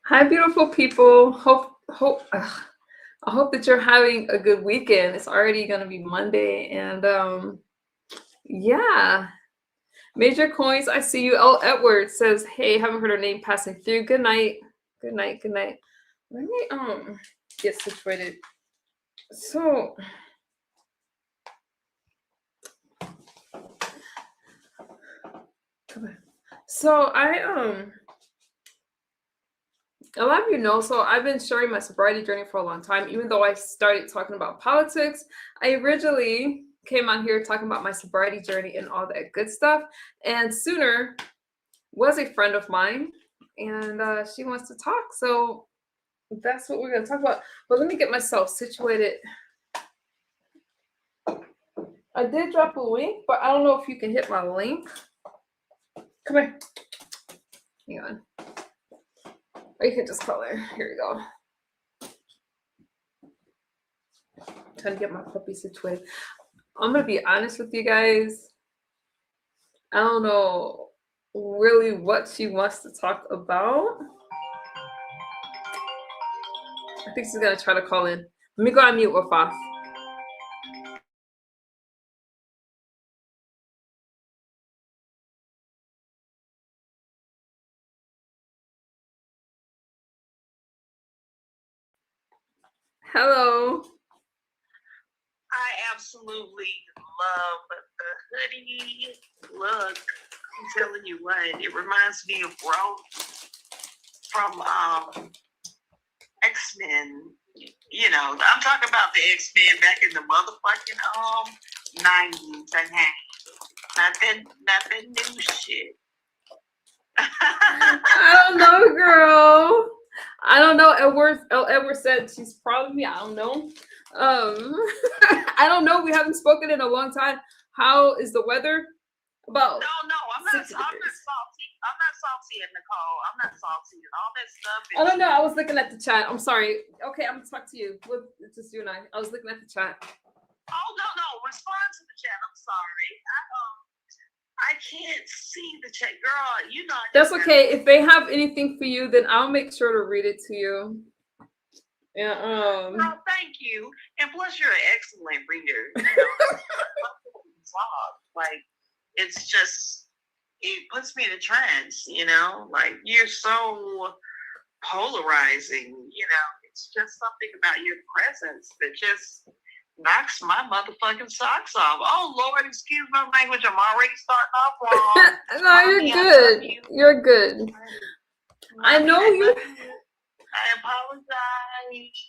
Hi, beautiful people. I hope that you're having a good weekend. It's already gonna be Monday, and yeah. Major Coins, I see you. L. Edwards says, "Hey, haven't heard her name passing through. Good night. Good night. Good night." Let me get situated. So, come on. So a lot of you know, so I've been sharing my sobriety journey for a long time. Even though I started talking about politics, I originally came on here talking about my sobriety journey and all that good stuff. And Sooner was a friend of mine, and she wants to talk. So that's what we're going to talk about. But let me get myself situated. I did drop a link, but I don't know if you can hit my link. Come here. Hang on. Or you can just call her. Here we go. Trying to get my puppy situated. I'm gonna be honest with you guys. I don't know really what she wants to talk about. I think she's gonna try to call in. Let me go on mute with Foss. Hello. I absolutely love the hoodie look. I'm telling you what, it reminds me of Rose from X-Men. You know, I'm talking about the X-Men back in the motherfucking 90s. Nothing new shit. I don't know, girl. I don't know. Edward said she's proud of me. I don't know. I don't know. We haven't spoken in a long time. How is the weather? About No, I'm not salty. I'm not salty at Nicole. I'm not salty and all that stuff. I don't know. I was looking at the chat. I'm sorry. Okay, I'm gonna talk to you. It's just you and I. I was looking at the chat. Oh no! Respond to the chat. I'm sorry. I can't see the chat, girl. You know. That's okay. If they have anything for you, then I'll make sure to read it to you. Yeah. Well, thank you. And plus, you're an excellent reader. You know, like it's just it puts me in a trance. You know, like you're so polarizing. You know, it's just something about your presence that just knocks my motherfucking socks off. Oh Lord, excuse my language. I'm already starting off wrong. No, you're good. You're good. I know you. I apologize.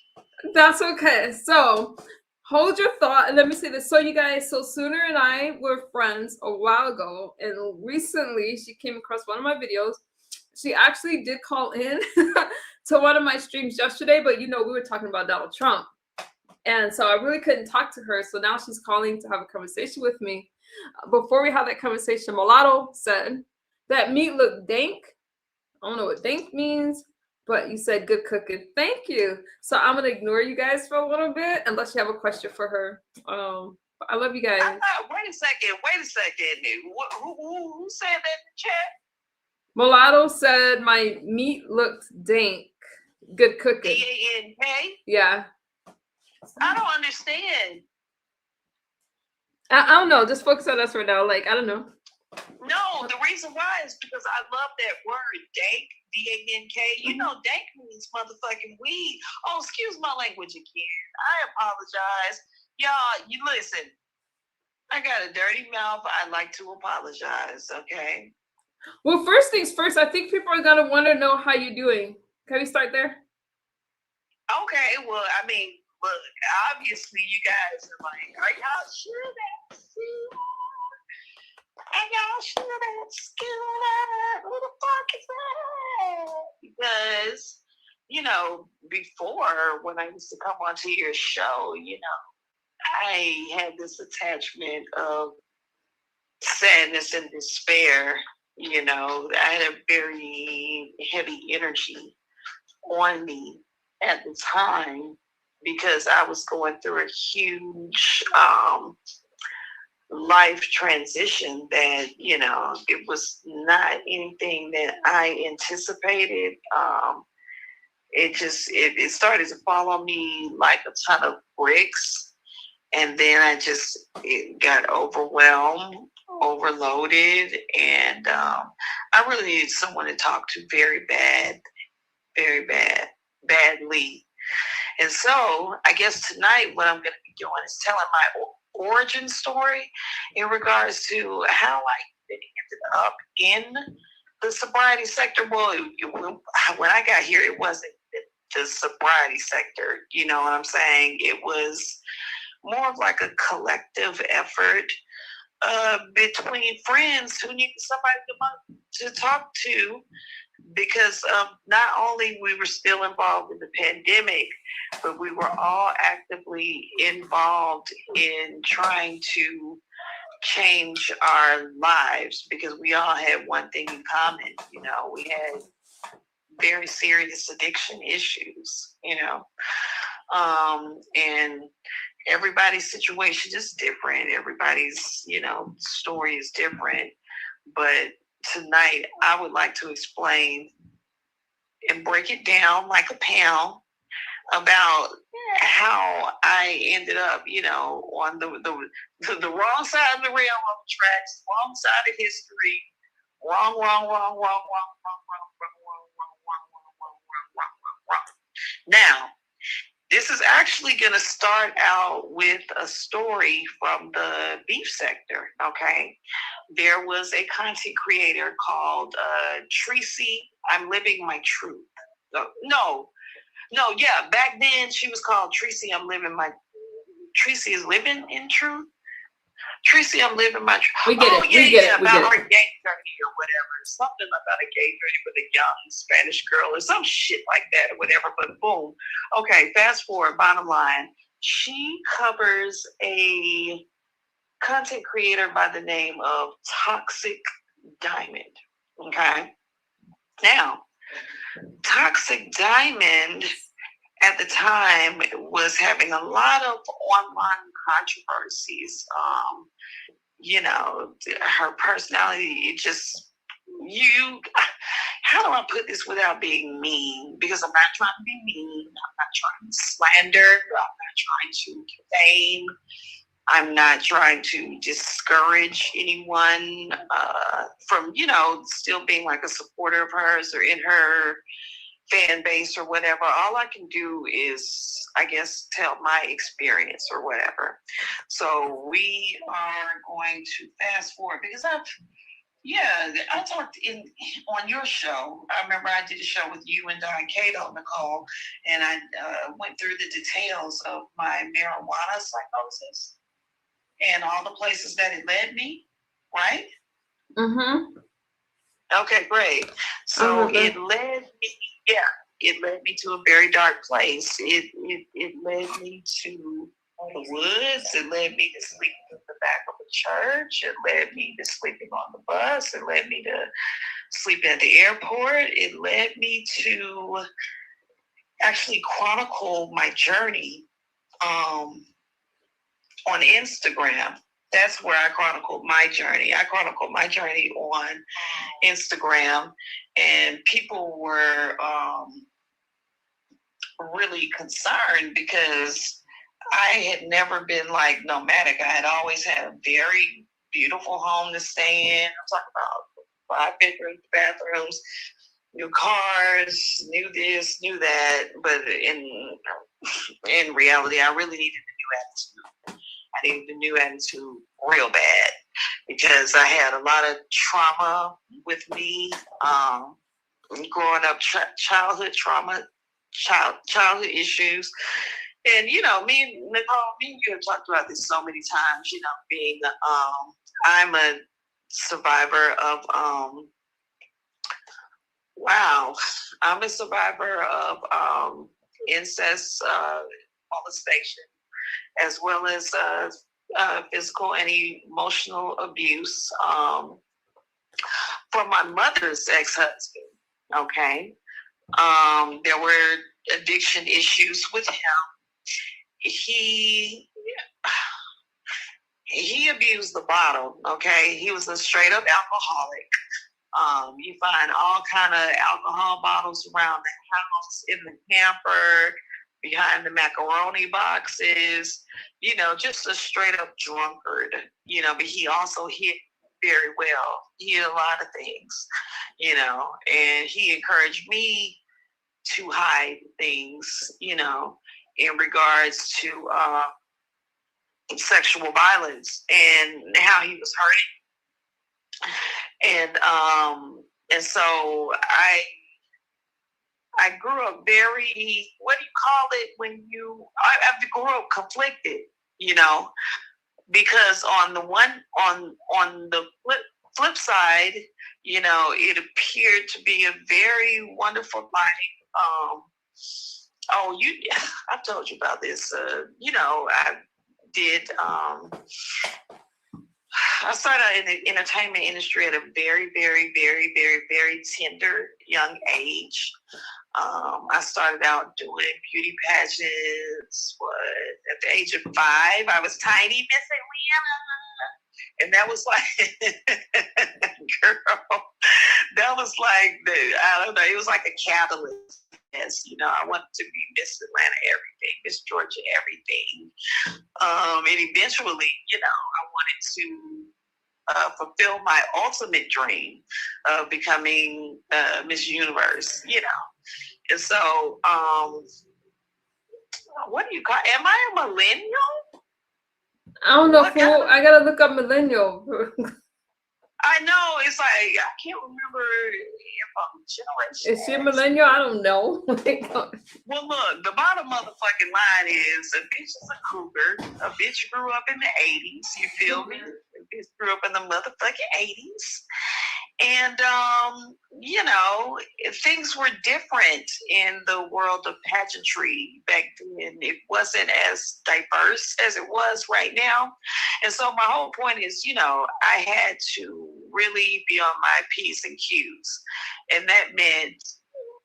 That's okay. So hold your thought and let me say this. So you guys, so Sooner and I were friends a while ago, and recently she came across one of my videos. She actually did call in to one of my streams yesterday, but you know, we were talking about Donald Trump. And so I really couldn't talk to her. So now she's calling to have a conversation with me. Before we have that conversation, Mulatto said that meat looked dank. I don't know what dank means, but you said good cooking. Thank you. So I'm gonna ignore you guys for a little bit unless you have a question for her. I love you guys. Wait a second. Who said that in the chat? Mulatto said my meat looked dank. Good cooking. D-A-N-K? Yeah. I don't understand. I don't know. Just focus on us right now. Like, I don't know. No, the reason why is because I love that word, dank, D-A-N-K. You know, dank means motherfucking weed. Oh, excuse my language again. I apologize. Y'all, you listen. I got a dirty mouth. I like to apologize, okay? Well, first things first, I think people are going to want to know how you're doing. Can we start there? Okay, well, I mean, look, obviously you guys are like, are y'all sure that's and y'all sure that's good? Who the fuck is that? Because, you know, before when I used to come onto your show, you know, I had this attachment of sadness and despair. You know, I had a very heavy energy on me at the time because I was going through a huge life transition that, you know, it was not anything that I anticipated. it started to fall on me like a ton of bricks, and then it got overwhelmed, overloaded, and I really needed someone to talk to very badly. And so I guess tonight what I'm going to be doing is telling my origin story in regards to how I ended up in the sobriety sector. Well, when I got here, it wasn't the sobriety sector. You know what I'm saying? It was more of like a collective effort between friends who needed somebody to talk to, because not only we were still involved in the pandemic, but we were all actively involved in trying to change our lives, because we all had one thing in common. You know, we had very serious addiction issues, you know, and everybody's situation is different. Everybody's, you know, story is different. But tonight, I would like to explain and break it down like a pound about how I ended up, you know, on the wrong side of the railroad tracks, wrong side of history, wrong. Now, this is actually going to start out with a story from the beef sector, okay? There was a content creator called Tracy, I'm Living My Truth. Back then she was called Tracy, Tracy is Living in Truth? Tracy, I'm Living My Truth. We get it. About her gay journey or whatever. Something about a gay journey with a young Spanish girl or some shit like that or whatever. But boom. Okay, fast forward, bottom line. She covers a content creator by the name of Toxic Diamond. Okay. Now, Toxic Diamond at the time was having a lot of online controversies. You know, her personality, how do I put this without being mean? Because I'm not trying to be mean. I'm not trying to slander. I'm not trying to defame. I'm not trying to discourage anyone from, you know, still being like a supporter of hers or in her fan base or whatever. All I can do is, I guess, tell my experience or whatever. So we are going to fast forward, because I talked on your show. I remember I did a show with you and Don Cato, Nicole, and I went through the details of my marijuana psychosis and all the places that it led me, right? Mm-hmm. Okay, great. So it led me to a very dark place. It led me to the woods. It led me to sleeping in the back of a church. It led me to sleeping on the bus. It led me to sleeping at the airport. It led me to actually chronicle my journey on Instagram. That's where I chronicled my journey. I chronicled my journey on Instagram, and people were really concerned because I had never been like nomadic. I had always had a very beautiful home to stay in. I'm talking about 5 bedrooms, bathrooms, new cars, new this, new that. But in reality, I really needed a new attitude. I needed a new attitude real bad, because I had a lot of trauma with me, growing up, childhood trauma, childhood issues. And, you know, me and Nicole, me and you have talked about this so many times, you know, being, I'm a survivor of, I'm a survivor of incest, molestation, as well as physical and emotional abuse from my mother's ex-husband. Okay. There were addiction issues with him. He abused the bottle. Okay. He was a straight up alcoholic. You find all kind of alcohol bottles around the house, in the camper, behind the macaroni boxes, just a straight up drunkard, but he also hit very well. He hit a lot of things, and he encouraged me to hide things, in regards to sexual violence and how he was hurting. And so I grew up very, what do you call it when I grew up conflicted, because on the flip side, it appeared to be a very wonderful life. I've told you about this. I started out in the entertainment industry at a very, very, very, very, very tender young age. I started out doing beauty pageants. At the age of 5, I was tiny Miss Atlanta, and that was like, girl, that was like I don't know. It was like a catalyst. Yes, I wanted to be Miss Atlanta everything, Miss Georgia everything, and eventually, I wanted to fulfill my ultimate dream of becoming Miss Universe, And so, what do you call? Am I a millennial? I don't know. I gotta look up millennial. I know, it's like, I can't remember if I'm generation. Is she a millennial? I don't know. Well, look, the bottom motherfucking line is a bitch is a cougar. A bitch grew up in the 80s. You feel me? A bitch grew up in the motherfucking 80s. And, things were different in the world of pageantry back then. It wasn't as diverse as it was right now. And so my whole point is, I had to really be on my P's and Q's. And that meant,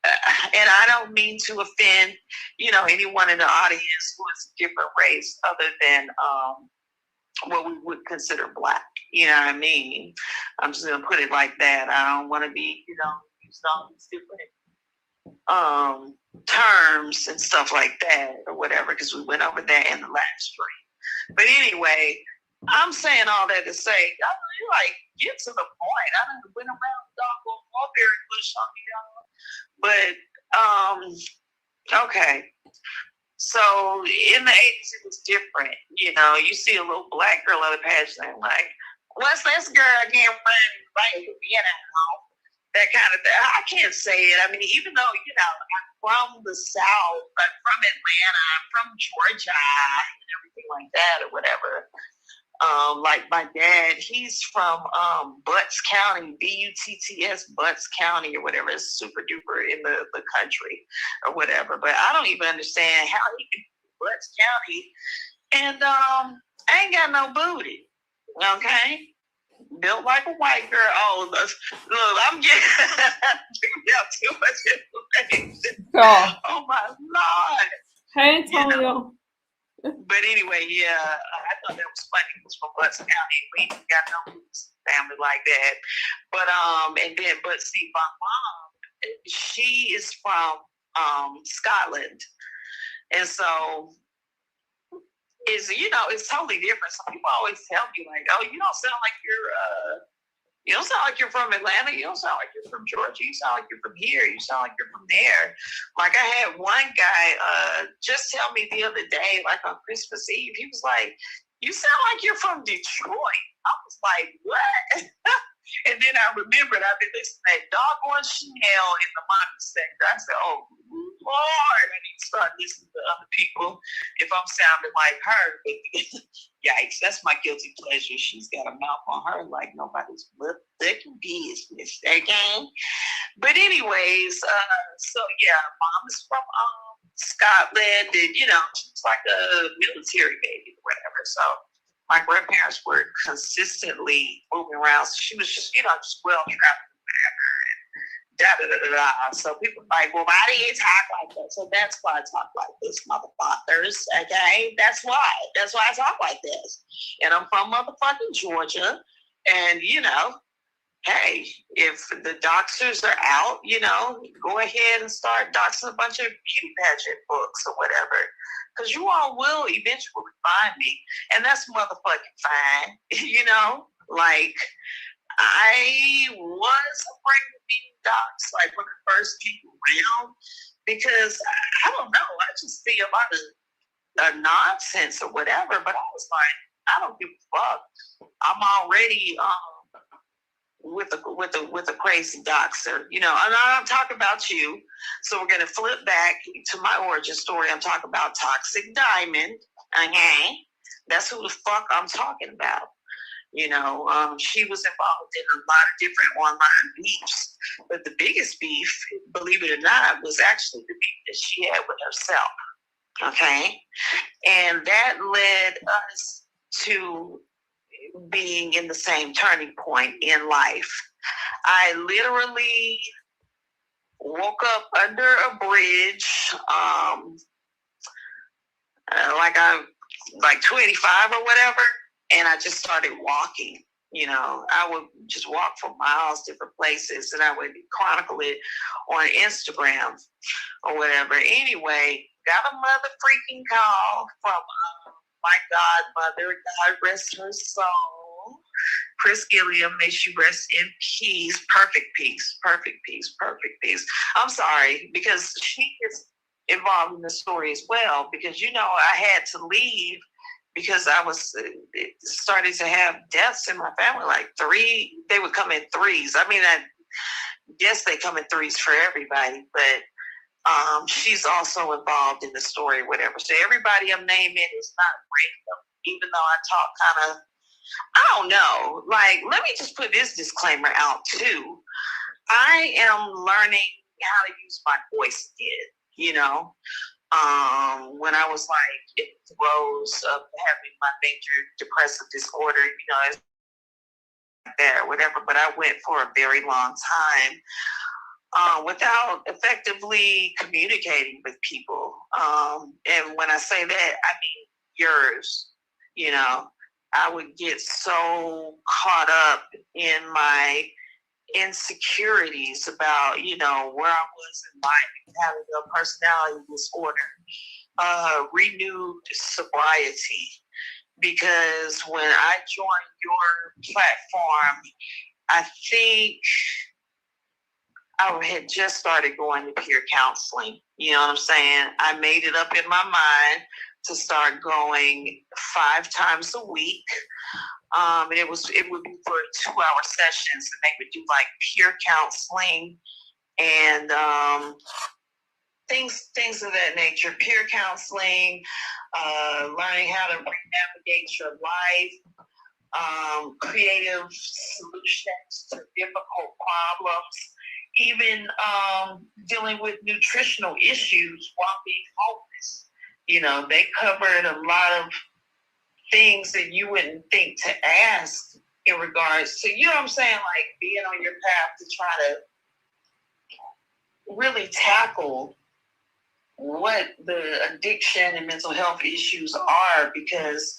and I don't mean to offend, anyone in the audience who is a different race other than what we would consider Black. You know what I mean? I'm just going to put it like that. I don't want to be, used all these different terms and stuff like that or whatever, because we went over that in the last stream. But anyway, I'm saying all that to say, you get to the point. I done went around the doggone mulberry bush on y'all. But, okay. So in the 80s, it was different. You see a little Black girl at a pageant, like, what's this girl getting running? That kind of thing. I can't say it. I mean, even though, I'm from the South, I'm from Atlanta, I'm from Georgia, and everything like that or whatever. Like my dad, he's from Butts County, Butts, Butts County or whatever. It's super duper in the country or whatever. But I don't even understand how he can be Butts County and I ain't got no booty. Okay? Built like a white girl. Oh, look, I'm getting out too much information. Oh my Lord. Hey, Antonio. But anyway, yeah, I thought that was funny. It was from Butts County. We ain't got no family like that. But see, my mom, she is from Scotland. And so it's totally different. Some people always tell me like, oh, you don't sound like you're from Atlanta. You don't sound like you're from Georgia. You sound like you're from here. You sound like you're from there. Like I had one guy just tell me the other day, like on Christmas Eve, he was like, you sound like you're from Detroit. I was like, what? And then I remembered I've been listening to that doggone Chanel in the modern sector. I said, oh, Lord, I need to start listening to other people if I'm sounding like her. Yikes, that's my guilty pleasure. She's got a mouth on her like nobody's fucking business, okay? But anyways, so yeah, mom is from Scotland, and she's like a military baby or whatever. So my grandparents were consistently moving around. So she was just, just well traveled, whatever. So people are like, well, why do you talk like that? So that's why I talk like this, motherfuckers. Okay, that's why. That's why I talk like this. And I'm from motherfucking Georgia, and hey, if the doxers are out, you know, go ahead and start doxing a bunch of beauty pageant books or whatever. Because you all will eventually find me. And that's motherfucking fine. You know, like, I was afraid of being doxxed, like, when the first people around, because I don't know, I just see a lot of nonsense or whatever. But I was like, I don't give a fuck. I'm already with a crazy doxer, you know. And I'm talking about you. So we're gonna flip back to my origin story. I'm talking about Toxic Diamond. Okay, that's who the fuck I'm talking about. You know, she was involved in a lot of different online beefs, but the biggest beef, believe it or not, was actually the beef that she had with herself. Okay, and that led us to being in the same turning point in life. I literally woke up under a bridge, like I'm like 25 or whatever, and I just started walking. You know, I would just walk for miles, different places, and I would chronicle it on Instagram or whatever. Anyway, got a mother freaking call from my godmother, God rest her soul, Chris Gilliam, may she rest in peace. Perfect peace, perfect peace, perfect peace. I'm sorry, because she is involved in the story as well, because, you know, I had to leave because I was starting to have deaths in my family, like they would come in threes. I mean, I guess they come in threes for everybody, but she's also involved in the story, whatever. So everybody I'm naming is not random, even though I talk kind of, I don't know. Like, let me just put this disclaimer out too. I am learning how to use my voice again, you know. When I was like in the throes of having my major depressive disorder, you know, it's like that or whatever, but I went for a very long time without effectively communicating with people. And when I say that, I mean yours. You know, I would get so caught up in my insecurities about, you know, where I was in life, having a personality disorder, renewed sobriety. Because when I joined your platform, I think I had just started going to peer counseling. You know what I'm saying? I made it up in my mind to start going 5 times a week. And it would be for 2-hour sessions, and they would do like peer counseling and things of that nature. Peer counseling, learning how to navigate your life, creative solutions to difficult problems, even dealing with nutritional issues while being homeless. You know, they covered a lot of things that you wouldn't think to ask in regards to, you know what I'm saying, like being on your path to try to really tackle what the addiction and mental health issues are, because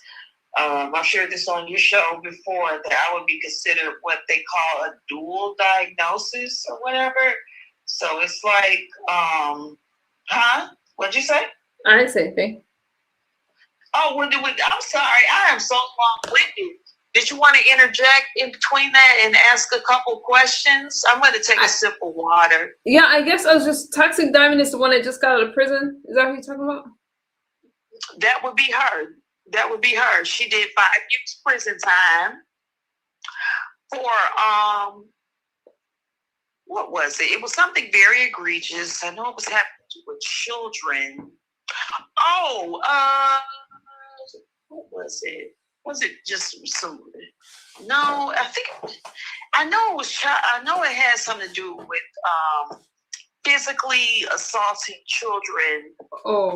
I've shared this on your show before, that I would be considered what they call a dual diagnosis or whatever. So it's like, what'd you say? I didn't say anything. Oh, I'm sorry. I am so long-winded. Did you want to interject in between that and ask a couple questions? I'm going to take a sip of water. Yeah, I guess I was just, Toxic Diamond is the one that just got out of prison. Is that what you're talking about? That would be her. That would be her. She did 5 years prison time for, what was it? It was something very egregious. I know it was happening with children. Oh, what was it? Was it just some? No, I know it had something to do with physically assaulting children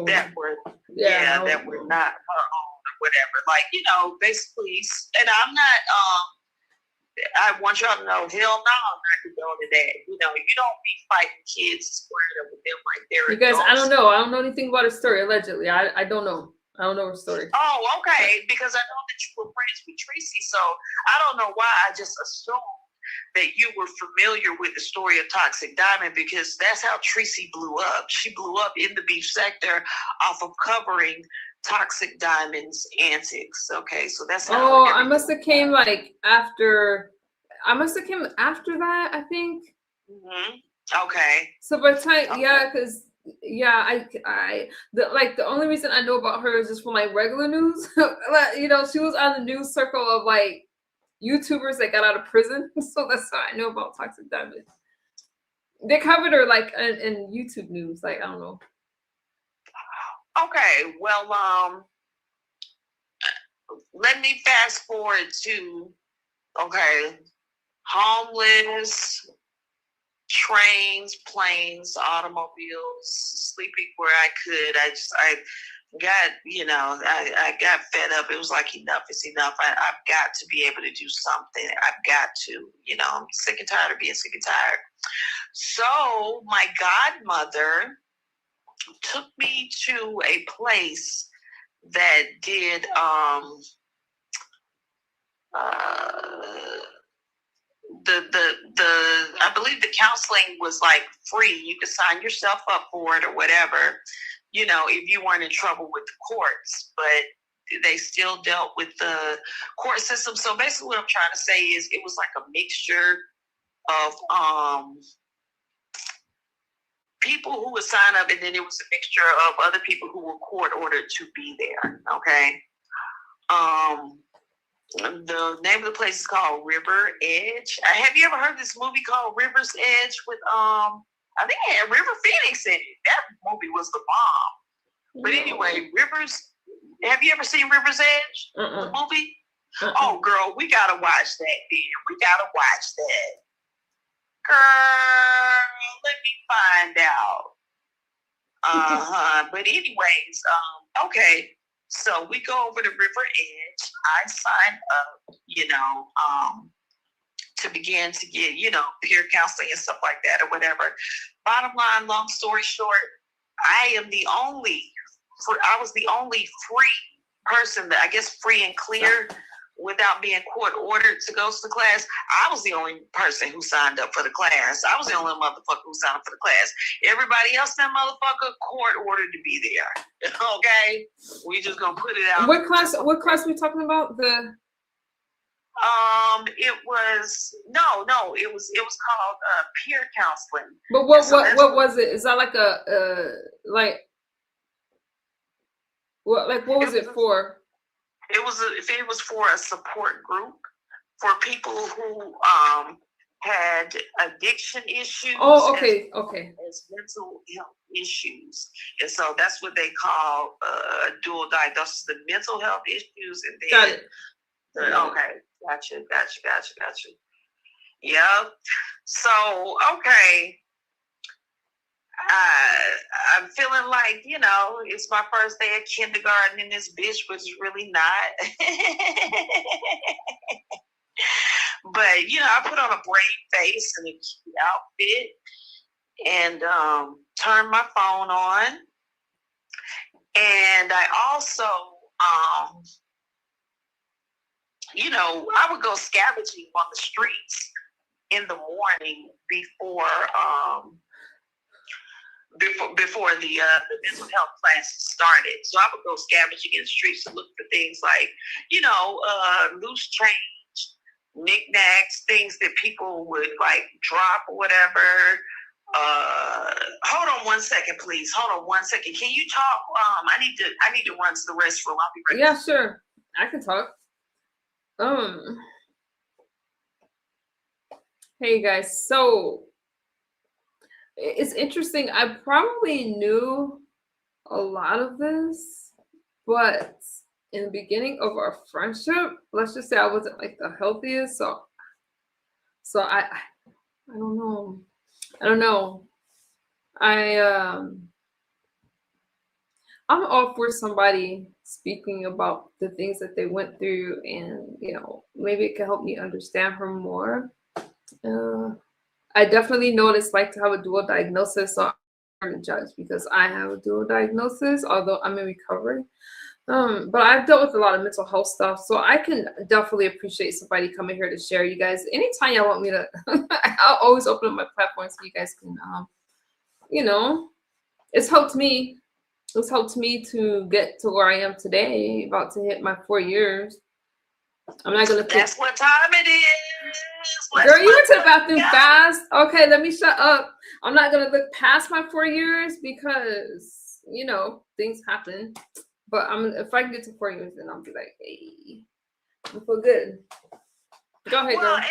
that were that were not her own or whatever. Like, you know, basically. And I'm not. I want y'all to know, hell no, I'm not condoning that. You know, you don't be fighting kids squared up with them like they're you guys. adults. I don't know anything about her story. Allegedly, I don't know. I don't know her story. Oh, okay. Because I know that you were friends with Tracy, so I don't know why I just assumed that you were familiar with the story of Toxic Diamond, because that's how Tracy blew up. She blew up in the beef sector off of covering Toxic Diamond's antics. Okay, so that's how. Oh, I must have came like after. I must have came after that, I think. Okay. So by the time, yeah, because the only reason I know about her is just from like regular news. You know, she was on the news circle of like YouTubers that got out of prison, so that's how I know about Toxic Diamond. They covered her like in YouTube news, like I don't know. Okay, well, let me fast forward to homeless, trains, planes, automobiles, sleeping where I could. I got, I got fed up. It was like, enough is enough. I've got to be able to do something. I've got to, I'm sick and tired of being sick and tired. So my godmother took me to a place that did, I believe the counseling was like free. You could sign yourself up for it or whatever, if you weren't in trouble with the courts, but they still dealt with the court system. So basically what I'm trying to say is it was like a mixture of people who would sign up, and then it was a mixture of other people who were court ordered to be there. Okay. The name of the place is called River Edge. Have you ever heard this movie called River's Edge with I think it had River Phoenix in it. That movie was the bomb. But anyway, have you ever seen River's Edge? The movie? Oh girl, we gotta watch that then. We gotta watch that. Girl, let me find out. But anyways, okay. So we go over to River Edge. I sign up, to begin to get, peer counseling and stuff like that or whatever. Bottom line, long story short, I was the only free person that, I guess, free and clear without being court ordered to go to the class. I was the only person who signed up for the class. I was the only motherfucker who signed up for the class. Everybody else, that motherfucker, court ordered to be there. Okay? We just gonna put it out. What class are we talking about? It was called peer counseling. But what was it? Is that like what was it for? It was for a support group for people who had addiction issues. Oh, okay, as mental health issues, and so that's what they call dual diagnosis: the mental health issues, and then got it. Okay, gotcha. Yep. So okay. I'm feeling like, it's my first day of kindergarten in this bitch, but it's really not. But, I put on a brave face and a cute outfit and turned my phone on. And I also, I would go scavenging on the streets in the morning before the mental health classes started. So I would go scavenging in the streets to look for things like, loose change, knickknacks, things that people would like drop or whatever. Hold on one second, please. Hold on one second. Can you talk? I need to run to the restroom. I'll be right back. Yeah, sure. I can talk. Hey guys, so it's interesting. I probably knew a lot of this, but in the beginning of our friendship, let's just say I wasn't like the healthiest. So I don't know. I'm all for somebody speaking about the things that they went through, and maybe it can help me understand her more. I definitely know what it's like to have a dual diagnosis, so I'm to judge because I have a dual diagnosis, although I'm in recovery. But I've dealt with a lot of mental health stuff, so I can definitely appreciate somebody coming here to share. You guys, anytime y'all want me to, I'll always open up my platform so you guys can, you know, it's helped me. It's helped me to get to where I am today, about to hit my 4 years. I'm not gonna. That's what time it is. Girl, you went to the bathroom fast. Okay, let me shut up. I'm not gonna look past my 4 years because things happen. But if I can get to 4 years, then I'll be like, hey, I feel good. Go ahead, girl. And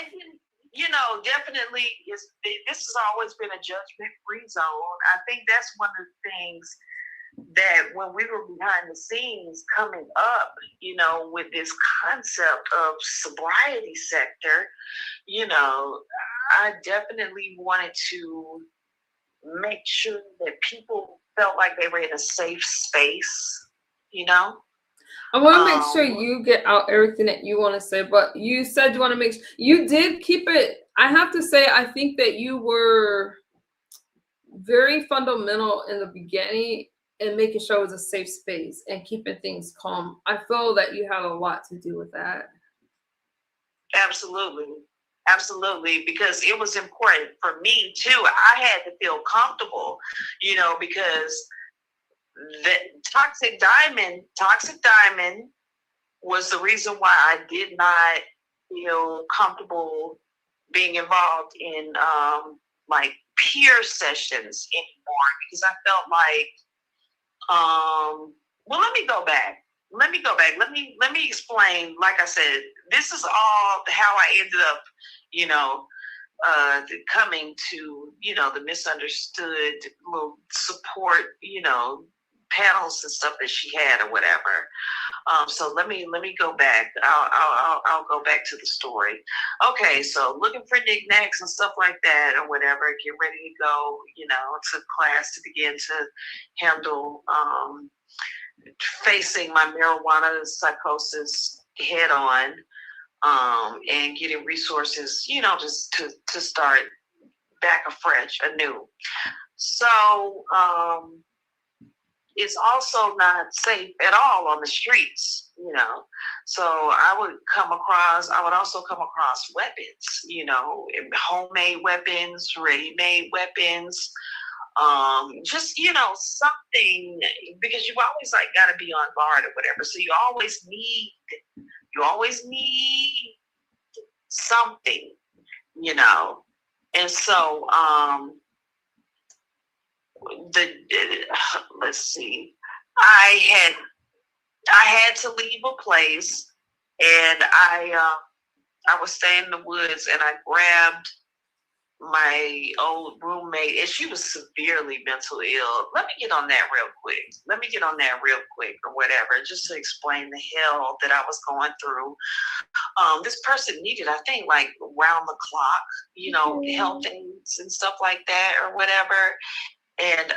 definitely, this has always been a judgment-free zone. I think that's one of the things that when we were behind the scenes coming up, with this concept of sobriety sector, I definitely wanted to make sure that people felt like they were in a safe space, I want to make sure you get out everything that you want to say, but you said you want to make sure you did keep it. I have to say, I think that you were very fundamental in the beginning and making sure it was a safe space and keeping things calm. I feel that you had a lot to do with that. Absolutely, because it was important for me too. I had to feel comfortable, because the Toxic Diamond was the reason why I did not feel comfortable being involved in like peer sessions anymore, because I felt like well, let me go back. Let me explain. Like I said, this is all how I ended up, coming to, the misunderstood little support, panels and stuff that she had or whatever. So let me go back. I'll go back to the story. Okay, so looking for knickknacks and stuff like that or whatever. Get ready to go, to class to begin to handle facing my marijuana psychosis head on, and getting resources, just to start back afresh, anew. So it's also not safe at all on the streets, So I would also come across weapons, homemade weapons, ready-made weapons, just, something, because you always got to be on guard or whatever. So you always need something, and so, let's see, I had to leave a place, and I was staying in the woods, and I grabbed my old roommate, and she was severely mental ill. Let me get on that real quick or whatever, just to explain the hell that I was going through. This person needed, I think, like round the clock, health aids and stuff like that or whatever. And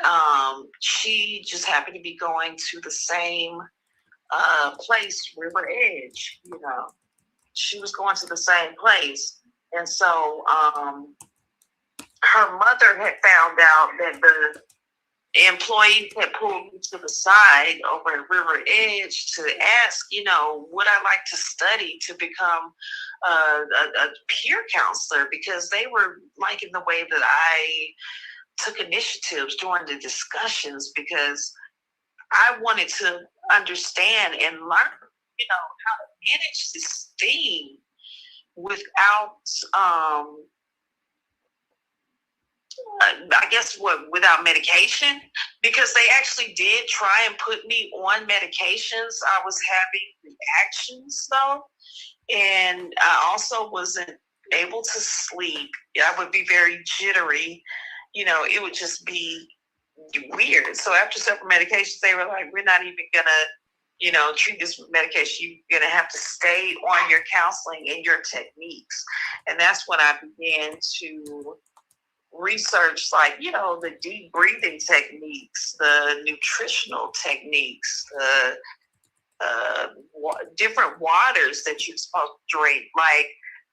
she just happened to be going to the same place, River Edge, She was going to the same place. And so her mother had found out that the employee had pulled me to the side over at River Edge to ask, would I like to study to become a peer counselor, because they were liking the way that I took initiatives during the discussions, because I wanted to understand and learn, how to manage this thing without, I guess without medication, because they actually did try and put me on medications. I was having reactions though, and I also wasn't able to sleep. I would be very jittery. It would just be weird. So after several medications, they were like, we're not even gonna, treat this with medication. You're gonna have to stay on your counseling and your techniques. And that's when I began to research, the deep breathing techniques, the nutritional techniques, the different waters that you're supposed to drink. Like,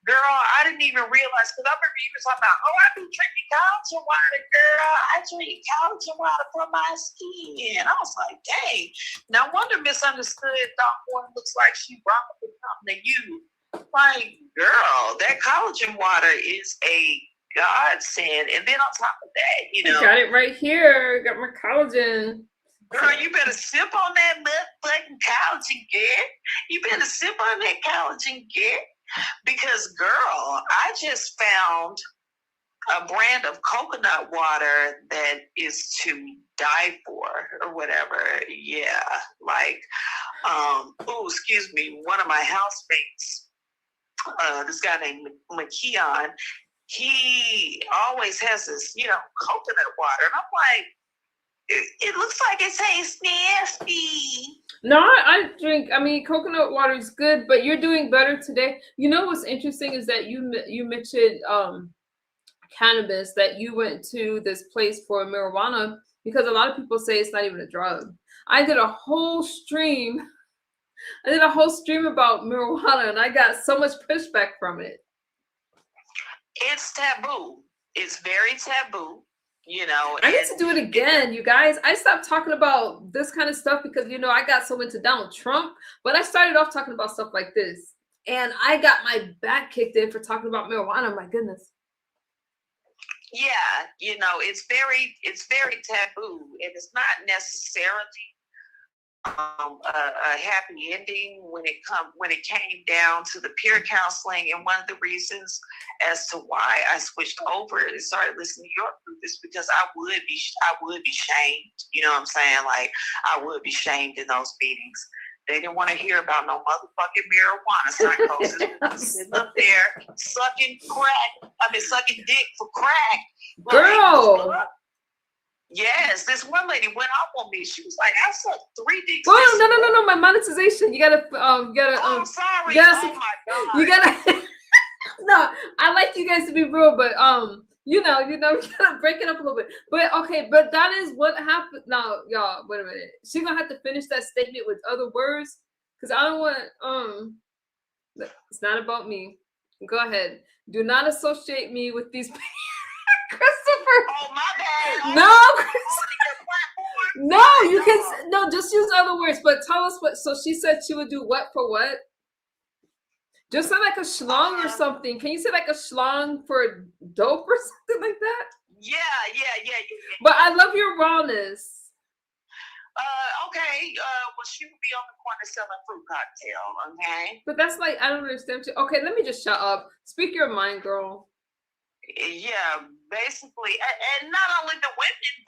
Girl, I didn't even realize, because I remember you were talking about, oh, I be drinking collagen water, girl. I drink collagen water for my skin. I was like, dang. No wonder Misunderstood thought one looks like she brought the something to you. Like, girl, that collagen water is a godsend. And then on top of that, you know. Got it right here. Got my collagen. Girl, you better sip on that motherfucking collagen, girl. You better sip on that collagen, girl. Because, girl, I just found a brand of coconut water that is to die for, or whatever. Yeah, like, excuse me, one of my housemates, this guy named McKeon, he always has this, coconut water. And I'm like, it looks like it tastes nasty. No, I drink. I mean, coconut water is good, but you're doing better today. You know what's interesting is that you mentioned cannabis. That you went to this place for marijuana because a lot of people say it's not even a drug. I did a whole stream. About marijuana, and I got so much pushback from it. It's taboo. It's very taboo. I need to do it again, you guys. I stopped talking about this kind of stuff because I got so into Donald Trump, but I started off talking about stuff like this, and I got my back kicked in for talking about marijuana. My goodness. Yeah, it's very taboo, and it's not necessarily a happy ending when it came down to the peer counseling. And one of the reasons as to why I switched over and started listening to your group is because I would be shamed. You know what I'm saying? Like, I would be shamed in those meetings. They didn't want to hear about no motherfucking marijuana psychosis. Sitting up there sucking dick for crack. Girl. Like, yes, this one lady went off on me. She was like, I sucked 3 dicks. Oh, no, my monetization. You gotta I'm sorry. Gotta, oh my God. You gotta no, I like you guys to be real, but you gotta break it up a little bit. But okay, but that is what happened. Now, y'all, wait a minute. She's gonna have to finish that statement with other words. Cause I don't want it's not about me. Go ahead. Do not associate me with these people. Christopher. Oh, my bad. No, you can just use other words, but tell us what. So she said she would do what for what? Just say like a schlong or something. Can you say like a schlong for dope or something like that? Yeah. But I love your rawness. Okay. Well, she would be on the corner selling fruit cocktail. Okay. But that's like, I don't understand. Okay, let me just shut up. Speak your mind, girl. Yeah, basically, and not only the women,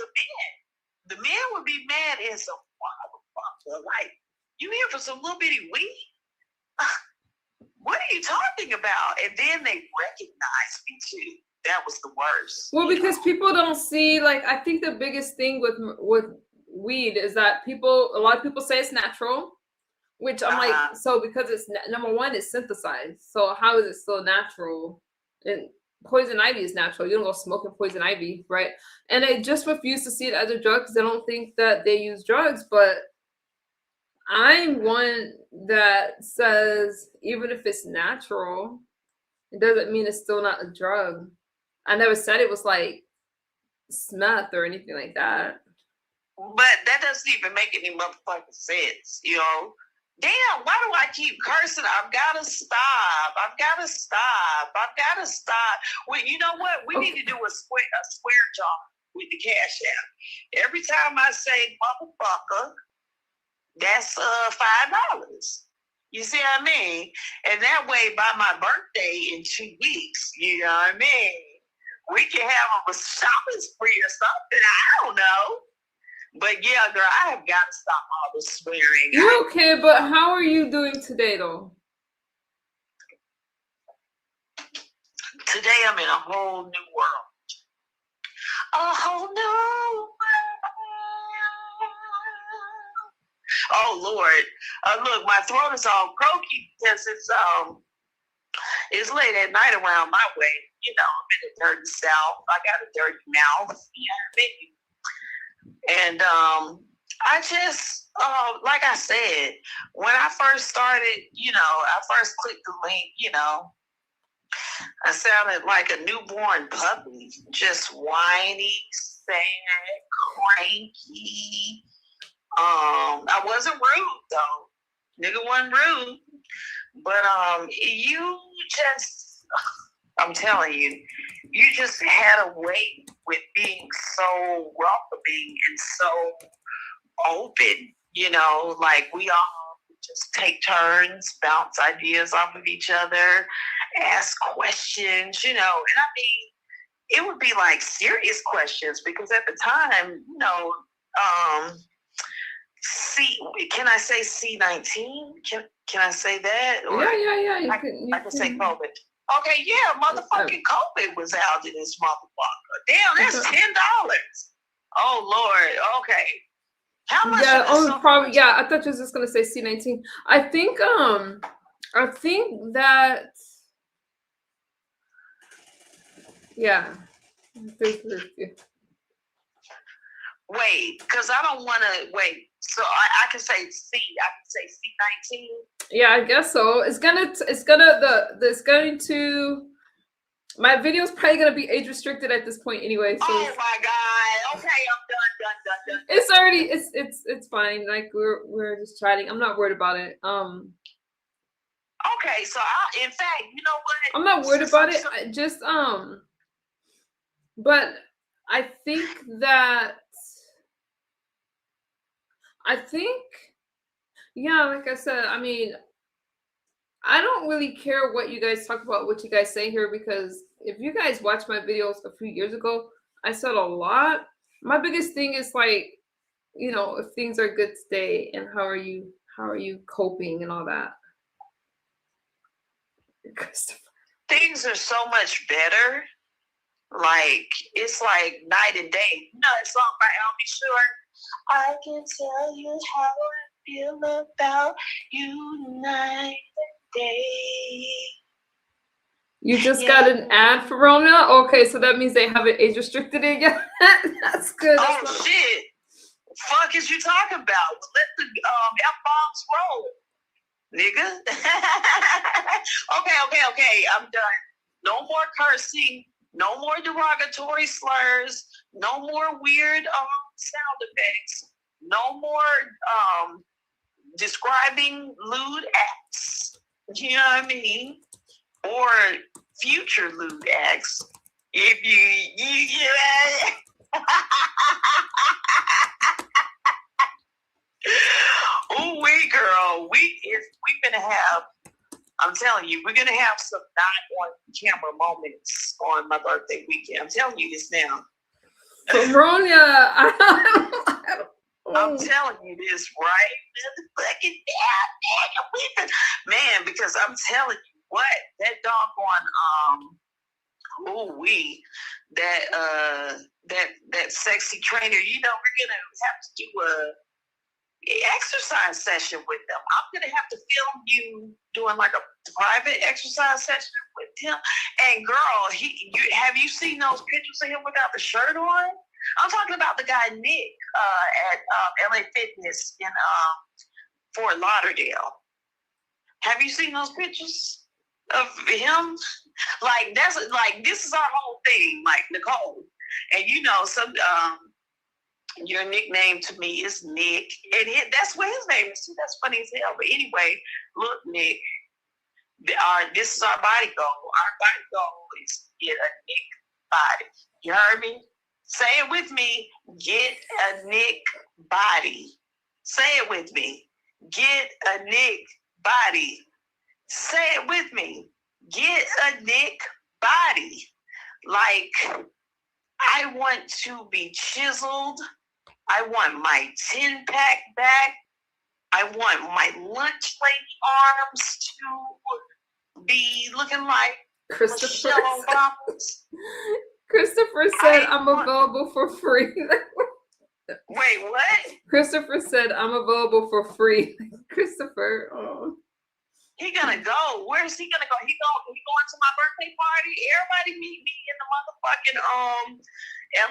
the men would be mad as a motherfucker. Like, you here for some little bitty weed? What are you talking about? And then they recognized me too. That was the worst. Well, because people don't see, like, I think the biggest thing with weed is that a lot of people say it's natural, which I'm like, so because it's number one, it's synthesized. So how is it still natural? And poison ivy is natural. You don't go smoking poison ivy, right? And they just refuse to see it as a drug because they don't think that they use drugs. But I'm one that says even if it's natural, it doesn't mean it's still not a drug. I never said it was like meth or anything like that. But that doesn't even make any motherfucking sense, Damn, why do I keep cursing? I've got to stop. Well, you know what? We need to do a swear jar with the Cash App. Every time I say motherfucker, that's $5. You see what I mean? And that way, by my birthday in 2 weeks, you know what I mean? We can have a shopping spree or something. I don't know. But yeah, girl, I have got to stop all the swearing. You're okay, but how are you doing today, though? Today, I'm in a whole new world. A whole new world. Oh, Lord. Look, my throat is all croaky because it's late at night around my way. I'm in the dirty South. I got a dirty mouth. You know what I mean? And I just, like I said, when I first started, I first clicked the link, I sounded like a newborn puppy, just whiny, sad, cranky. I wasn't rude though. Nigga wasn't rude. But you just, I'm telling you, you just had a way with being so welcoming and so open, like we all just take turns, bounce ideas off of each other, ask questions, and I mean, it would be like serious questions because at the time, can I say C-19? Can I say that? Or yeah. I can say COVID. Okay, yeah, motherfucking COVID was out in this motherfucker. Damn, that's $10. Oh Lord, okay. How much? Yeah, probably. Yeah, I thought you was just gonna say C-19. I think that. Yeah. Wait, because I don't want to wait. So I can say C. I can say C-19. Yeah, I guess so. My video is probably gonna be age restricted at this point anyway. So oh my god! Okay, I'm done. It's already it's fine. Like we're just chatting. I'm not worried about it. Okay, so in fact, you know what? I'm not worried about it. I just but I think yeah, like I said, I mean, I don't really care what you guys talk about, what you guys say here, because if you guys watch my videos a few years ago, I said a lot. My biggest thing is like, if things are good today and how are you coping and all that. Things are so much better. Like, it's like night and day. You know that song by Al B. Short? I can tell you how I feel about you night and day. You just got an ad for Rona? Okay, so that means they haven't age restricted it yet. That's good. Oh, shit. Fuck is you talking about? Let the F-bombs roll, nigga. Okay. I'm done. No more cursing. No more derogatory slurs. No more weird sound effects. No more describing lewd acts. You know what I mean? Or future lewd acts. If you ooh, girl, we're gonna have. I'm telling you, we're gonna have some not on camera moments on my birthday weekend. I'm telling you this now. Veronia, I'm telling you this right, man, because I'm telling you what, that doggone that sexy trainer, we're gonna have to do a exercise session with them. I'm gonna have to film you doing like a private exercise session with him. And girl, have you seen those pictures of him without the shirt on? I'm talking about the guy Nick at LA Fitness in Fort Lauderdale. Have you seen those pictures of him? Like this is our whole thing, like Nicole. And some your nickname to me is Nick, and that's what his name is too. That's funny as hell. But anyway, look, Nick, this is our body goal. Our body goal is to get a Nick body. You heard me? Say it with me. Get a Nick body. Say it with me. Get a Nick body. Say it with me. Get a Nick body. Like, I want to be chiseled. I want my 10-pack back. I want my lunch lady arms to be looking like Michelle Obama. Christopher said, I'm available for free. Wait, what? Christopher said, I'm available for free. Christopher, oh. He gonna go. Where's he gonna go? He going to my birthday party. Everybody meet me in the motherfucking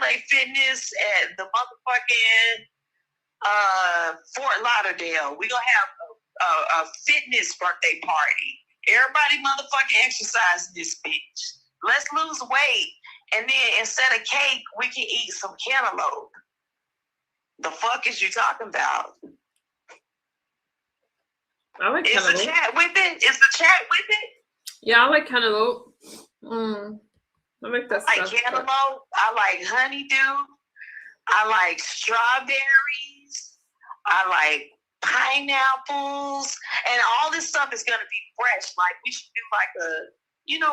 LA Fitness at the motherfucking Fort Lauderdale. We gonna have a fitness birthday party, Everybody motherfucking exercise this bitch. Let's lose weight. And then instead of cake, we can eat some cantaloupe. The fuck is you talking about? I like Is the cantaloupe. chat with it? Is the chat with it? Yeah, I like cantaloupe. I like that I like stuff. cantaloupe. I like honeydew. I like strawberries. I like pineapples. And all this stuff is going to be fresh. Like, we should do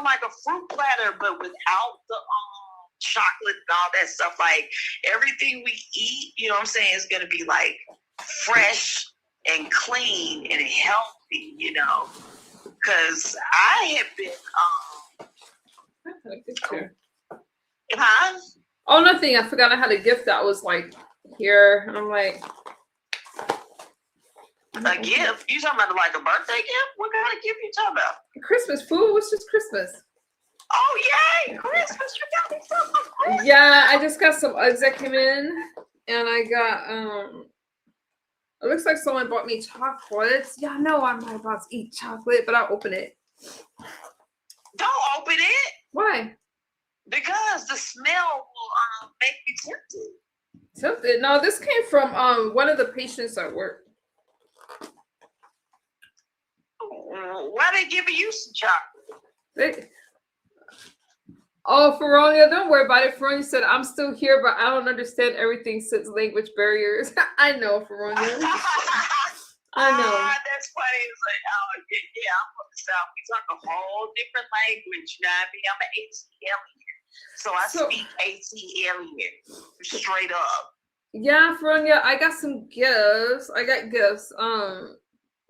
like a fruit platter, but without the chocolate and all that stuff. Like, everything we eat, you know what I'm saying, is going to be like fresh and clean and healthy, you know. Because I have been, huh? Oh, nothing. I forgot I had a gift that was like here. And I'm like, a gift? You talking about like a birthday gift? What kind of gift you talking about? Christmas food? What's just Christmas? Oh, yay! Christmas! You got me something for Christmas. Yeah, I just got some eggs that came in. And I got, it looks like someone bought me chocolates. Yeah, no, I'm not about to eat chocolate, but I'll open it. Don't open it. Why? Because the smell will make you tempted. Tempted? No, this came from one of the patients at work. Why they giving you some chocolate? Feronia, don't worry about it. Feronia said, I'm still here, but I don't understand everything since language barriers. I know, Feronia. I know. That's funny. It's like, yeah, I'm from the South. We talk a whole different language. You know what I mean? I'm an AT alien. So I speak AT alien. Straight up. Yeah, Feronia, I got some gifts. I got gifts.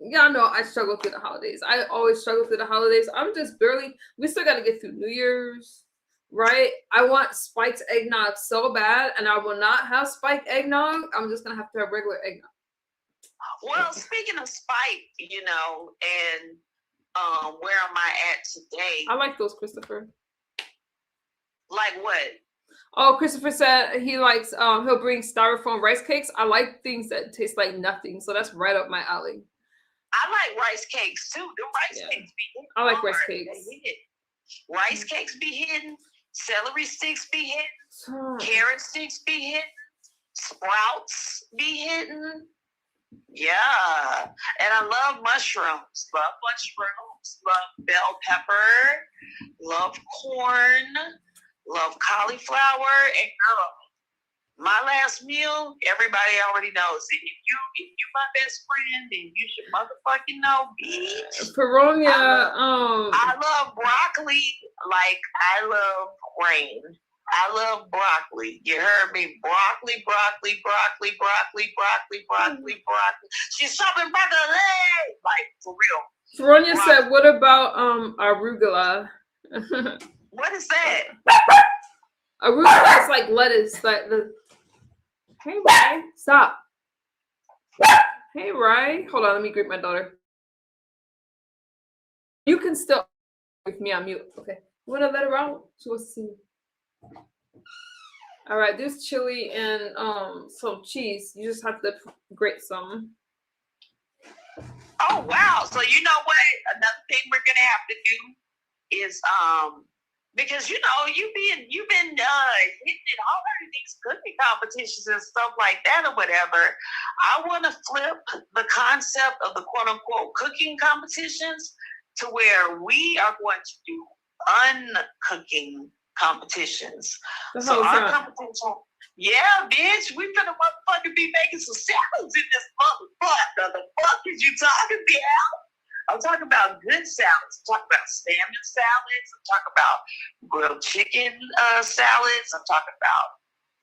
Yeah, no, I struggle through the holidays. I always struggle through the holidays. I'm just barely, we still got to get through New Year's, right? I want spiked eggnog so bad, and I will not have spiked eggnog. I'm just going to have regular eggnog. Well, speaking of spike, you know, and where am I at today? I like those, Christopher. Like what? Oh, Christopher said he likes, he'll bring styrofoam rice cakes. I like things that taste like nothing, so that's right up my alley. I like rice cakes too. The rice cakes be hidden. I like rice cakes. Rice cakes be hidden. Celery sticks be hidden. Carrot sticks be hidden. Sprouts be hidden. Yeah. And I love mushrooms. Love mushrooms. Love bell pepper. Love corn. Love cauliflower. And girl, my last meal, everybody already knows it. If you my best friend, then you should motherfucking know, bitch. Peronia, I love broccoli like I love rain. I love broccoli. You heard me? Broccoli. She's shopping broccoli. Like, for real. Peronia said, what about arugula? What is that? Arugula is like lettuce. Like the Hey, Ray. Stop. Hey, Ray. Hold on. Let me greet my daughter. You can still with me on mute. Okay. You want to let her out? She wants to see me. All right. There's chili and some cheese. You just have to grate some. Oh, wow. So you know what? Another thing we're going to have to do is because you know you've been hitting it all of these cooking competitions and stuff like that or whatever. I want to flip the concept of the quote unquote cooking competitions to where we are going to do uncooking competitions. So our competition, yeah, bitch, we gonna motherfucking be making some salads in this motherfucker. The fuck is you talking about? I'm talking about good salads. I'm talking about salmon salads. I'm talking about grilled chicken salads. I'm talking about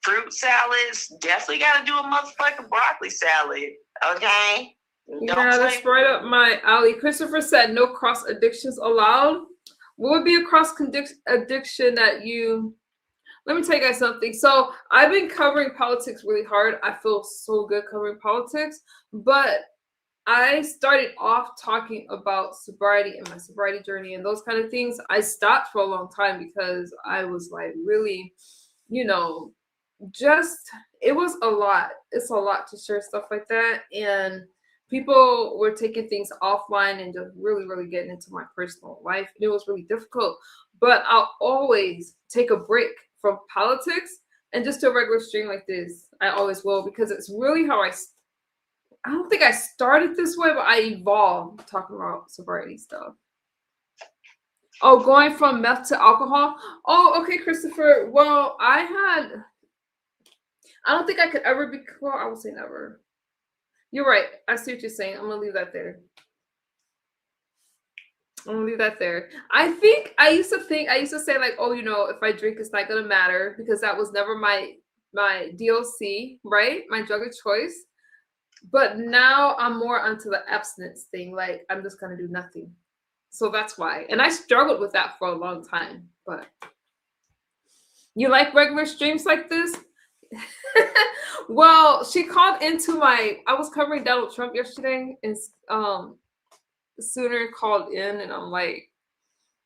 fruit salads. Definitely got to do a motherfucking broccoli salad. Okay? Yeah, that's right up my alley. Christopher said no cross addictions allowed. What would be a cross addiction that you... Let me tell you guys something. So I've been covering politics really hard. I feel so good covering politics, but I started off talking about sobriety and my sobriety journey and those kind of things. I stopped for a long time because I was like really, you know, just, it was a lot. It's a lot to share stuff like that. And people were taking things offline and just really, really getting into my personal life. And it was really difficult. But I'll always take a break from politics and just do a regular stream like this. I always will because it's really how I don't think I started this way, but I evolved talking about sobriety stuff. Oh, going from meth to alcohol. Oh, okay, Christopher. Well, I don't think I could ever be, well, I will say never. You're right. I see what you're saying. I'm gonna leave that there. I think I used to say like, oh, if I drink, it's not gonna matter because that was never my DLC, right? My drug of choice. But now I'm more onto the abstinence thing. Like I'm just gonna do nothing. So that's why. And I struggled with that for a long time. But you like regular streams like this? Well, she called into I was covering Donald Trump yesterday, and Sooner called in, and I'm like,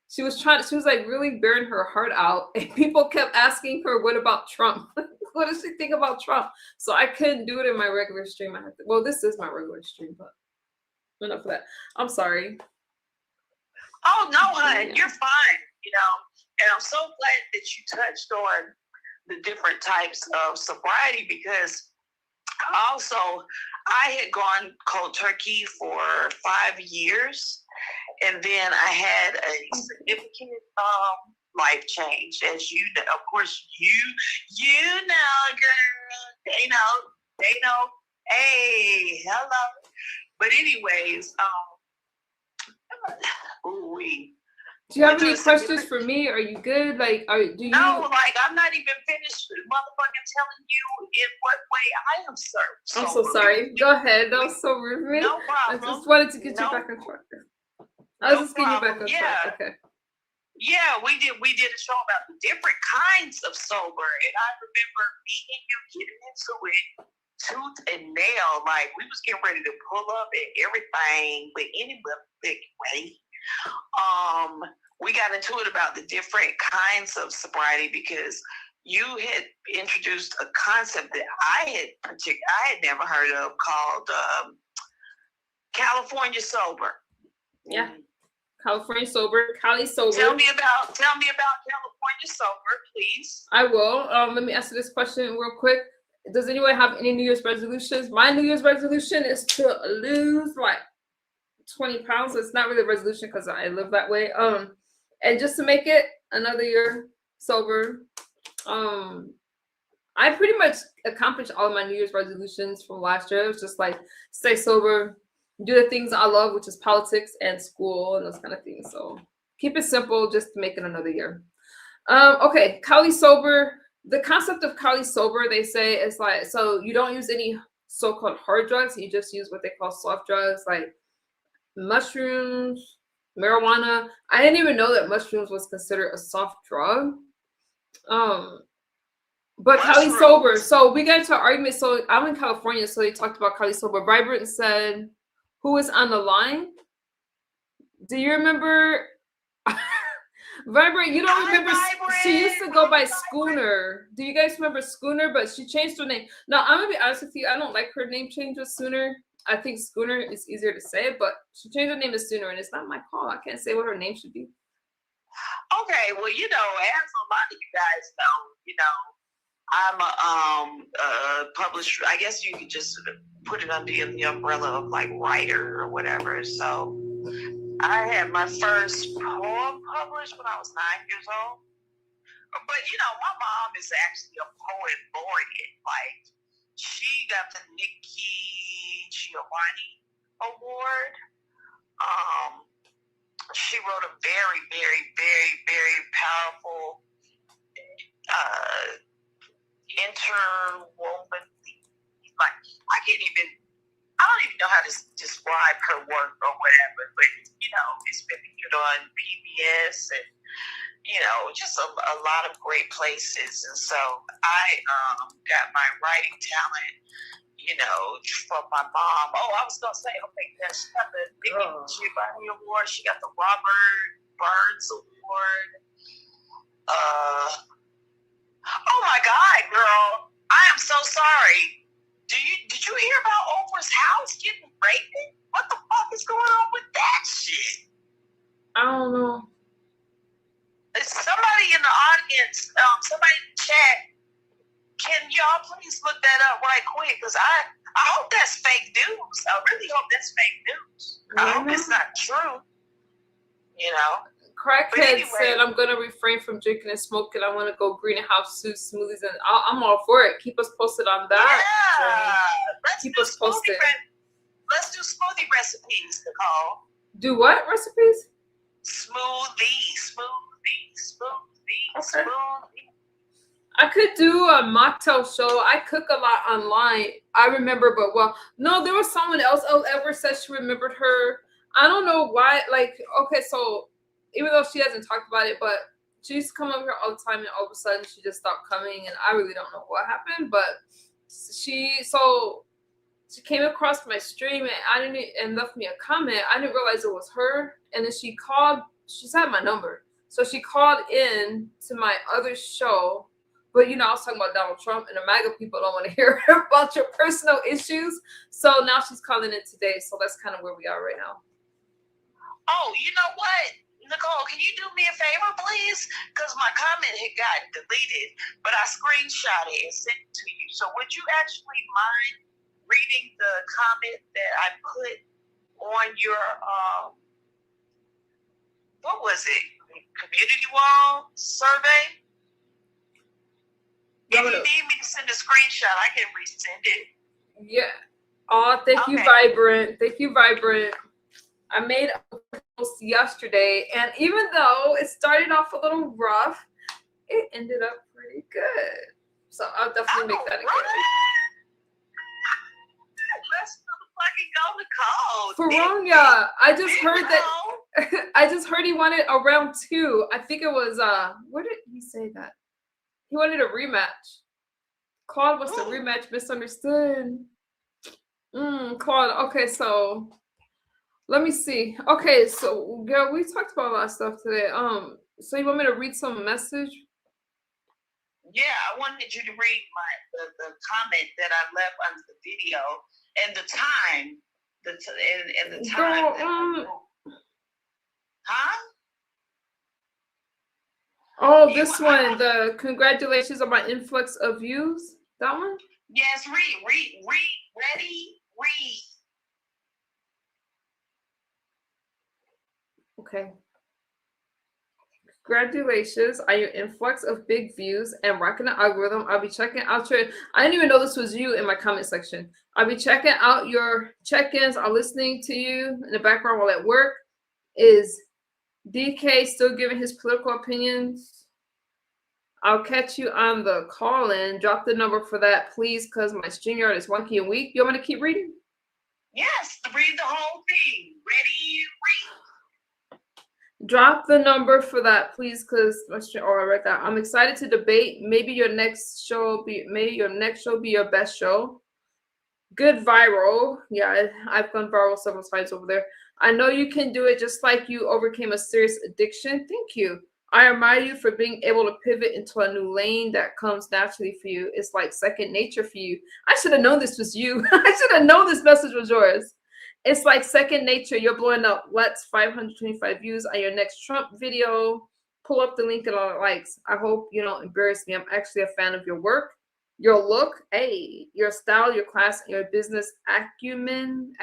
she was like really bearing her heart out, and people kept asking her, what about Trump? What does she think about Trump? So I couldn't do it in my regular stream. Well, this is my regular stream, but enough of that. I'm sorry. Oh no, hun, you're fine. And I'm so glad that you touched on the different types of sobriety because I had gone cold turkey for 5 years, and then I had a significant life change, as you know. Of course, you know, girl. They know. Hey, hello. But anyways, do you have any questions for me? Are you good? Like, do you? No, like I'm not even finished, motherfucking telling you in what way I am served. I'm so sorry. Go ahead. That was so rude of me. No problem. I just wanted to get you back on track. I was just getting you back on track. Okay. Yeah, we did a show about the different kinds of sober, and I remember me and you getting into it tooth and nail. Like we was getting ready to pull up at everything, but any big way. We got into it about the different kinds of sobriety because you had introduced a concept that I had never heard of called California sober. Yeah, California sober, Cali sober. Tell me about California sober, please. I will. Let me answer this question real quick. Does anyone have any New Year's resolutions? My New Year's resolution is to lose like 20 pounds. It's not really a resolution because I live that way. And just to make it another year sober. I pretty much accomplished all of my New Year's resolutions from last year. It was just like stay sober, do the things I love, which is politics and school and those kind of things. So keep it simple, just to make it another year. Okay, Cali sober. The concept of Cali sober, they say, is like, so you don't use any so-called hard drugs. You just use what they call soft drugs, like mushrooms, marijuana. I didn't even know that mushrooms was considered a soft drug. But Cali sober. So we got into an argument. So I'm in California, so they talked about Cali sober. Vibrant said, "Who is on the line? Do you remember?" Vibrant, you don't remember? She used to go by Schooner. Do you guys remember Schooner? But she changed her name. Now I'm gonna be honest with you. I don't like her name change with Schooner. I think Schooner is easier to say, but she changed her name to Schooner, and it's not my call. I can't say what her name should be. Okay, well, as a lot of you guys know, I'm a published. I guess you could just put it under the umbrella of like writer or whatever. So I had my first poem published when I was 9 years old. But my mom is actually a poet laureate. Like she got the Nikki Giovanni Award. She wrote a very, very, very, very powerful interwoven. Like I don't even know how to describe her work or whatever, but it's been featured on PBS and just a lot of great places. And so I got my writing talent, from my mom. Oh, I was gonna say, okay, yeah, she got the Nikki Giovanni Award. She got the Robert Burns Award. Oh my God, girl! I am so sorry. Did you hear about Oprah's house getting raping? What the fuck is going on with that shit? I don't know. Is somebody in the audience, somebody in the chat, can y'all please look that up right quick? Because I hope that's fake news. I really hope that's fake news. I hope it's not true. You know? Crackhead said, I'm going to refrain from drinking and smoking. I want to go greenhouse soups, smoothies, and I'm all for it. Keep us posted on that. Yeah. Keep us posted. Let's do smoothie recipes, Nicole. Do what recipes? Smoothies. Okay. I could do a mocktail show. I cook a lot online. I remember, but no, there was someone else. Ever said she remembered her. I don't know why. Like, okay, so even though she hasn't talked about it, but she used to come over here all the time, and all of a sudden she just stopped coming, and I really don't know what happened. But she came across my stream and left me a comment. I didn't realize it was her, and then she called. She's had my number, so she called in to my other show. But, I was talking about Donald Trump, and the MAGA people don't want to hear about your personal issues. So now she's calling in today. So that's kind of where we are right now. Oh, you know what? Nicole, can you do me a favor, please? Because my comment had gotten deleted, but I screenshot it and sent it to you. So would you actually mind reading the comment that I put on your, what was it? Community wall survey? If you need me to send a screenshot, I can resend it. Yeah. Oh, thank you, Vibrant. Thank you, Vibrant. I made a post yesterday, and even though it started off a little rough, it ended up pretty good. So I'll definitely make that again. Let's fucking go, Nicole. Feronia, I just heard that. I just heard he wanted a round 2. I think it was where did he say that? He wanted a rematch. Claude wants a rematch. Misunderstood. Claude. Okay, so let me see. Okay, so girl, we talked about a lot of stuff today. So you want me to read some message? Yeah, I wanted you to read the comment that I left under the video and the time. The time. Girl, huh? Oh, this one, the congratulations on my influx of views. That one? Yes, read. Ready, read. Okay. Congratulations on your influx of big views and rocking the algorithm. I'll be checking out your, I didn't even know this was you in my comment section. I'll be checking out your check-ins. I'm listening to you in the background while at work. Is DK still giving his political opinions? I'll catch you on the call-in. Drop the number for that, please, because my StreamYard is wonky and weak. You want me to keep reading? Yes, read the whole thing. Ready, read. Drop the number for that, please, because I read that. I'm excited to debate. Maybe your next show be your best show. Good viral. Yeah, I've gone viral several times over there. I know you can do it, just like you overcame a serious addiction. Thank you. I admire you for being able to pivot into a new lane that comes naturally for you. It's like second nature for you. I should have known this was you. I should have known this message was yours. It's like second nature. You're blowing up. Let's 525 views on your next Trump video. Pull up the link and all the likes. I hope you don't embarrass me. I'm actually a fan of your work, your look, your style, your class, and your business acumen.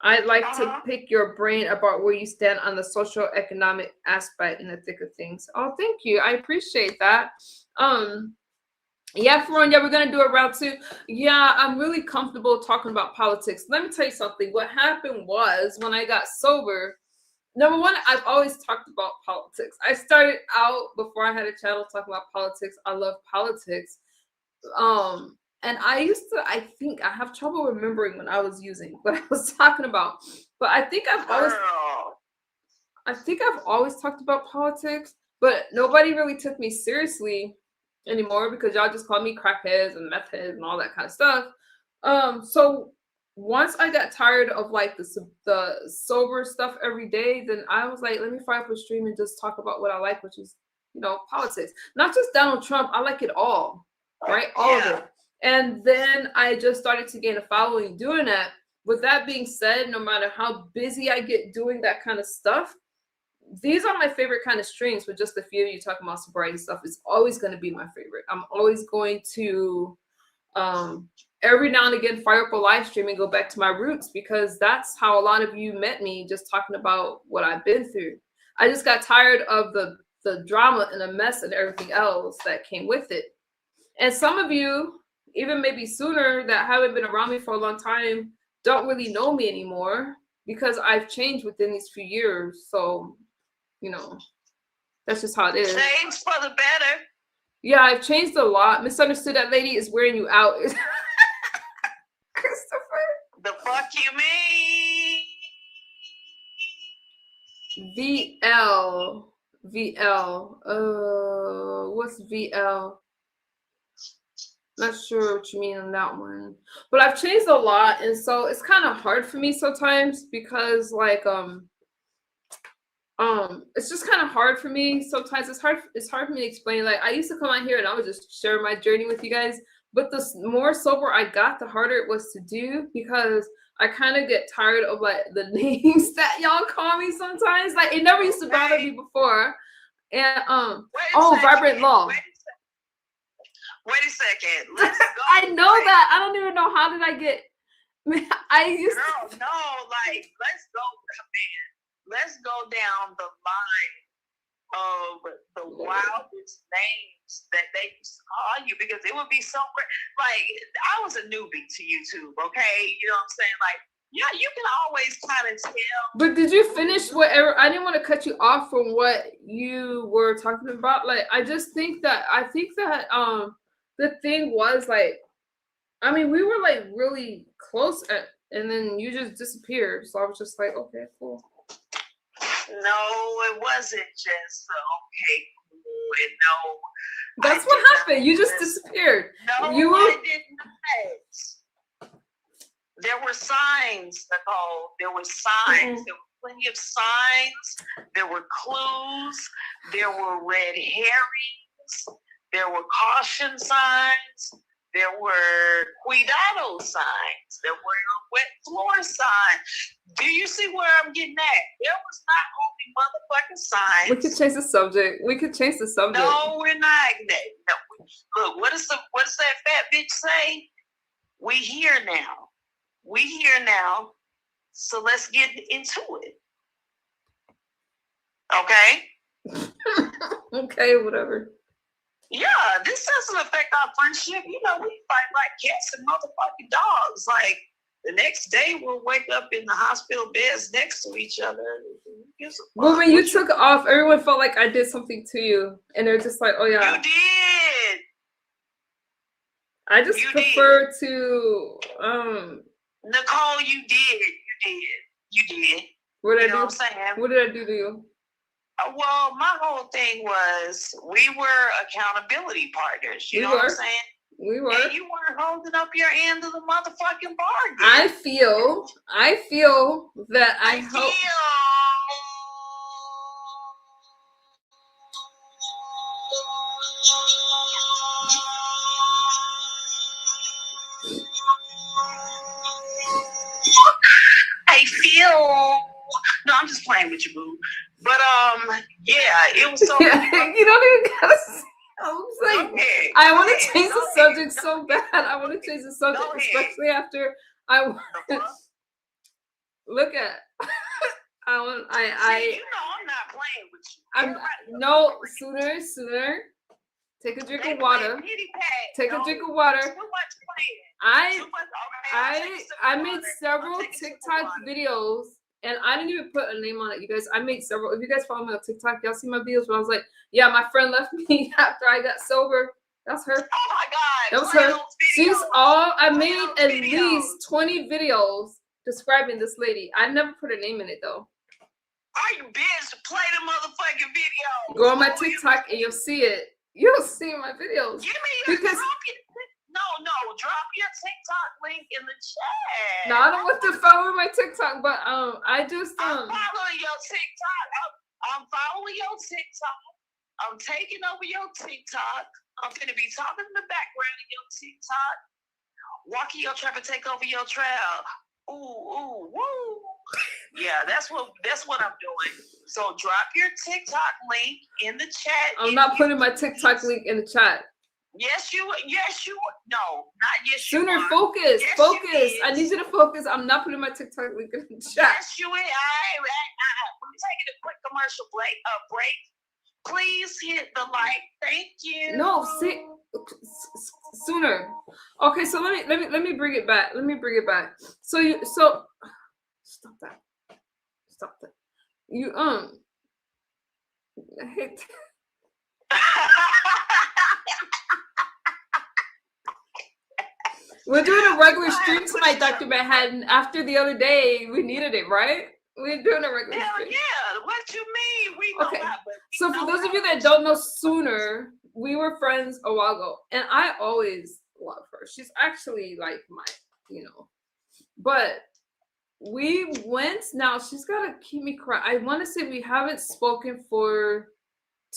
I'd like to pick your brain about where you stand on the social economic aspect in the thick of things. Oh, thank you. I appreciate that. Yeah, Feron, we're gonna do a round 2. Yeah, I'm really comfortable talking about politics. Let me tell you something. What happened was when I got sober, number one, I've always talked about politics. I started out before I had a channel talking about politics. I love politics. And I think I have trouble remembering when I was using what I was talking about. But I think I've always talked about politics, but nobody really took me seriously anymore because y'all just call me crackheads and meth heads and all that kind of stuff. So once I got tired of like the sober stuff every day, then I was like, let me fire up a stream and just talk about what I like, which is, politics. Not just Donald Trump. I like it all, right? All of it. And then I just started to gain a following doing that. with that being said, no matter how busy I get doing that kind of stuff, these are my favorite kind of streams. With just a few of you talking about sobriety stuff, it's always going to be my favorite. I'm always going to every now and again fire up a live stream and go back to my roots, because that's how a lot of you met me, just talking about what I've been through. I just got tired of the drama and the mess and everything else that came with it. And some of you, even maybe sooner, that haven't been around me for a long time, don't really know me anymore because I've changed within these few years. So, you know, that's just how it is. Change for the better. Yeah, I've changed a lot. Misunderstood, that lady is wearing you out. Christopher. The fuck you mean? VL. What's VL? Not sure what you mean on that one. But I've changed a lot, and so it's kind of hard for me sometimes because like it's just kind of hard for me sometimes. It's hard for me to explain. Like, I used to come out here and I would just share my journey with you guys, but the more sober I got, the harder it was to do, because I kind of get tired of like the names that y'all call me sometimes. Like, it never used to bother me before. And Vibrant Law. Wait a second. Let's go. I know that. I don't even know, how did I get I used Girl, no, like let's go down the line of the wildest names that they used to call you, because it would be so great. Like, I was a newbie to YouTube, okay? You know what I'm saying? Like, yeah, you can always kind of tell. But did you finish whatever? I didn't want to cut you off from what you were talking about. Like, I think that the thing was, like, I mean, we were like really close and then you just disappeared. So I was just like, okay, cool. No, it wasn't just okay, cool, and no. That's what happened. You just disappeared. No, I did not. There were signs, Nicole. There were signs. Mm-hmm. There were plenty of signs. There were clues. There were red herrings. There were caution signs. There were cuidado signs. There were wet floor signs. Do you see where I'm getting at? There was not only motherfucking signs. We could change the subject. No, we're not. No, look, what does that fat bitch say? We here now. We here now. So let's get into it. Okay? Okay, whatever. Yeah, this doesn't affect our friendship. You know, we fight like cats and motherfucking dogs. Like, the next day we'll wake up in the hospital beds next to each other. Well, when you took off, everyone felt like I did something to you. And they're just like, oh yeah. You did. I just prefer to Nicole, you did. You did. What did I do? What I'm saying? What did I do to you? Well, my whole thing was we were accountability partners. You know what I'm saying? We were. And you weren't holding up your end of the motherfucking bargain. I feel that I hope. No, I'm just playing with you, boo. But yeah, it was so. You don't even gotta. I'm saying, okay, I want to change the subject so bad. I want to change the subject, especially after I look at. See, you know I'm not playing with you. No, sooner. Take a drink of water. Take a drink of water. I made several TikTok videos, and I didn't even put a name on it, you guys. I made several. If you guys follow me on TikTok, y'all see my videos where I was like, yeah, my friend left me after I got sober. That's her. Oh my God. That was her. She's all, I made at least 20 videos describing this lady. I never put her name in it though. Are you bitch? Play the motherfucking video. Go on my TikTok and you'll see it. You'll see my videos. Give me your drop your TikTok link in the chat. No, I don't want to follow my TikTok, but I just I'm following your TikTok. I'm following your TikTok. I'm taking over your TikTok. I'm gonna be talking in the background of your TikTok. Walking your trap and take over your trail. ooh, woo. Yeah, that's what I'm doing. So drop your TikTok link in the chat. I'm not putting my TikTok link in the chat. Yes, you. No, not yes. Sooner, you focus, yes, focus. I need you to focus. I'm not putting my TikTok link in the chat. Yes, you. We're taking a quick commercial break. Please hit the like. Thank you. No, see, Sooner. Okay, so let me bring it back. So stop that. You I hate We're doing a regular stream tonight, Dr. Manhattan. After the other day, we needed it, right? We're doing a regular stream. Yeah, what you mean? We know okay. that, So for those of you that don't know Sooner, we were friends a while ago, and I always love her. She's actually like my, but we went. Now she's gotta keep me correct. I want to say we haven't spoken for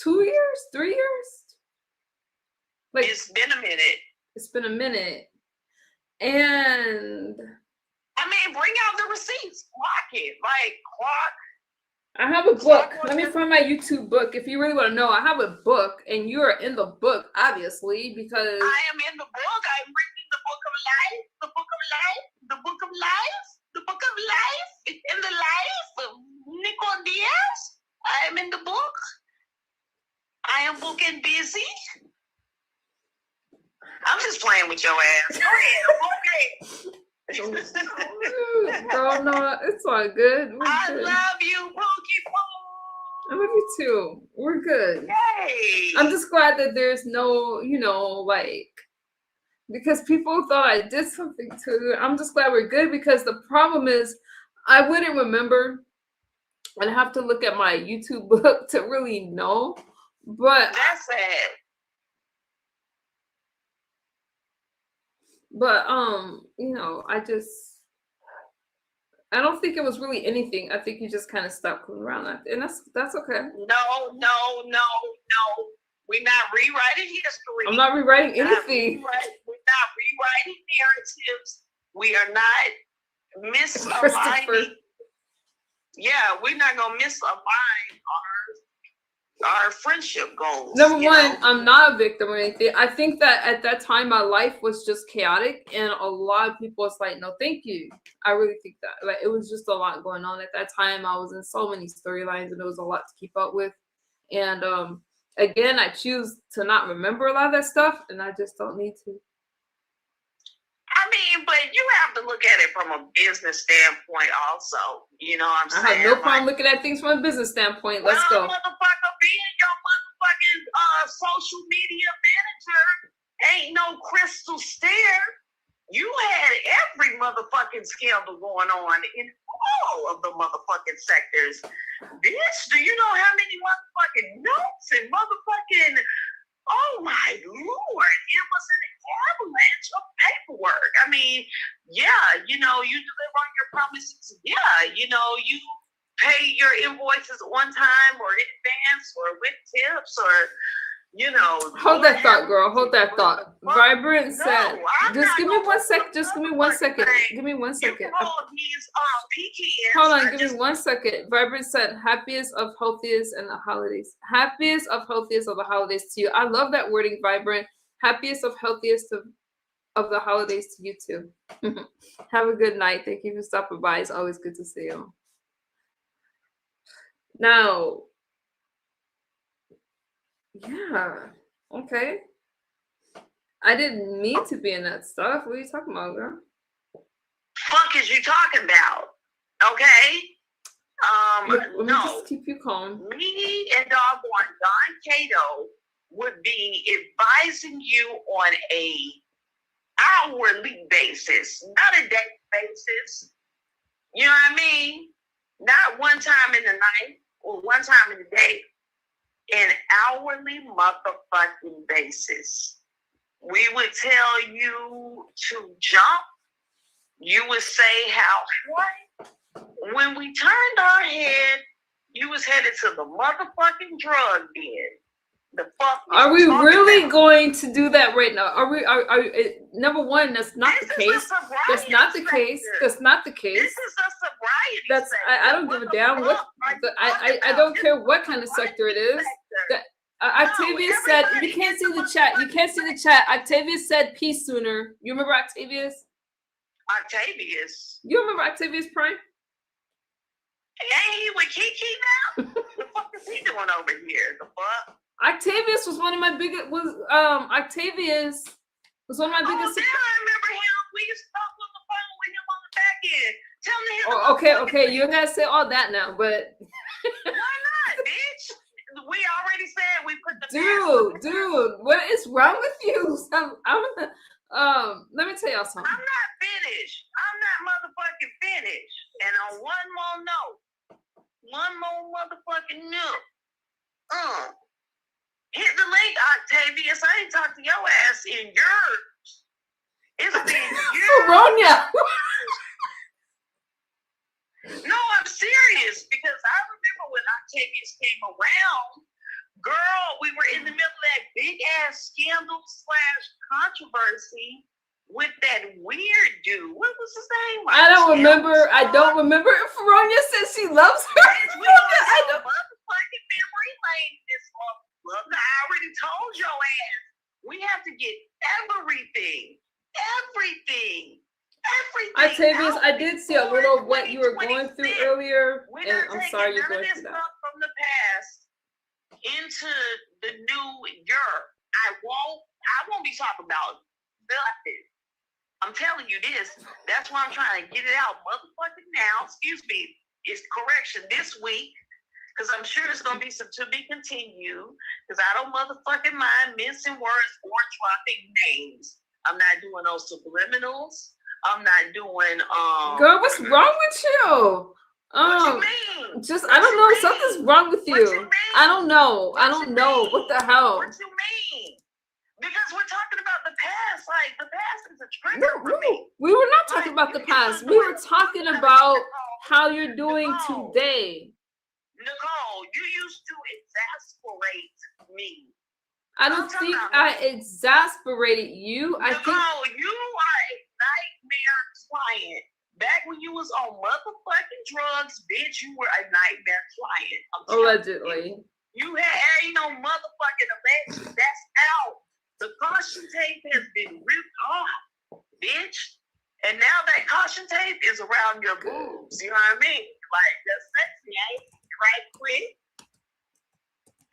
2 years, 3 years. Like it's been a minute. It's been a minute, and I mean, bring out the receipts. Clock it, like clock. I have a book. Let me find my YouTube book. If you really want to know, I have a book, and you are in the book, obviously, because I am in the book. I'm reading the book of life, the book of life, the book of life, the book of life, in the life of Nico Diaz. I am in the book. I am booking busy. I'm just playing with your ass. Go ahead, okay. Girl, no, it's all good. I love you, Pookie Poo. I love you too. We're good. Yay. I'm just glad that there's no, because people thought I did something to it. I'm just glad we're good, because the problem is I wouldn't remember. I'd have to look at my YouTube book to really know. But that's sad. But I don't think it was really anything. I think you just kind of stopped coming around that, and that's okay. No. We're not rewriting history. I'm not rewriting anything. We're not rewriting narratives. We are not misaligning. Yeah, we're not gonna misalign our friendship goals. Number one, I'm not a victim or anything. I think that at that time my life was just chaotic, and a lot of people was like, no, thank you. I really think that. Like, it was just a lot going on at that time. I was in so many storylines, and there was a lot to keep up with. And again, I choose to not remember a lot of that stuff, and I just don't need to. I mean, but you have to look at it from a business standpoint also. You know what I'm saying? I have no problem looking at things from a business standpoint. Let's go. Motherfucker, being your motherfucking social media manager ain't no crystal stair. You had every motherfucking scandal going on in all of the motherfucking sectors. Bitch, do you know how many motherfucking notes and motherfucking... Oh my Lord, it was an avalanche of paperwork. I mean, yeah, you deliver on your promises. Yeah, you pay your invoices on time or in advance or with tips or, Hold that thought, girl. Hold that thought. Vibrant said, just give me 1 sec. Just give me 1 second. Give me 1 second. Hold on, give me 1 second. Vibrant said, happiest of healthiest and the holidays. Happiest of healthiest of the holidays to you. I love that wording, Vibrant. Happiest of healthiest of the holidays to you too. Have a good night. Thank you for stopping by. It's always good to see you. Now, yeah, okay. I didn't mean to be in that stuff. What are you talking about, girl? Fuck is you talking about? Okay. Let me just keep you calm. Me and doggone Don Cato would be advising you on a hourly basis, not a day basis. You know what I mean? Not one time in the night or one time in the day. An hourly motherfucking basis. We would tell you to jump. You would say how high. When we turned our head, you was headed to the motherfucking drug den. The fuck? Are we talking really about? going to do that right now? Are we? Are number one? That's not This the is a case. sobriety That's not the case. sector. That's not the case. This is a sobriety That's sector. I don't give a What the damn what. fuck are you I talking don't about? care This what is a kind of sector it sobriety is. sector. That Octavia said everybody you can't is see a the chat. You can't see the motherfucking chat. Octavia said peace sooner. You remember Octavia's? Octavius. You remember Octavia's Prime? Ain't he with Kiki now? The fuck is he doing over here? The fuck? Octavius was one of my biggest. Octavius was one of my Oh, biggest. now I remember him. We used to talk on the phone with him on the back end. Tell me him. Oh, okay. You gotta say all that now, but Why not, bitch? We already said we put the dude, what is wrong with you? Let me tell y'all something. I'm not finished. I'm not motherfucking finished. And on one more motherfucking note. Hit the link, Octavius. I ain't talked to your ass in years. It's been years. Veronia. No, I'm serious because I remember when Octavius came around. Girl, we were in the middle of that big ass scandal / controversy with that weird dude. What was his name? I don't remember. If Veronia says she loves her. I don't. Motherfucking memory lane this month. I already told your ass. We have to get everything. Octavius, I did see a little of what you were going through earlier, We're and not I'm sorry taking you're none going of through this that. stuff from the past into the new year. I won't be talking about nothing. I'm telling you this. That's why I'm trying to get it out motherfucking now. Excuse me. It's correction this week. Because I'm sure it's going to be some to be continued. Because I don't motherfucking mind mincing words or dropping names. I'm not doing those subliminals. I'm not doing Girl, what's wrong with you? What you mean? Just I don't know. Something's wrong with What you you. mean? I don't know. What I you don't know. mean? What the hell? What you mean? Because we're talking about the past. Like the past is a trigger for me. We were not talking about the past. We were talking about how you're doing today. Nicole, you used to exasperate me. I don't think I exasperated you. I think Nicole, you are a nightmare client. Back when you was on motherfucking drugs, bitch, you were a nightmare client. allegedly. You ain't no motherfucking alleged. That's out. The caution tape has been ripped off, bitch. And now that caution tape is around your boobs. You know what I mean? Like, that's sexy, ain't it? Right quick.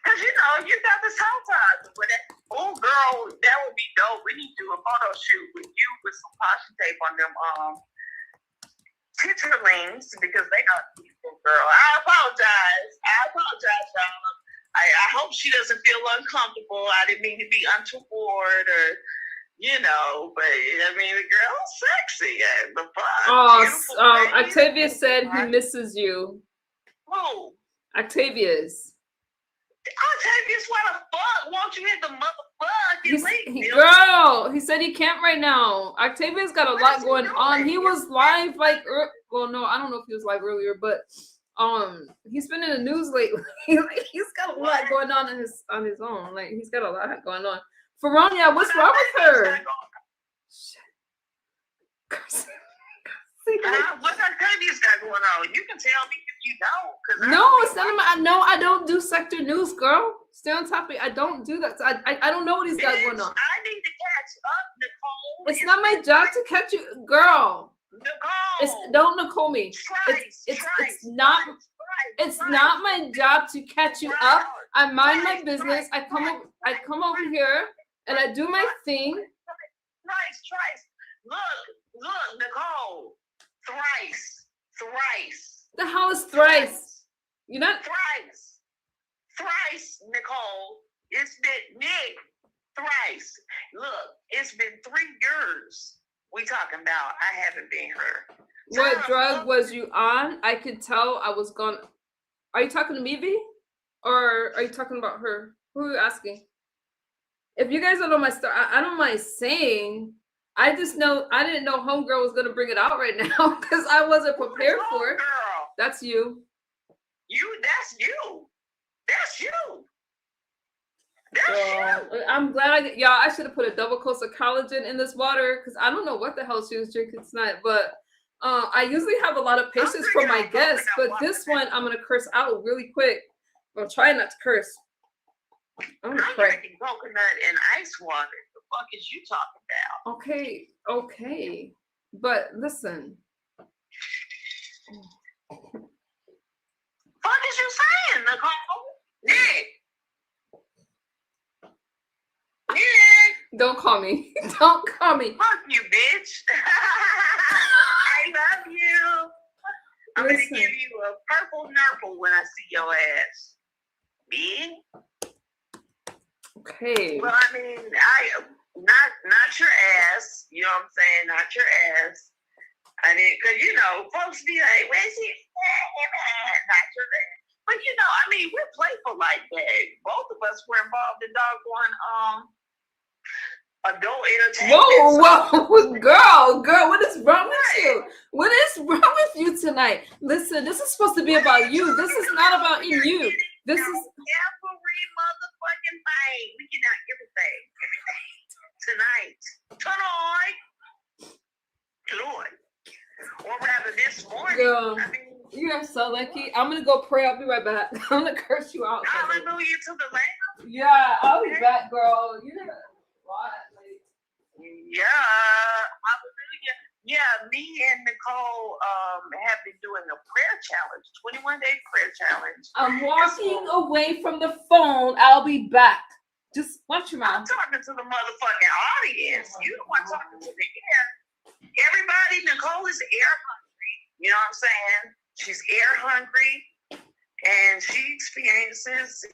Because, you got the sometimes. But oh, girl, that would be dope. We need to do a photo shoot with you with some caution tape on them titterlings because they got people, girl. I apologize, y'all. I hope she doesn't feel uncomfortable. I didn't mean to be untoward or, but I mean, the girl's sexy and the fun. Octavia said he misses you. Who? Octavius, why the fuck won't you hit the motherfucking link? Girl, he said he can't right now. Octavia's got a lot going on. He was live no, I don't know if he was live earlier, but he's been in the news lately. He's got a lot going on his own. Like he's got a lot going on. Veronia, what's wrong with her? What Octavia's got going on? You can tell me if you don't. No, it's not. I don't do sector news, girl. Stay on topic. I don't do that. So I don't know what he's got going on. I need to catch up, Nicole. It's not my job to catch you, girl. Nicole. Don't Nicole me. It's not my job to catch you up. I mind my business. I come over here and I do my thing. Thrice. Look, Nicole. Thrice. The hell is thrice? You know? Thrice, Nicole. It's been Nick. Thrice. Look, it's been 3 years. We talking about. I haven't been here. What drug was you on? I could tell I was gone. Are you talking to me, V? Or are you talking about her? Who are you asking? If you guys don't know my story, I don't mind saying. I just know I didn't know Homegirl was gonna bring it out right now because I wasn't prepared for it. Girl. That's you. That's you. That's you. I'm glad y'all. I should have put a double course of collagen in this water because I don't know what the hell she was drinking tonight. But I usually have a lot of patience for my guests, but this one I'm gonna curse out really quick. I'm trying not to curse. I'm drinking coconut and ice water. The fuck is you talking about? Okay, but listen. What is you saying, Nicole? Nick. Don't call me. Don't call me. Fuck you, bitch. I love you. I'm gonna give you a purple nurple when I see your ass. Bitch. Okay. Well, I mean, not your ass. You know what I'm saying? Not your ass. I didn't, cause you know, folks be like, "Where's he?" Not your ass. But you know, I mean, we're playful like that. Both of us were involved in doggone adult entertainment. Whoa, girl, what is wrong with you? What is wrong with you tonight? Listen, this is supposed to be about you. This is not about you. This is every motherfucking thing. We can have everything tonight. Lord. Or rather this morning. Girl, I mean, you are so lucky. I'm gonna go pray. I'll be right back. I'm gonna curse you out. Hallelujah to the Lamb. Yeah, I'll be back, girl. You know what? Yeah, hallelujah. Yeah, me and Nicole have been doing a prayer challenge, 21-day prayer challenge. I'm walking away from the phone. I'll be back. Just watch your mouth. I'm talking to the motherfucking audience. You the one talking to the air. Everybody, Nicole is air hungry. You know what I'm saying? She's air hungry, and she experiences.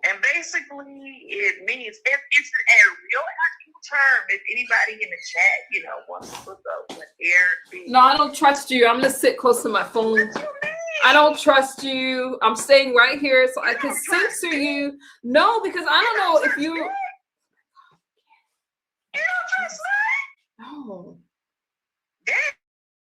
And basically, it means it's a real actual term. If anybody in the chat, you know, wants to look up what air means. No, I don't trust you. I'm gonna sit close to my phone. What you mean? I don't trust you. I'm staying right here so I can censor you. No, because I don't know if you. You don't trust me? No. Damn.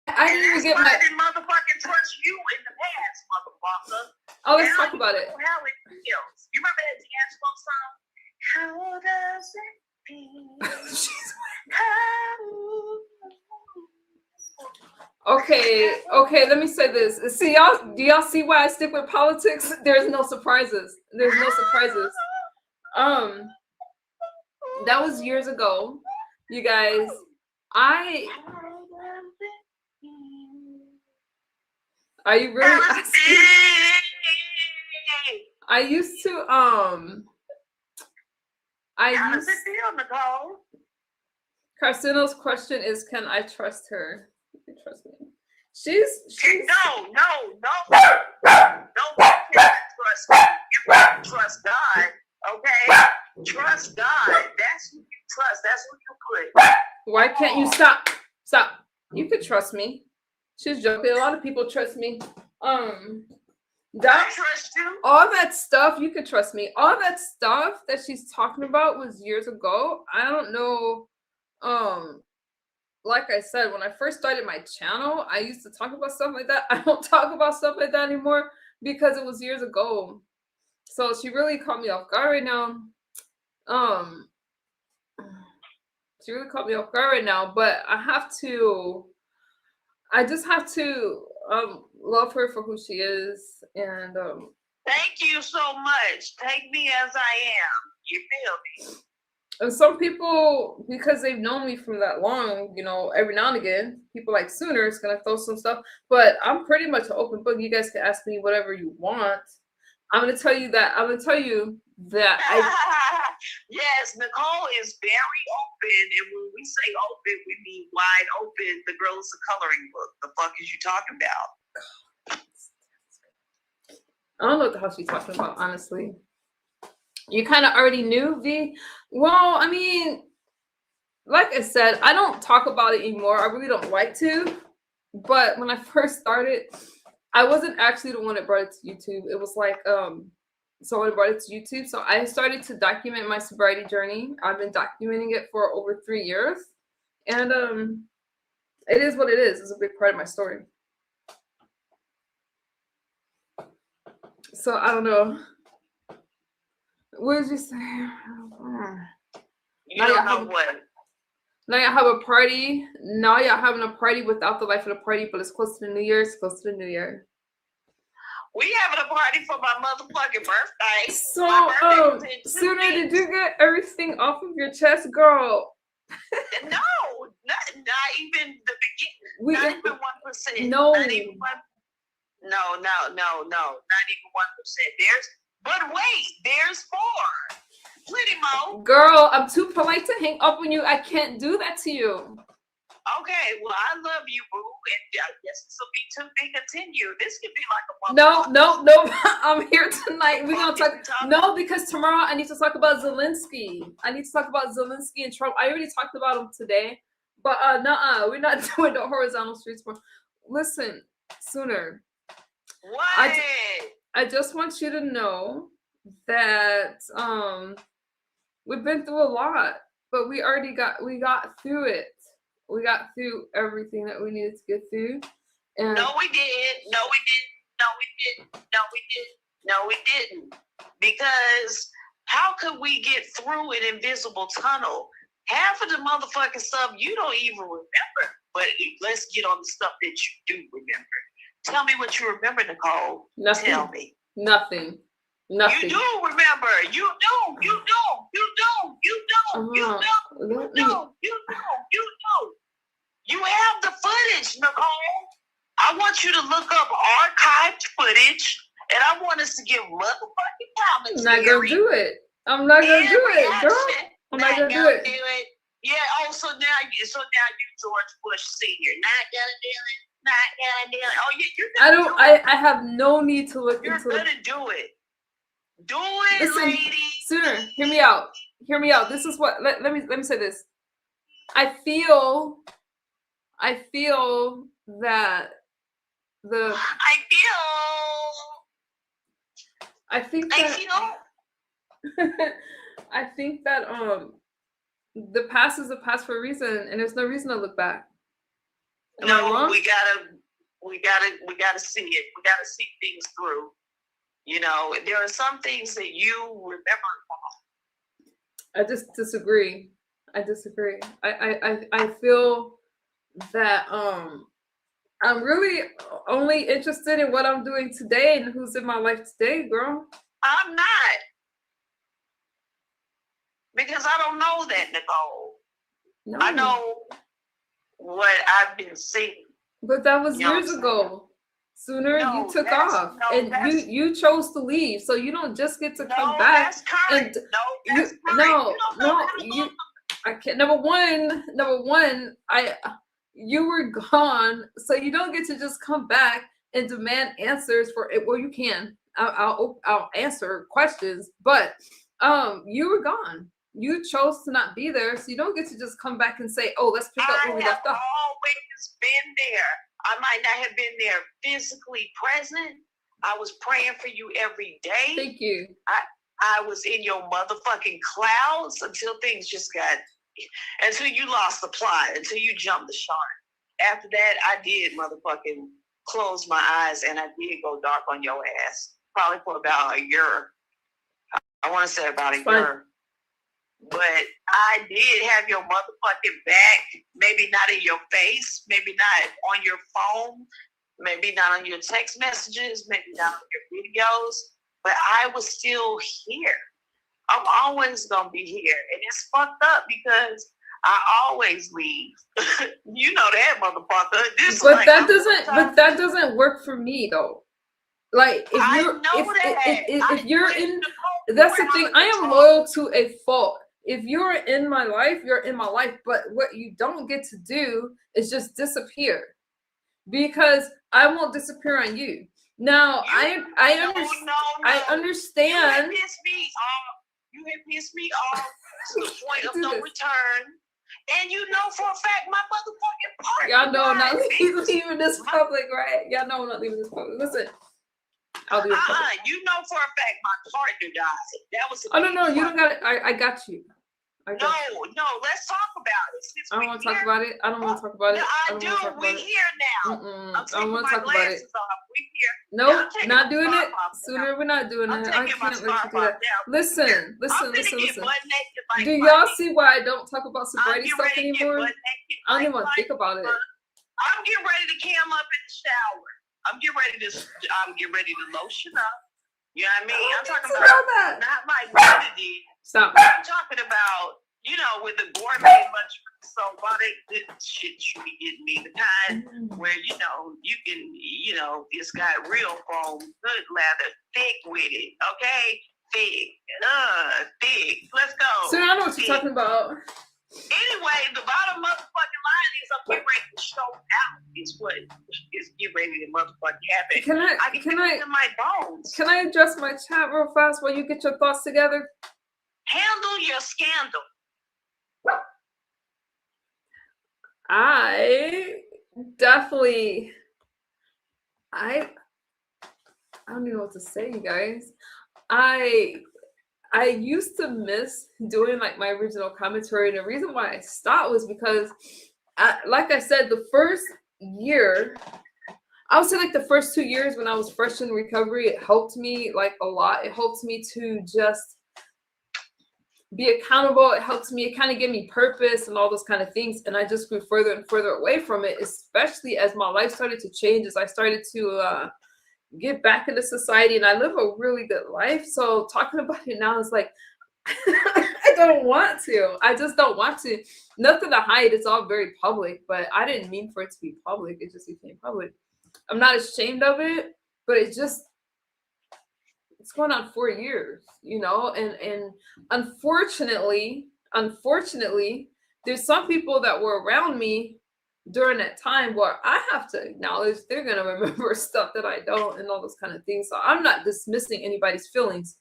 I didn't even get my. I didn't motherfucking trust you in the past, motherfucker. Oh, let's talk about it. How it feels. You remember that D'Angelo song? How does it feel? Okay, let me say this. See, y'all, do y'all see why I stick with politics? There's no surprises. That was years ago. You guys, are you really asking? I used to, How does it feel, Nicole? Carcino's question is, can I trust her? You can trust me. No. You trust me. You gotta trust God, okay? Trust God. That's who you trust. That's who you put. Why can't you stop? You could trust me. She's joking. A lot of people trust me. I trust you. All that stuff, you could trust me. All that stuff that she's talking about was years ago. I don't know. Like I said, when I first started my channel, I used to talk about stuff like that. I don't talk about stuff like that anymore because it was years ago. So she really caught me off guard right now. She really caught me off guard right now, but I just have to love her for who she is. And thank you so much. Take me as I am. You feel me? And some people, because they've known me from that long, you know, every now and again, people like Sooner is gonna throw some stuff. But I'm pretty much an open book. You guys can ask me whatever you want. I'm gonna tell you that Yes, Nicole is very open, and when we say open, we mean wide open. The girl is a coloring book. The fuck is you talking about? I don't know what the hell she's talking about, honestly. You kind of already knew, V. Well, I mean, like I said, I don't talk about it anymore. I really don't like to. But when I first started, I wasn't actually the one that brought it to YouTube. It was like someone brought it to YouTube. So I started to document my sobriety journey. I've been documenting it for over 3 years. And it is what it is. It's a big part of my story. So I don't know. What did you say? You Now don't y'all know have what. now y'all have a party. Now y'all having a party without the life of the party, but it's close to the New Year. It's close to the New Year. We having a party for my motherfucking birthday. So, My birthday was in 2 Sooner, did weeks. you get everything off of your chest, girl? No, not even the beginning. We Not even 1%. no. Not even 1. No, not even 1%. But wait, there's 4. Plenty more. Girl, I'm too polite to hang up on you. I can't do that to you. Okay, well, I love you, boo, and I guess this will be too big continue. This could be like a No. I'm here tonight. We're gonna talk. talk. No, because tomorrow I need to talk about Zelensky. I need to talk about Zelensky and Trump. I already talked about him today, but we're not doing the horizontal streets more. Listen, Sooner. What? I just want you to know that we've been through a lot, but we got through it. We got through everything that we needed to get through. And No, we didn't. No, we didn't. Because how could we get through an invisible tunnel? Half of the motherfucking stuff you don't even remember. But let's get on the stuff that you do remember. Tell me what you remember, Nicole. Nothing. Tell me. Nothing. You do remember. You do. You have the footage, Nicole. I want you to look up archived footage, and I want us to give motherfucking comments. I'm not gonna do it. I'm not gonna do it, girl. I'm not gonna do it. Yeah. Oh, so now you, George Bush Senior, not gonna do it. Oh, yeah, you're gonna do it. I have no need to look You're into gonna it. do it. Do it, Listen, lady. Sooner, hear me out. Hear me out. This is what let me say this. I feel that I think that the past is the past for a reason, and there's no reason to look back. Am I wrong? we gotta see it. We gotta see things through. You know, there are some things that you remember. I just disagree. I feel that I'm really only interested in what I'm doing today and who's in my life today, girl. I'm not. Because I don't know that, Nicole. No. I know what I've been seeing. But that was years ago. Sooner, you took off, and you chose to leave, so you don't just get to come back. That's current. I can't. Number one, you were gone, so you don't get to just come back and demand answers for it. Well, you can. I'll answer questions, but you were gone. You chose to not be there, so you don't get to just come back and say, "Oh, let's pick up where we left off." I have always been there. I might not have been there physically present. I was praying for you every day. Thank you. I was in your motherfucking clouds until things just got, until you lost the plot, until you jumped the shark. After that, I did motherfucking close my eyes and I did go dark on your ass. Probably for about a year. I want to say about a year. But I did have your motherfucking back, maybe not in your face, maybe not on your phone, maybe not on your text messages, maybe not on your videos, but I was still here. I'm always going to be here. And it's fucked up because I always leave. You know that, motherfucker. That doesn't work for me, though. Like, if you're in, that's the thing. I am loyal to a fault. If you're in my life, you're in my life. But what you don't get to do is just disappear, because I won't disappear on you. Now, I understand. You have pissed me off to the point of no return. And you know for a fact my motherfucking partner. Y'all know I'm not leaving this public, right? Y'all know I'm not leaving this public. Listen. I'll do it. You know for a fact my partner died. That was. No, you don't got it. I got you. No, let's talk about it. I don't want to talk about it. I don't want to talk about it. I do. We're here now. I don't want to talk about it. We're here. Nope, taking not my doing scarf it. off now. Sooner we're not doing I'm it. I taking my can't let scarf you do off that. now. Listen, I'm listen, gonna listen, get listen, butt listen. naked like Do y'all Bunny. see why I don't talk about I'm sobriety getting stuff ready to get anymore? butt naked I don't like even want to think about it. I'm getting ready to cam up in the shower. I'm getting ready to lotion up. You know what I mean? I'm talking about not like nudity. Stop. I'm talking about, with the gourmet much so while this shit you be getting me, the kind where, you can, it's got real foam, good leather, thick with it, okay? Thick. Let's go. So I know what you're talking about. Anyway, the bottom motherfucking line is I'm getting ready to show out. Is what is get ready to motherfucking happen. Can I in my bones. Can I address my chat real fast while you get your thoughts together? Handle your scandal. I definitely I don't even know what to say, you guys. I used to miss doing like my original commentary, and the reason why I stopped was because, like I said, the first year, I would say like the first 2 years when I was fresh in recovery, it helped me like a lot. It helped me to just be accountable. It helped me, it kind of gave me purpose and all those kind of things. And I just grew further and further away from it, especially as my life started to change, as I started to get back into society, and I live a really good life. So talking about it now is like, I don't want to. I just don't want to. Nothing to hide. It's all very public, but I didn't mean for it to be public. It just became public. I'm not ashamed of it, but it's going on 4 years, and unfortunately, there's some people that were around me during that time where I have to acknowledge they're going to remember stuff that I don't and all those kind of things. So I'm not dismissing anybody's feelings.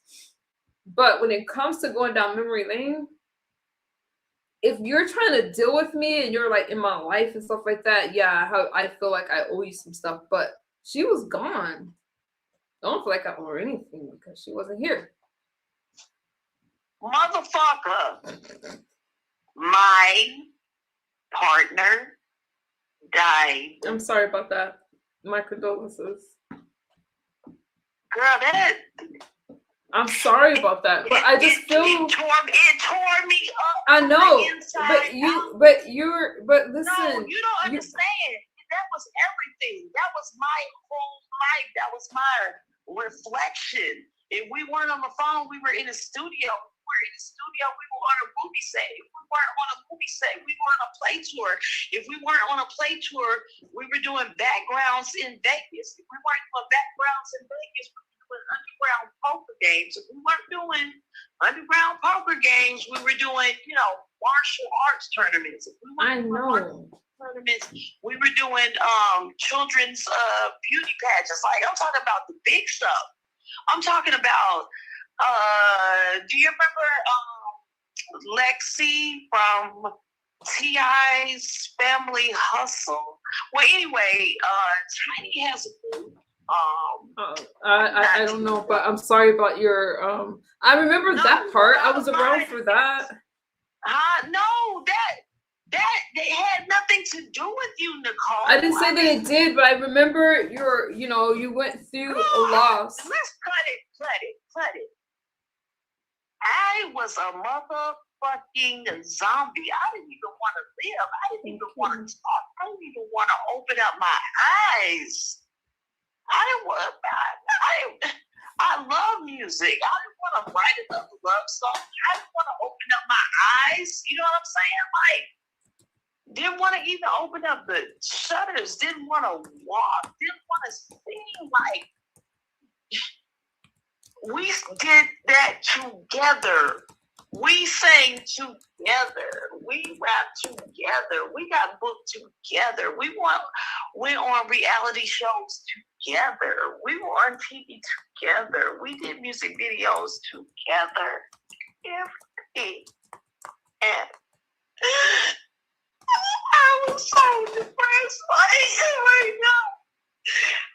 But when it comes to going down memory lane, if you're trying to deal with me and you're like in my life and stuff like that, yeah, I feel like I owe you some stuff. But she was gone. I don't feel like I owe her anything because she wasn't here. Motherfucker, my partner died. I'm sorry about that. My condolences. Girl, I'm sorry about that, but I just feel it tore me up. I know, but listen. No, you don't understand. That was everything. That was my whole life. That was my reflection. If we weren't on the phone, we were in a studio. We were on a movie set. If we weren't on a movie set, we were on a play tour. If we weren't on a play tour, we were doing backgrounds in Vegas. If we weren't doing backgrounds in Vegas, we were doing underground poker games. If we weren't doing underground poker games, we were doing, martial arts tournaments. If we weren't doing tournaments, we were doing children's beauty pageants. Like, I'm talking about the big stuff. I'm talking about, do you remember Lexi from T.I.'s Family Hustle? Well, anyway, Tiny has a group. I don't know, but I'm sorry about your I remember that part. I was around for that. No, that had nothing to do with you, Nicole. I didn't say that it did, but I remember you went through a loss. Let's cut it. I was a motherfucking zombie. I didn't even want to live. I didn't even want to talk. I didn't even want to open up my eyes. I love music. I didn't want to write another love song. I didn't want to open up my eyes. You know what I'm saying? Like, didn't want to even open up the shutters. Didn't want to walk. Didn't want to sing. Like, we did that together. We sang together. We rapped together. We got booked together. We went on reality shows together. We were on TV together. We did music videos together. Everything. And I was so depressed. Right now.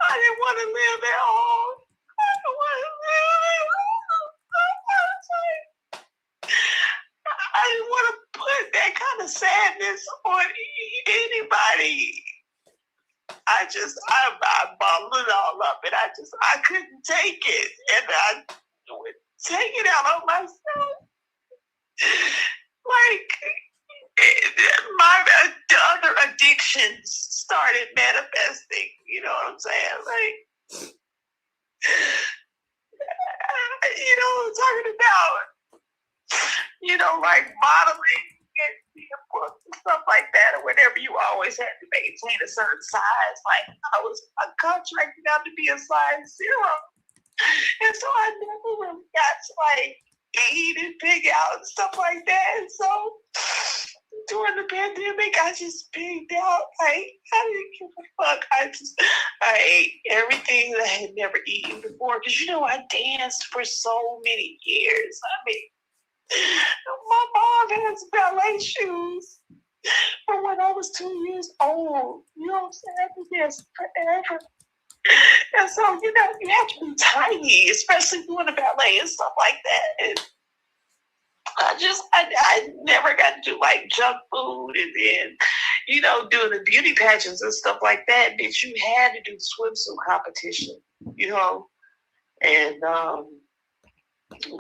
I didn't want to live at home. I didn't want to live at home. I didn't want to put that kind of sadness on anybody. I bottled it all up, and I couldn't take it, and I would take it out on myself. Like, my other addictions started manifesting. You know what I'm saying? Like, talking about, like modeling and books and stuff like that, or whatever. You always had to maintain a certain size. Like, I was contracted out to be a size 0, and so I never really got to like eat and pig out and stuff like that. And so during the pandemic, I just pigged out. Like, I didn't give a fuck. I ate everything that I had never eaten before. Because, I danced for so many years. I mean, my mom has ballet shoes from when I was 2 years old. You know what I'm saying? I've been dancing forever. And so, you have to be tiny, especially doing the ballet and stuff like that. And I never got to do like junk food, and then, doing the beauty pageants and stuff like that. Bitch, you had to do swimsuit competition, and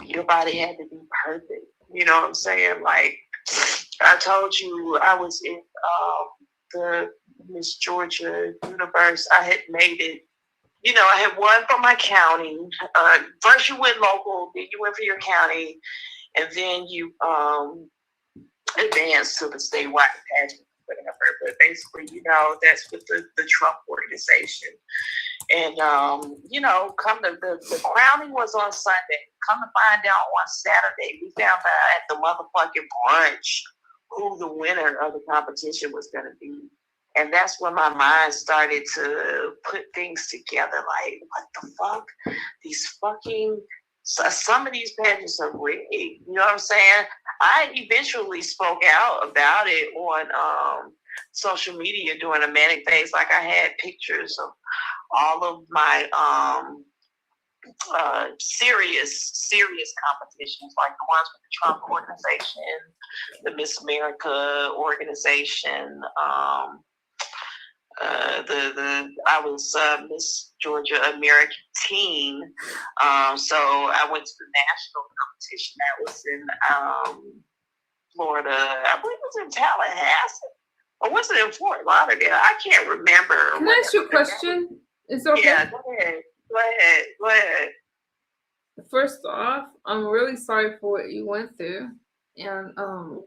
your body had to be perfect. You know what I'm saying? Like, I told you, I was in the Miss Georgia Universe. I had made it. I had won for my county. First you went local, then you went for your county, and then you advanced to the statewide pageant, whatever. But basically, that's with the Trump organization. And come to the crowning was on Sunday. Come to find out on Saturday, we found out at the motherfucking brunch who the winner of the competition was going to be. And that's when my mind started to put things together. Like, what the fuck? Some of these pageants are rigged. You know what I'm saying? I eventually spoke out about it on social media during a manic phase. Like, I had pictures of all of my serious competitions, like the ones with the Trump organization, the Miss America organization. I was Miss Georgia American Teen, so I went to the national competition that was in Florida. I believe it was in Tallahassee, or was it in Fort Lauderdale? I can't remember. Can I ask you a question? Is it okay? Yeah, go ahead. First off, I'm really sorry for what you went through, and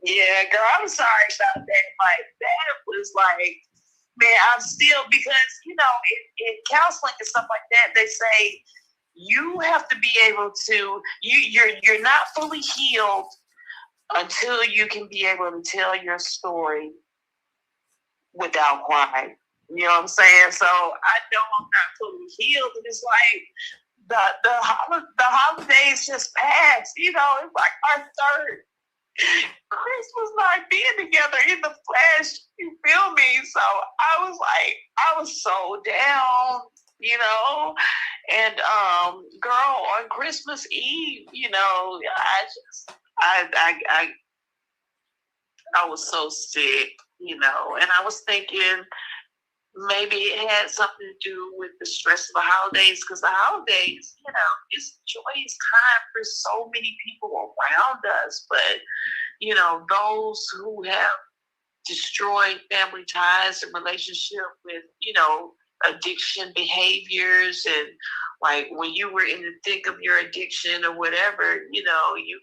yeah, girl, I'm sorry about that. Like, that was like. Man, I'm still, because, in counseling and stuff like that, they say you have to be able to, you're not fully healed until you can be able to tell your story without crying. You know what I'm saying? So I know I'm not fully healed, and it's like the holidays just passed. It's like our third Christmas night being together in the flesh, you feel me? So I was so down, and girl, on Christmas Eve, I was so sick, and I was thinking maybe it had something to do with the stress of the holidays, because the holidays, it's a joyous time for so many people around us. But, those who have destroyed family ties and relationship with, addiction behaviors, and like when you were in the thick of your addiction or whatever, you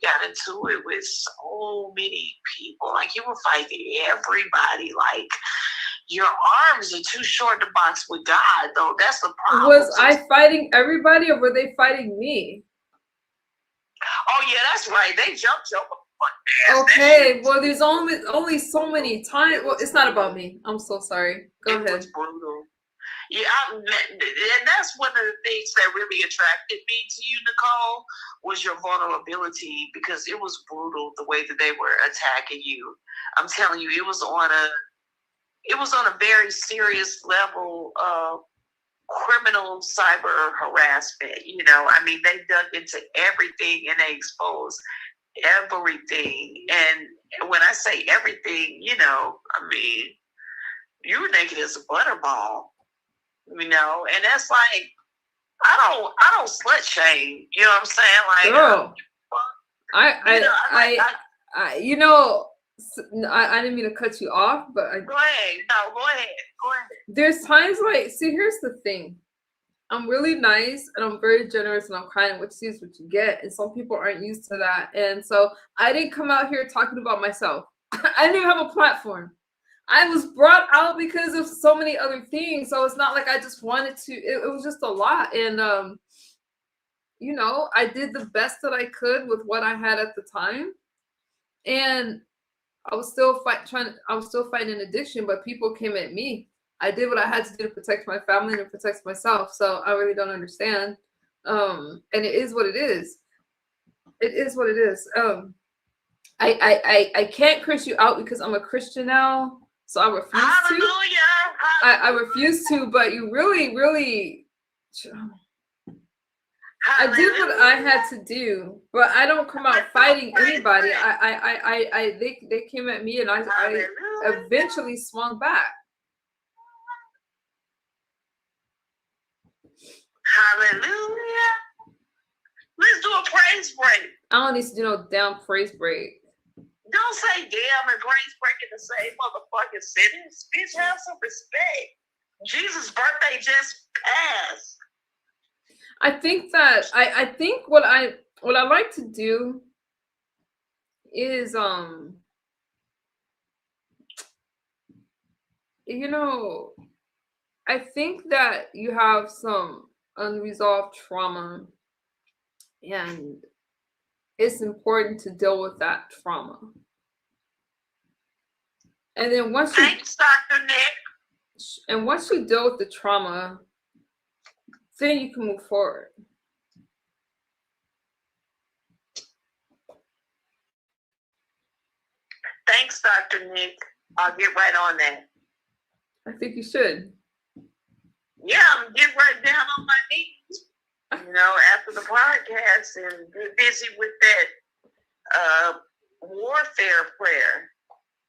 got into it with so many people. Like, you were fighting everybody. Like, your arms are too short to box with God, though. That's the problem. Was I fighting everybody, or were they fighting me? Oh yeah, that's right. They jumped over. Okay, well, there's only so many times. Well, it's not about me. I'm so sorry. Go ahead. Was brutal. Yeah, and that's one of the things that really attracted me to you, Nicole, was your vulnerability, because it was brutal the way that they were attacking you. I'm telling you, it was on a very serious level of criminal cyber harassment. I mean, they dug into everything and they exposed everything. And when I say everything, I mean, you were naked as a butterball. You know, and that's like I don't slut shame. You know what I'm saying? Like, Girl, you know, you know, I didn't mean to cut you off, but go ahead. No, go ahead. Go ahead. There's times like, see, here's the thing. I'm really nice and I'm very generous and I'm kind, what you see is what you get. And some people aren't used to that. And so I didn't come out here talking about myself. I didn't even have a platform. I was brought out because of so many other things. So it's not like I just wanted to, it was just a lot. And, you know, I did the best that I could with what I had at the time. And I was still fighting an addiction, but people came at me. I did what I had to do to protect my family and to protect myself. So I really don't understand. And it is what it is. It is what it is. I can't curse you out because I'm a Christian now. So I refuse to. I refuse to, but you really I did what I had to do, but I don't come out fighting anybody. They came at me and I eventually swung back. Hallelujah. Let's do a praise break. I don't need to do no damn praise break. Don't say damn and praise break in the same motherfucking sentence. Bitch, have some respect. Jesus' birthday just passed. I think that I think what I like to do is you know, I think that you have some unresolved trauma and it's important to deal with that trauma. And then once you Thanks, Dr. Nick. And once you deal with the trauma, then you can move forward. Thanks, Dr. Nick. I'll get right on that. I think you should. Yeah, I'm getting right down on my knees. You know, after the podcast and get busy with that warfare prayer.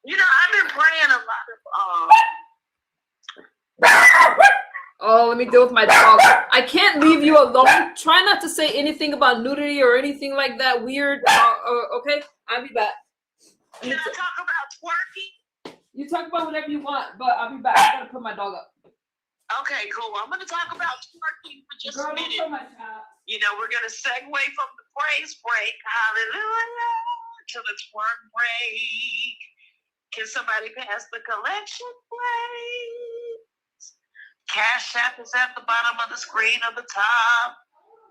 You know, I've been praying a lot of Oh, let me deal with my dog. I can't leave you alone. Try not to say anything about nudity or anything like that weird. Okay, I'll be back. Can I talk about twerking? You talk about whatever you want, but I'll be back. I gotta put my dog up. Okay, cool. I'm gonna talk about twerking for just a minute. You know, we're gonna segue from the praise break, hallelujah, to the twerk break. Can somebody pass the collection plate? Cash App is at the bottom of the screen or the top.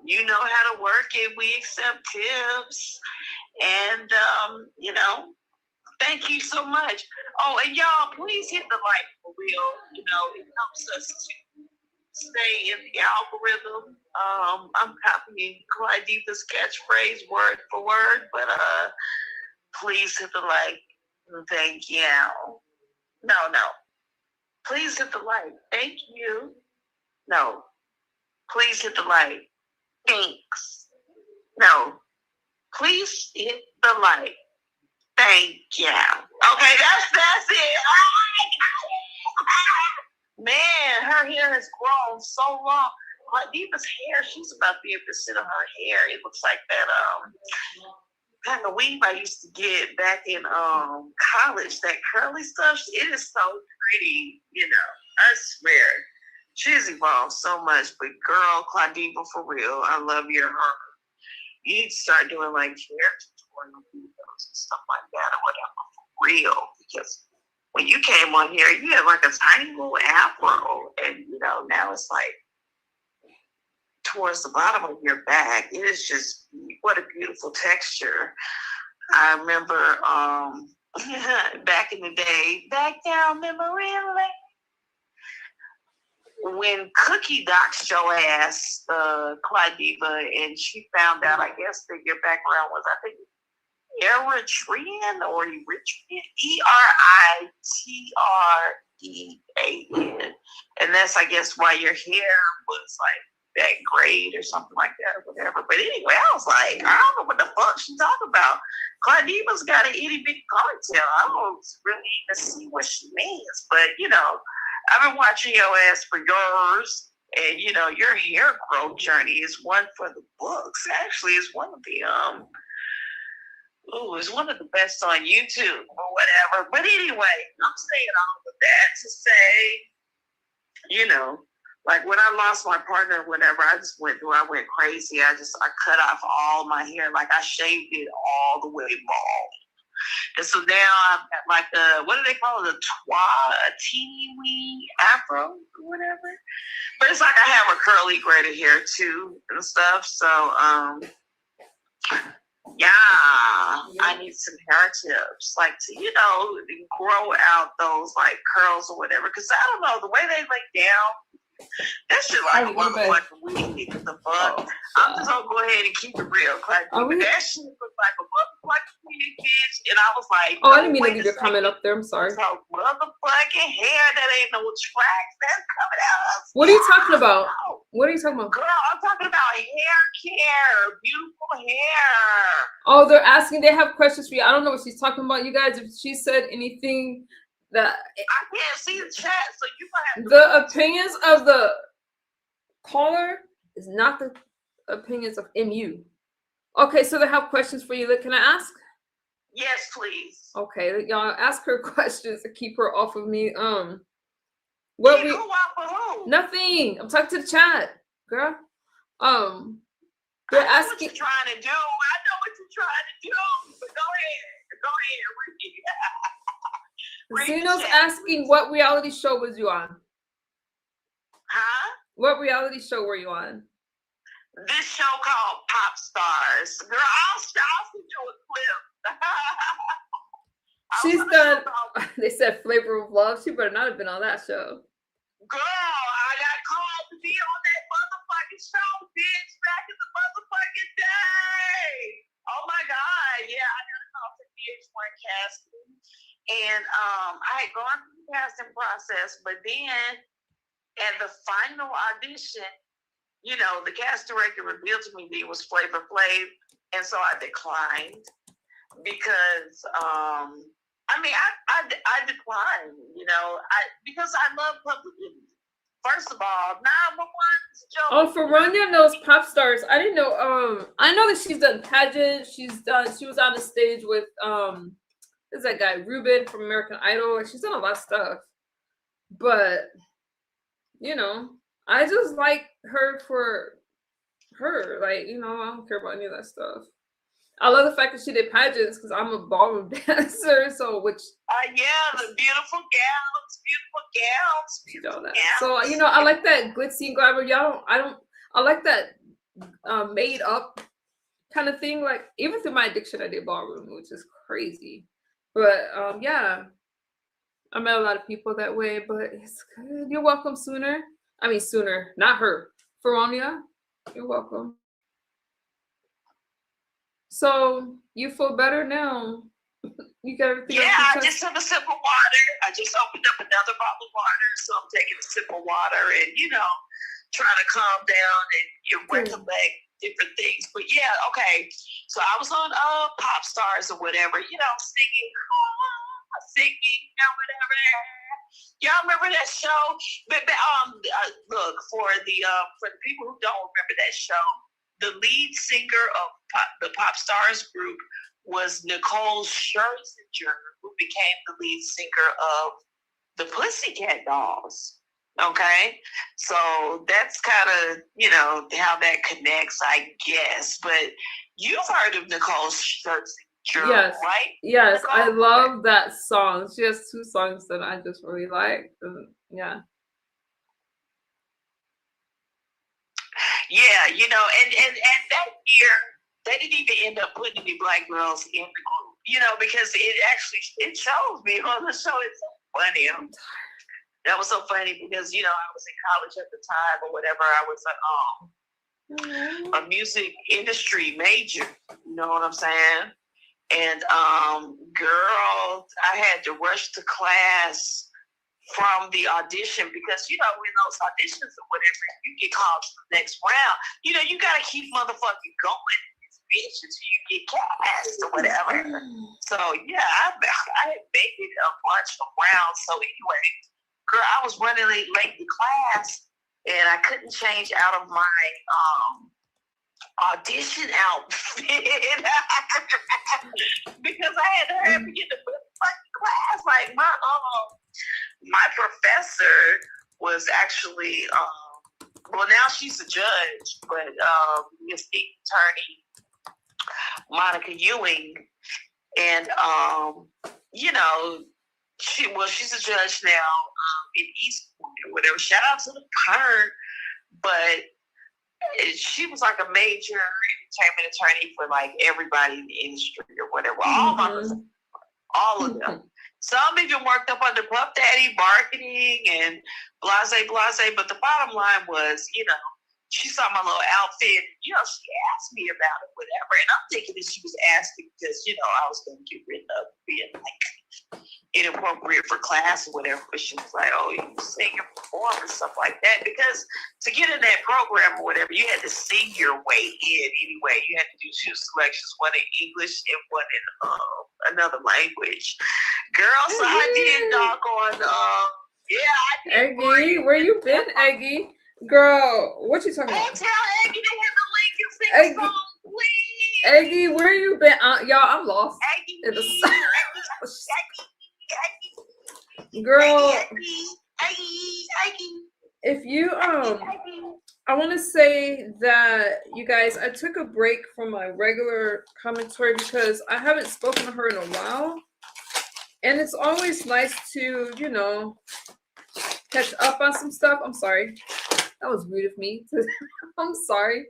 You know how to work it. We accept tips. And, you know, thank you so much. Oh, and y'all, please hit the like for real. You know, it helps us to stay in the algorithm. I'm copying Clyde Diva's catchphrase word for word, but please hit the like. Thank you. No. Please hit the like. Thank you. No. Please hit the like. Thanks. No. Please hit the like. Thank you. Okay, that's it. Man, her hair has grown so long. Diva's hair, she's about to be able to sit on her hair. It looks like that kind of weave I used to get back in college, that curly stuff. It is so pretty, you know. I swear. She's evolved so much, but girl, Claudiva, for real, I love your hair. You need to start doing like hair tutorial videos and stuff like that or whatever, for real. Because when you came on here, you had like a tiny little afro, and you know, now it's like towards the bottom of your back. It is just, what a beautiful texture. I remember back in the day, back down memory lane, when Cookie doxed your ass, Clyde Diva, and she found out, I guess, that your background was, I think, Eritrean or Eritrean, Eritrean. And that's, I guess, why your hair was like that grade or something like that or whatever. But anyway, I was like, I don't know what the fuck she talking about. Clyde Diva's got an itty bitty ponytail. I don't really even see what she means, but you know, I've been watching your ass for years. And you know, your hair growth journey is one for the books. Actually, it's one of the it's one of the best on YouTube or whatever. But anyway, I'm saying all of that to say, you know, like when I lost my partner, whatever, I went crazy. I cut off all my hair, like I shaved it all the way bald. And so now I'm at like what do they call it? A teeny wee afro or whatever. But it's like I have a curly braided hair too and stuff. So yeah, I need some hair tips, like to, you know, grow out those like curls or whatever. Cause I don't know, the way they lay down, that shit like a motherfucking weed. The fuck. I'm just gonna go ahead and keep it real. Like, that shit was like a motherfucking weed, bitch. And I was like, oh, I didn't mean to leave your comment up there. I'm sorry. So motherfucking hair that ain't no tracks that's coming out. What are you talking about? What are you talking about? Girl, I'm talking about hair care, beautiful hair. Oh, they're asking, they have questions for you. I don't know what she's talking about, you guys. If she said anything that I can't see the chat, so you might have to the opinions of the caller is not the opinions of MU. Okay, so they have questions for you. Can I ask? Yes, please. Okay, y'all ask her questions to keep her off of me. What we? Who off of who? Nothing. I'm talking to the chat, girl. They're asking. What you're trying to do. I know what you're trying to do. But go ahead, Zeno's asking, what reality show was you on? Huh? What reality show were you on? This show called Pop Stars. Girl, I'll send you a clip. She's done. They said Flavor of Love. She better not have been on that show. Girl, I got called to be on that motherfucking show, bitch, back in the motherfucking day. Oh my God, yeah, I got called to VH1 casting, and I had gone through the casting process, but then at the final audition, you know, the cast director revealed to me that it was Flavor Flav, and so I declined because I declined, you know, because I love public image. First of all, 911 is a joke. Oh, Feronia knows Pop Stars. I didn't know. I know that she's done pageants. She was on the stage with there's that guy Ruben from American Idol. She's done a lot of stuff. But you know, I just like her for her. Like, you know, I don't care about any of that stuff. I love the fact that she did pageants because I'm a ballroom dancer. So, which yeah, the beautiful gowns. You know that. So, you know, I like that glitzy and glamour. I like that made up kind of thing. Like, even through my addiction, I did ballroom, which is crazy. But yeah, I met a lot of people that way. But it's good. You're welcome, Sooner. I mean, Sooner, not her. Feronia, you're welcome. So you feel better now? You got everything? Yeah, I just took a sip of water. I just opened up another bottle of water, so I'm taking a sip of water and, you know, trying to calm down and recollect different things. But yeah, okay. So I was on Pop Stars or whatever, you know, singing or whatever. Y'all remember that show? But look, for the people who don't remember that show, the lead singer of the Pop Stars group was Nicole Scherzinger, who became the lead singer of the Pussycat Dolls. Okay, so that's kind of, you know, how that connects, I guess. But you've heard of Nicole Scherzinger, yes, right? Yes, Nicole? I love that song. She has 2 songs that I just really like. Yeah. Yeah, you know, and that year, they didn't even end up putting any black girls in the group, you know, because it shows me on the show. It's so funny. That was so funny because, you know, I was in college at the time or whatever. I was a music industry major, you know what I'm saying? And girl, I had to rush to class from the audition because, you know, in those auditions or whatever, you get called to the next round. You know, you gotta keep motherfucking going, bitch, until you get cast or whatever. So yeah, I had made it a bunch of rounds. So anyway, girl, I was running late to class, and I couldn't change out of my audition outfit because I had to hurry up and get to fucking class. Like my professor was actually well, now she's a judge, but Miss Attorney Monica Ewing, and you know, she's a judge now in East Point or whatever. Shout out to her, but she was like a major entertainment attorney for like everybody in the industry or whatever. All of them. Some even worked up under Puff Daddy, marketing, and blase. But the bottom line was, you know, she saw my little outfit. You know, she asked me about it, whatever. And I'm thinking that she was asking because, you know, I was going to get rid of being like inappropriate for class or whatever. But she was like, oh, you sing and perform and stuff like that. Because to get in that program or whatever, you had to sing your way in anyway. You had to do 2 selections, one in English and one in another language. Girl, so I did doggone, yeah, I did. Eggy, where you been, Eggy? Girl, what you talking about? Don't tell Eggy to hit the link and sing the song, please. Eggy, where you been? Y'all, I'm lost. Eggy, In the Eggy, girl, Eggy. if you I want to say that you guys, I took a break from my regular commentary because I haven't spoken to her in a while, and it's always nice to, you know, catch up on some stuff. I'm sorry, that was rude of me. I'm sorry.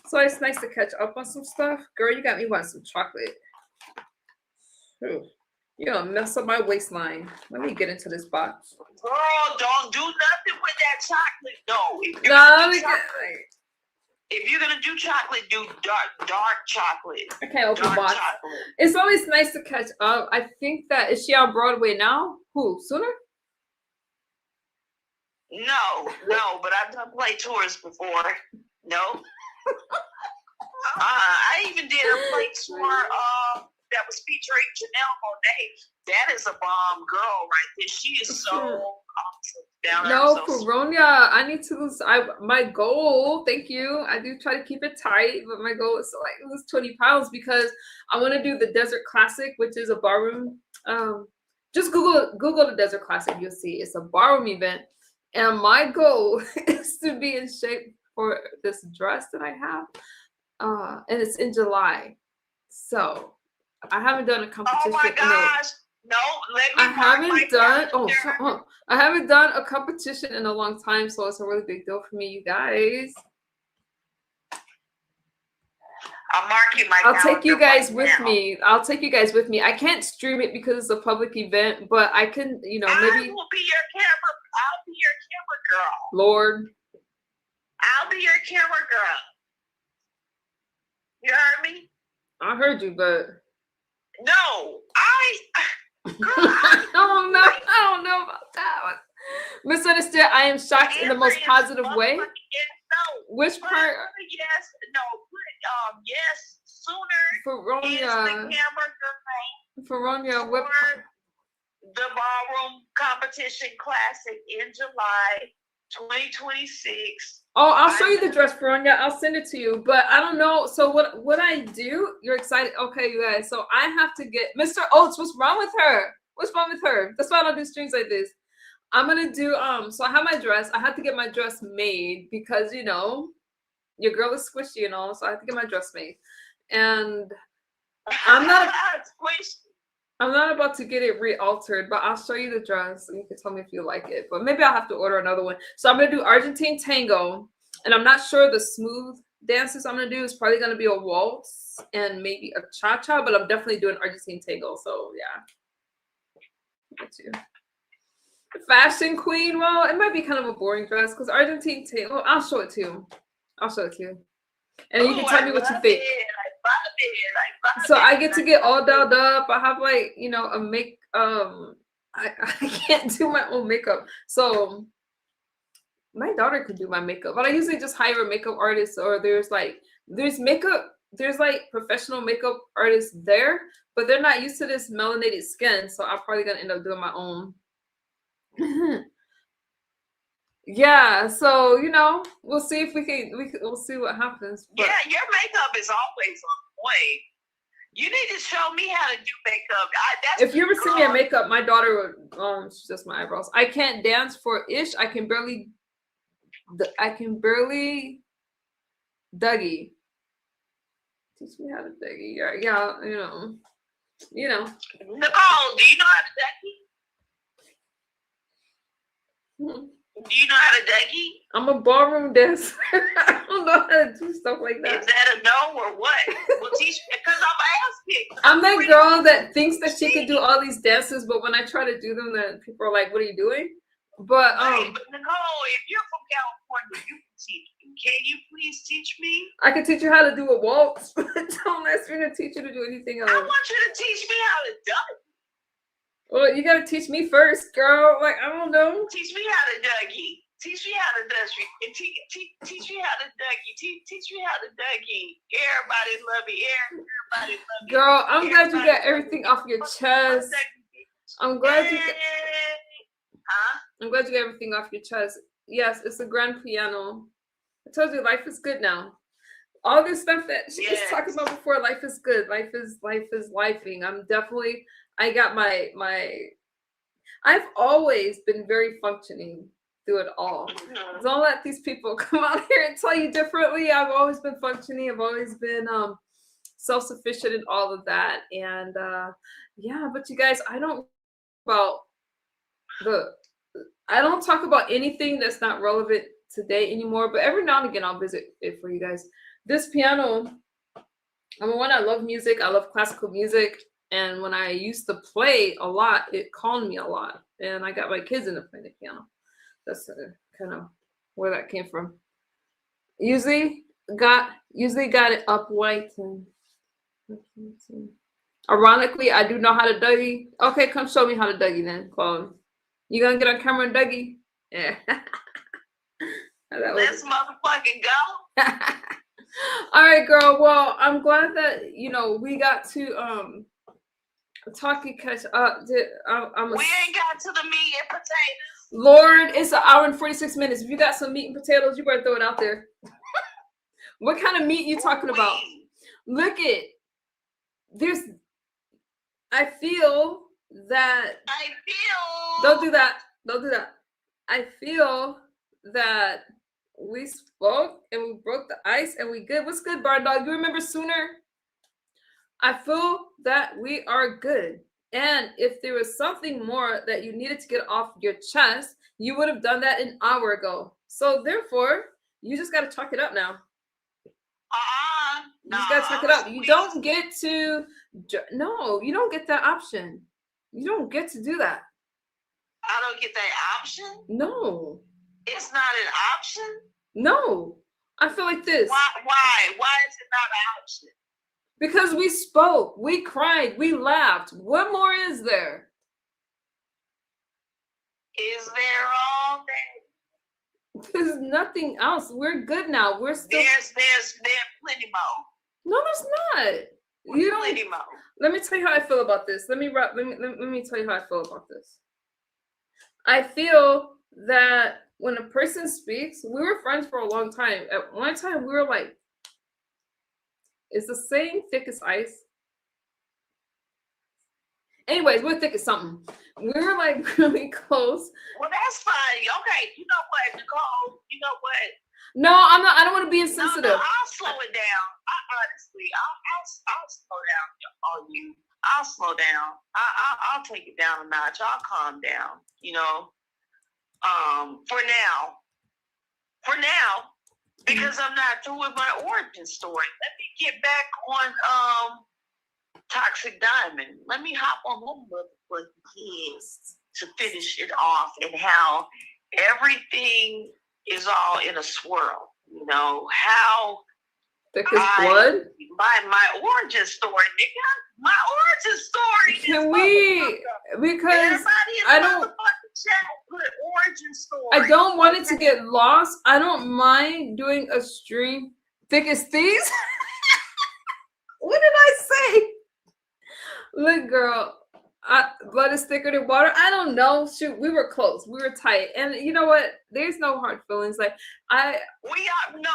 So it's nice to catch up on some stuff. Girl, you got me wanting some chocolate. Ooh. You're gonna mess up my waistline. Let me get into this box. Girl, don't do nothing with that chocolate, though. If you're gonna do chocolate, do dark chocolate. I can't open the box. Chocolate. It's always nice to catch up. I think that, is she on Broadway now? Who? Sooner? No, but I've done play tours before. No. I even did a play tour that was featuring Janelle Monáe. That is a bomb girl right there. She is so awesome. No, Coronia. I need to lose. My goal. Thank you. I do try to keep it tight, but my goal is to like lose 20 pounds because I want to do the Desert Classic, which is a ballroom. Just Google the Desert Classic. You'll see it's a ballroom event, and my goal is to be in shape for this dress that I have, and it's in July. So I haven't done a competition. Oh my gosh. No, let me. I haven't done a competition in a long time, so it's a really big deal for me, you guys. I'll mark you my. I'll take you guys with me. I'll take you guys with me. I can't stream it because it's a public event, but I can, you know, maybe. I will be your camera. I'll be your camera girl. Lord. I'll be your camera girl. You heard me? I heard you, but. No, I don't know. I don't know about that one. Misunderstood. I am shocked in the most positive way. No. Which part? Yes. No. Yes. Sooner is the camera girl. Feronia, what? The ballroom competition classic in July 2026. Oh, I'll show you the dress, Feronia. I'll send it to you. But I don't know. So what I do? You're excited. Okay, you guys. So I have to get Mr. Oates. What's wrong with her? What's wrong with her? That's why I don't do streams like this. I'm gonna do so I have my dress. I have to get my dress made because, you know, your girl is squishy and all, so I have to get my dress made. And I'm not about to get it re-altered, but I'll show you the dress and you can tell me if you like it. But maybe I'll have to order another one. So I'm gonna do Argentine tango, and I'm not sure the smooth dances I'm gonna do is probably gonna be a waltz and maybe a cha-cha, but I'm definitely doing Argentine tango. So yeah. Fashion queen. Well, it might be kind of a boring dress because Argentine tango. I'll show it to you. And you can tell me what you think. So I get to get all dolled up. I have like, you know, I can't do my own makeup. So my daughter could do my makeup, but I usually just hire a makeup artist, or there's like professional makeup artists there, but they're not used to this melanated skin. So I'm probably gonna end up doing my own. Yeah, so we'll see if we'll see what happens. But Yeah, your makeup is always on point. You need to show me how to do makeup. If you ever see me in makeup, my daughter would she's just my eyebrows. I can't dance for ish. I can barely Dougie. Teach me how to Dougie. Yeah, Nicole, do you know how to Dougie? Do you know how to Dougie? I'm a ballroom dancer. I don't know how to do stuff like that. Is that a no or what? Well, teach me, because I'm asking. I'm that girl that thinks that she can do all these dances, but when I try to do them, then people are like, "What are you doing?" But But Nicole, if you're from California, you can teach me. Can you please teach me? I can teach you how to do a waltz, but don't ask me to teach you to do anything else. I want you to teach me how to Dougie. Well, you gotta teach me first, girl. Like, I don't know. Teach me how to Dougie. Teach me how to Dougie. Teach me how to Dougie. Teach me how to Dougie. Everybody love me. Everybody love me. Girl, I'm glad you got everything off your chest. I'm glad you got. I'm glad you got everything off your chest. Yes, it's a grand piano. I told you, life is good now. All this stuff that she was talking about before, life is good. Life is lifing. I got my I've always been very functioning through it all. Don't let these people come out here and tell you differently. I've always been functioning. I've always been self-sufficient in all of that. And yeah, but you guys, I don't talk about anything that's not relevant today anymore, but every now and again I'll visit it for you guys. This piano, number one, I love music. I love classical music. And when I used to play a lot, it calmed me a lot. And I got my kids into playing the piano. That's kind of where that came from. Usually got it up white. And ironically, I do know how to Dougie. Okay, come show me how to Dougie then, Chloe. You gonna get on camera and Dougie? Yeah. Let's motherfucking go. All right, girl. Well, I'm glad that we got to talk and catch up. We ain't got to the meat and potatoes. Lord, it's an hour and 46 minutes. If you got some meat and potatoes, you better throw it out there. What kind of meat you talking about? Look it. I feel that. Don't do that. Don't do that. I feel that we spoke and we broke the ice and we good. What's good, Barn Dog? You remember Sooner? I feel that we are good. And if there was something more that you needed to get off your chest, you would have done that an hour ago. So therefore, you just got to chalk it up now. You just got to chalk it up. You don't get to, no, you don't get that option. You don't get to do that. I don't get that option? No. It's not an option? No. I feel like this. Why? Why is it not an option? Because we spoke, we cried, we laughed. What more is there? Is there all that? There's nothing else. We're good now. We're still. There's plenty more. No, there's not. You don't. Plenty more. Let me tell you how I feel about this. Let me tell you how I feel about this. I feel that when a person speaks, we were friends for a long time. At one time, we were like, is the saying thick as ice? Anyways, we're thick as something. We were like really close. Well, that's fine. Okay, you know what, Nicole? You know what? No, I'm not. I don't want to be insensitive. No, I'll slow it down. I'll slow down on you. I'll slow down. I'll take it down a notch. I'll calm down. For now, because I'm not through with my origin story. Let me get back on Toxic Diamond. Let me hop on one motherfucking kids to finish it off and how everything is all in a swirl. How thick as blood? My origin story, nigga. My origin story. Can we? Because I don't. Put origin story. I don't want it to get lost. I don't mind doing a stream thick as thieves. What did I say? Look, girl, Blood is thicker than water. I don't know. Shoot, we were close. We were tight. And you know what? There's no hard feelings. Like We are no.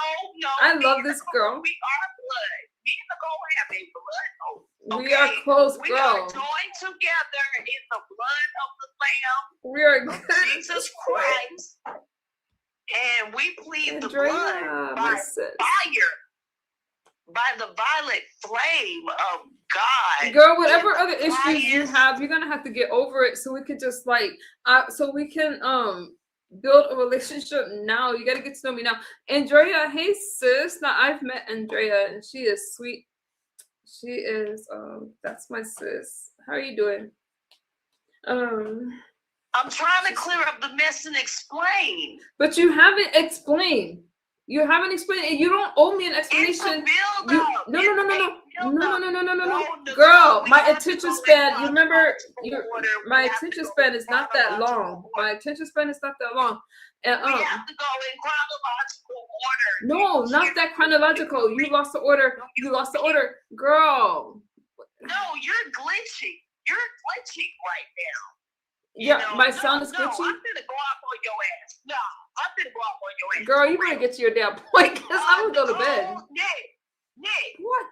I me love and this Nicole, girl. We are blood. Me and Nicole have a blood oath. We are close, We girl. are joined together in the blood of the Lamb, We are of good. Jesus Christ, and we plead the Andrea, blood my by sis. fire, by the violet flame of God. Girl, whatever other issues you highest- have, you're gonna have to get over it so we could just like so we can build a relationship now. You gotta get to know me now. Andrea, hey sis. Now I've met Andrea and she is sweet. She is that's my sis. How are you doing? I'm trying to clear up the mess and explain. But you haven't explained. You haven't explained and you don't owe me an It's a explanation. build You, up. no, No, girl, we my have to attention go span, in you remember, chronological order. We my have to attention go span in is not that chronological long. order. My attention span is not that long. And We have to go in chronological order. no, not that chronological. You lost the order. You lost the order. Girl. No, you're glitching. You're glitching right now. Yeah, my sound is No, glitchy. I'm gonna go off on your ass. No, I'm gonna go off on your ass. Girl, you better get to your damn point because I'm gonna go to bed. Nick. What?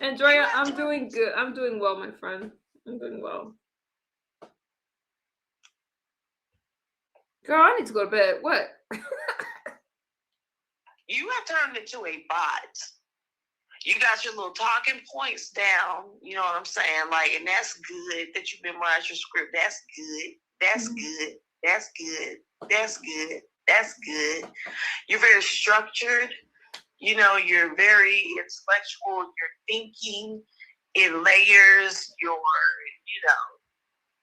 Andrea, I'm doing good. I'm doing well, my friend. I'm doing well. Girl, I need to go to bed. What? You have turned into a bot. You got your little talking points down. You know what I'm saying? Like, and that's good that you memorize your script. That's good. That's good. That's good. That's good. That's good. You're very structured. You know, you're very intellectual. You're thinking in layers. Your,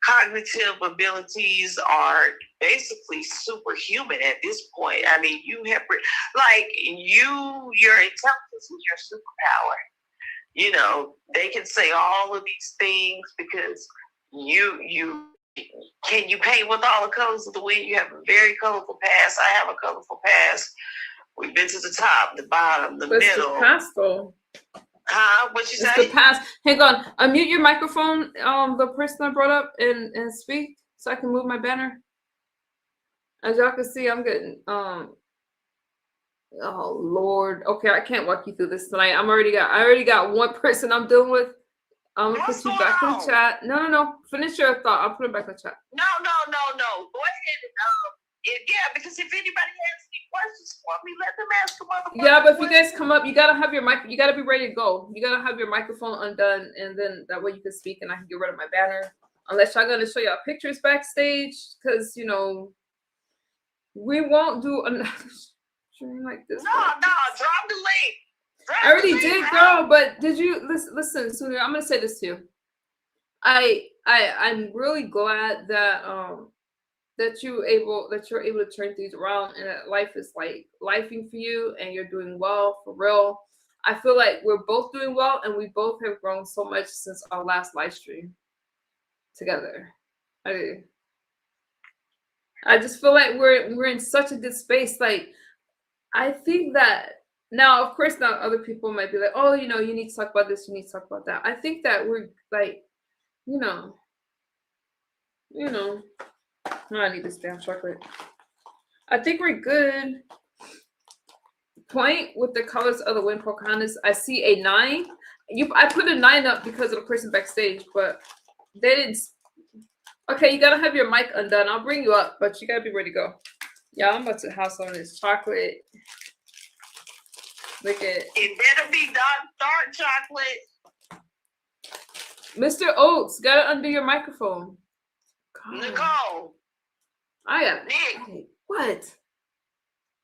cognitive abilities are basically superhuman at this point. I mean, you have, like, your intelligence is your superpower. You know, they can say all of these things because you can you paint with all the colors of the wind. You have a very colorful past. I have a colorful past. We've been to the top, the bottom, the middle. The past, though. Huh? What you say? It's the past. Hang on. Unmute your microphone, the person I brought up, and speak so I can move my banner. As y'all can see, I'm getting oh Lord. Okay, I can't walk you through this tonight. I already got one person I'm dealing with. I'm gonna put you back in the chat. No. Finish your thought. I'll put it back in the chat. No. Go ahead and because if anybody has any questions for me, let them ask them other questions. Yeah, but if you guys come up, you gotta have your mic. You gotta be ready to go. You gotta have your microphone undone, and then that way you can speak, and I can get rid of my banner. Unless y'all gonna show y'all pictures backstage, because we won't do another stream like this. No, drop the link. I already did, girl. But did you listen, Sunir? I'm gonna say this to you. I'm really glad that that you're able to turn things around and that life is like lifing for you and you're doing well for real. I feel like we're both doing well and we both have grown so much since our last live stream together. I just feel like we're in such a good space. Like, I think that now, of course, now other people might be like, oh, you need to talk about this, you need to talk about that. I think that we're like, I need this damn chocolate. I think we're good. Point with the colors of the wind, Pocahontas. I see a 9. I put a 9 up because of the person backstage, but they didn't. Okay, you gotta have your mic undone. I'll bring you up, but you gotta be ready to go. Yeah, I'm about to have some of this chocolate. Look at it. Better be dark chocolate. Mr. Oates, gotta undo your microphone. God. Nicole. I got Nick. What?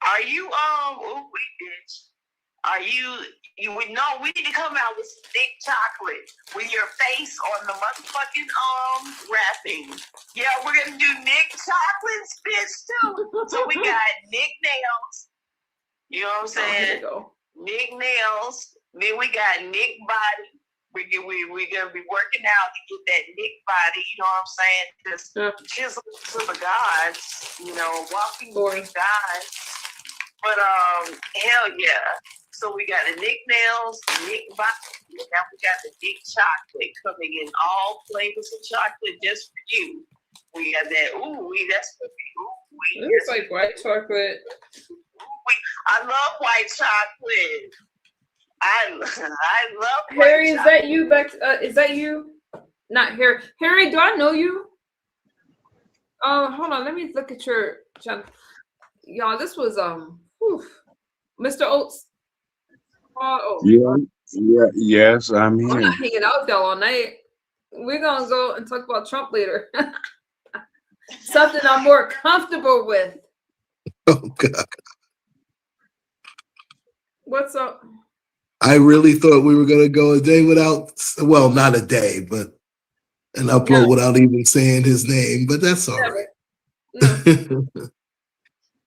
Are you bitch? Are you would know we need to come out with some thick chocolate with your face on the motherfucking wrapping. Yeah, we're gonna do Nick chocolates, bitch, too. So we got Nick nails. You know what I'm saying? Nick nails. Then we got Nick body. We're gonna be working out to get that Nick body. You know what I'm saying? Just chisel to the gods. Walking with gods. But hell yeah. So we got the Nick Nails, Nick Body, and now we got the Nick Chocolate coming in all flavors of chocolate just for you. We got that. Ooh, that's for me. Ooh, It's like white chocolate. I love white chocolate. I love white Harry, is chocolate. that you back? Is that you? Not Harry. Harry, do I know you? Oh, hold on. Let me look at your channel. Y'all, this was Mr. Oates. Oh, Yes, I'm I'm here. not hanging out with y'all all night. We're gonna go and talk about Trump later. Something I'm more comfortable with. Oh God. What's up? I really thought we were gonna go a day without, well, not a day, but an upload without even saying his name, but that's all right. No.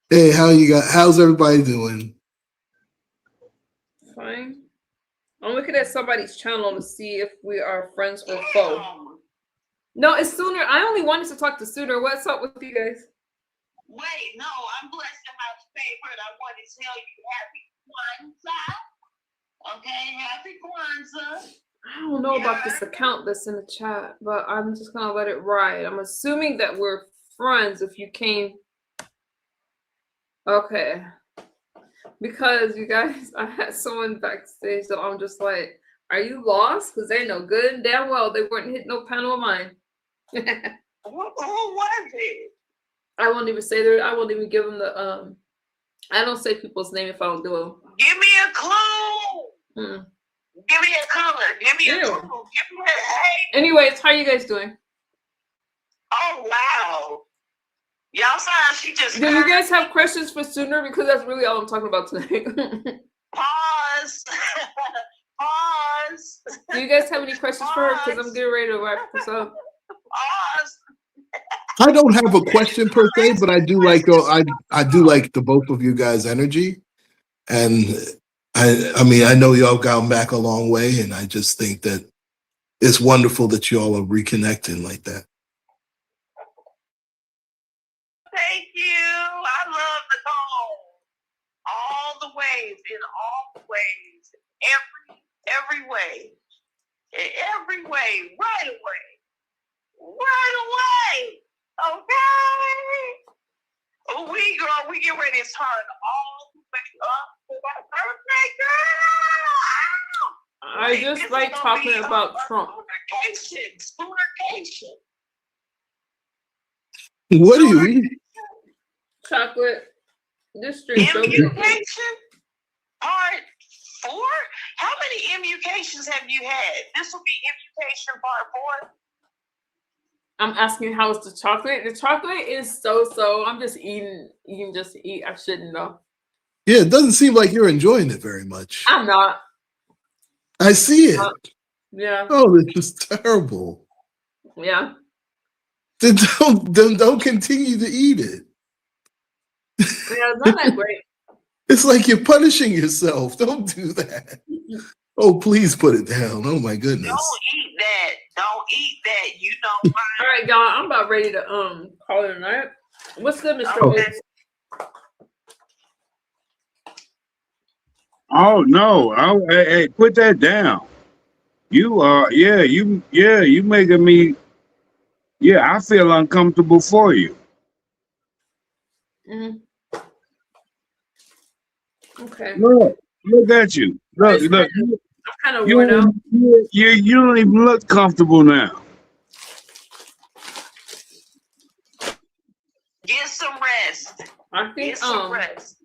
Hey, how's everybody doing? Fine. I'm looking at somebody's channel to see if we are friends or foe. No, it's Sooner. I only wanted to talk to Sooner. What's up with you guys? Wait, no, I'm blessed to have favorite. I want to tell you happy Kwanzaa. Okay, happy Kwanzaa. I don't know about this account that's in the chat, but I'm just gonna let it ride. I'm assuming that we're friends if you came. Okay. Because you guys, I had someone backstage that I'm just like, are you lost? Because they know good and damn well they weren't hitting no panel of mine. Who was it? I won't even say that. I won't even give them the I don't say people's name if I don't do them. Give me a clue. Give me a color. Give me a clue. Give me a hey. Anyways, how are you guys doing? Oh wow. Y'all saw how she just. Do you guys have questions for Sooner? Because that's really all I'm talking about tonight. Pause. Pause. Do you guys have any questions for her? Because I'm getting ready to wrap this up. Pause. I don't have a question per se, but I do like I do like the both of you guys' energy, and I mean I know y'all gone back a long way, and I just think that it's wonderful that y'all are reconnecting like that. Thank you. I love the call. All the ways, in all ways, every way, in every way, right away. Okay. We get ready to turn all the way up for my birthday, girl. I just like talking about Trump. Spoonercation. What do you eat? Chocolate. This street's so good. Immunication part 4? How many immunications have you had? This will be immunication part 4. I'm asking how is the chocolate? The chocolate is so. I'm just eating just to eat. I shouldn't though. Yeah, it doesn't seem like you're enjoying it very much. I'm not. I see it. Yeah. Oh, this is terrible. Yeah. Then don't continue to eat it. Yeah, it's not that great. It's like you're punishing yourself. Don't do that. Oh, please put it down. Oh my goodness. Don't eat that. Don't eat that. You know why? All right, y'all. I'm about ready to call it a night. What's good, Mr. Okay. Oates? Oh no! Hey, put that down. You are, you making me. Yeah, I feel uncomfortable for you. Okay. Look at you. Look. I'm kind of worn out. You don't even look comfortable now. Get some rest. I think Get some rest.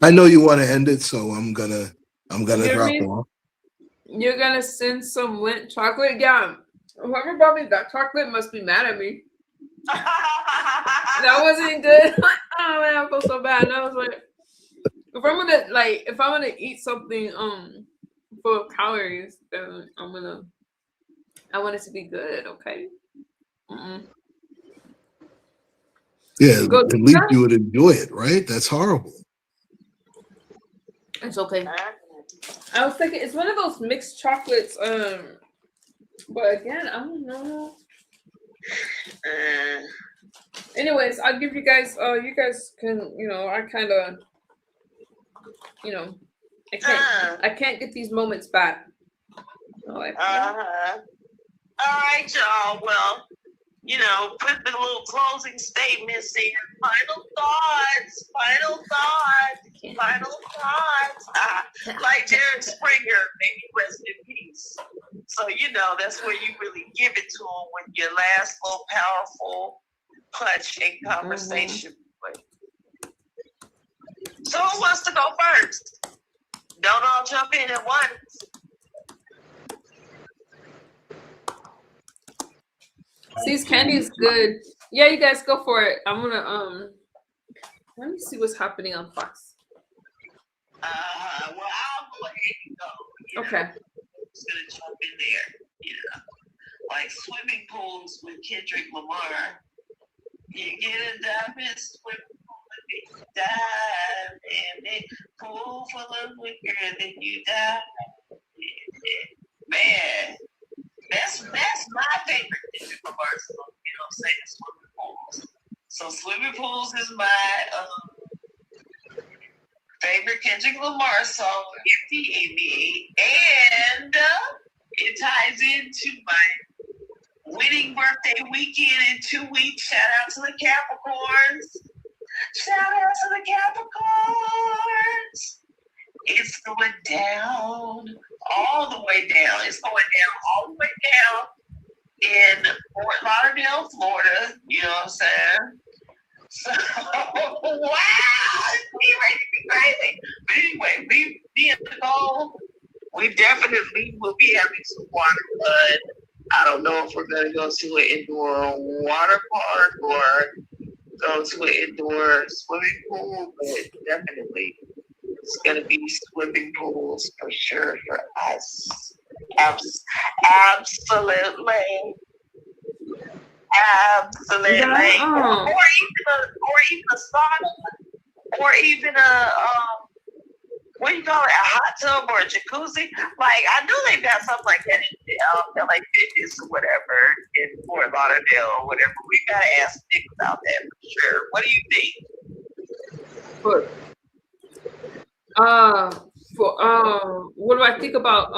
I know you want to end it, so I'm gonna drop off. You're gonna send some Lindt chocolate? Yeah. Whoever brought me that chocolate must be mad at me. That wasn't good. Oh man, I feel so bad. And I was like, if I'm gonna eat something full of calories, then I want it to be good, okay? Yeah, at least you would enjoy it, right? That's horrible. It's okay. I was thinking it's one of those mixed chocolates, but again, I don't know. Anyways, I'll give you guys you guys can, I kinda I can't get these moments back. Oh, I All right, y'all. Well, you know, put the little closing statements in. Final thoughts. Like Jared Springer, maybe rest in peace. So, you know, that's where you really give it to him with your last little powerful punch in conversation. So who wants to go first? Don't all jump in at once. See's candy is good. Yeah, you guys go for it. I'm gonna let me see what's happening on Fox. Well, I'll go ahead and go. Okay. I'm just gonna jump in there. You know, like swimming pools with Kendrick Lamar. You get a diamond swimming pool and then you dive in it. Pool full of liquor and then you dive in it. Man, that's my favorite Kendrick Lamar song. You know what I'm saying? Swimming pools. So swimming pools is my favorite Kendrick Lamar song, MTV, and it ties into my winning birthday weekend in 2 weeks. Shout out to the Capricorns. It's going down, all the way down. It's going down, all the way down in Fort Lauderdale, Florida. You know what I'm saying? So, wow, it's ready to be crazy. But anyway, me and Nicole, we definitely will be having some water fun. I don't know if we're going to go to an indoor water park or go to an indoor swimming pool, but definitely it's going to be swimming pools for sure for us. Absolutely. Absolutely. Or even a sauna, or even a what do you call it, a hot tub or a jacuzzi. Like, I know they've got something like that in LA Fitness or whatever in Fort Lauderdale or whatever. We gotta ask Nick about that for sure. What do you think? What do I think about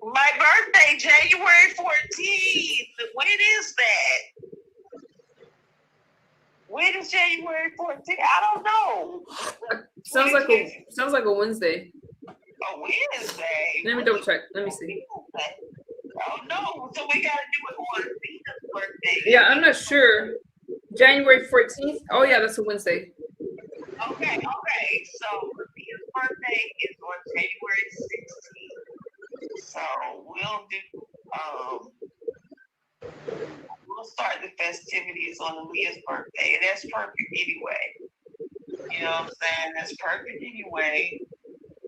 my birthday, January 14th. When is that? When is January 14th? I don't know. sounds like a Wednesday. A Wednesday? Let me double check. Let me see. Oh no, so we gotta do it on Venus' birthday. Yeah, I'm not sure. January 14th? Oh yeah, that's a Wednesday. Okay. So Venus' birthday is on January 16th. So we'll do we'll start the festivities on Aaliyah's birthday, and that's perfect anyway. You know what I'm saying? That's perfect anyway.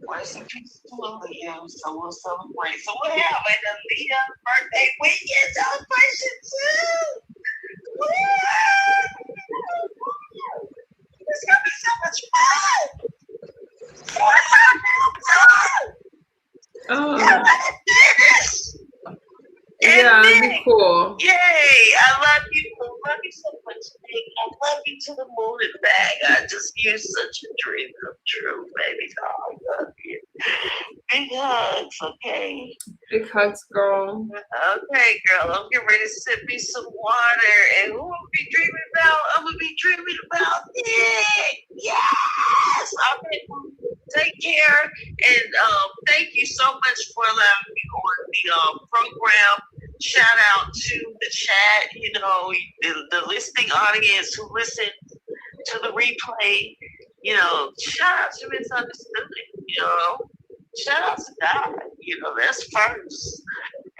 Rest in peace to Aaliyah, so we'll celebrate. So we'll have an Aaliyah birthday weekend celebration too. Woo! It's gonna be so much fun. Oh. Yeah, that'd be cool. Yay! I love you. I love you so much, Nick. I love you to the moon and back. You're such a dream come true, baby. Oh, I love you. Big hugs, okay? Big hugs, girl. Okay, girl. I'm getting ready to sip me some water. And who will be dreaming about? I'm going to be dreaming about Nick. Yes! Okay. Take care, and thank you so much for allowing me on the program. Shout out to the chat, you know, the listening audience who listened to the replay. You know, shout out to Misunderstood, you know. Shout out to God, you know, that's first.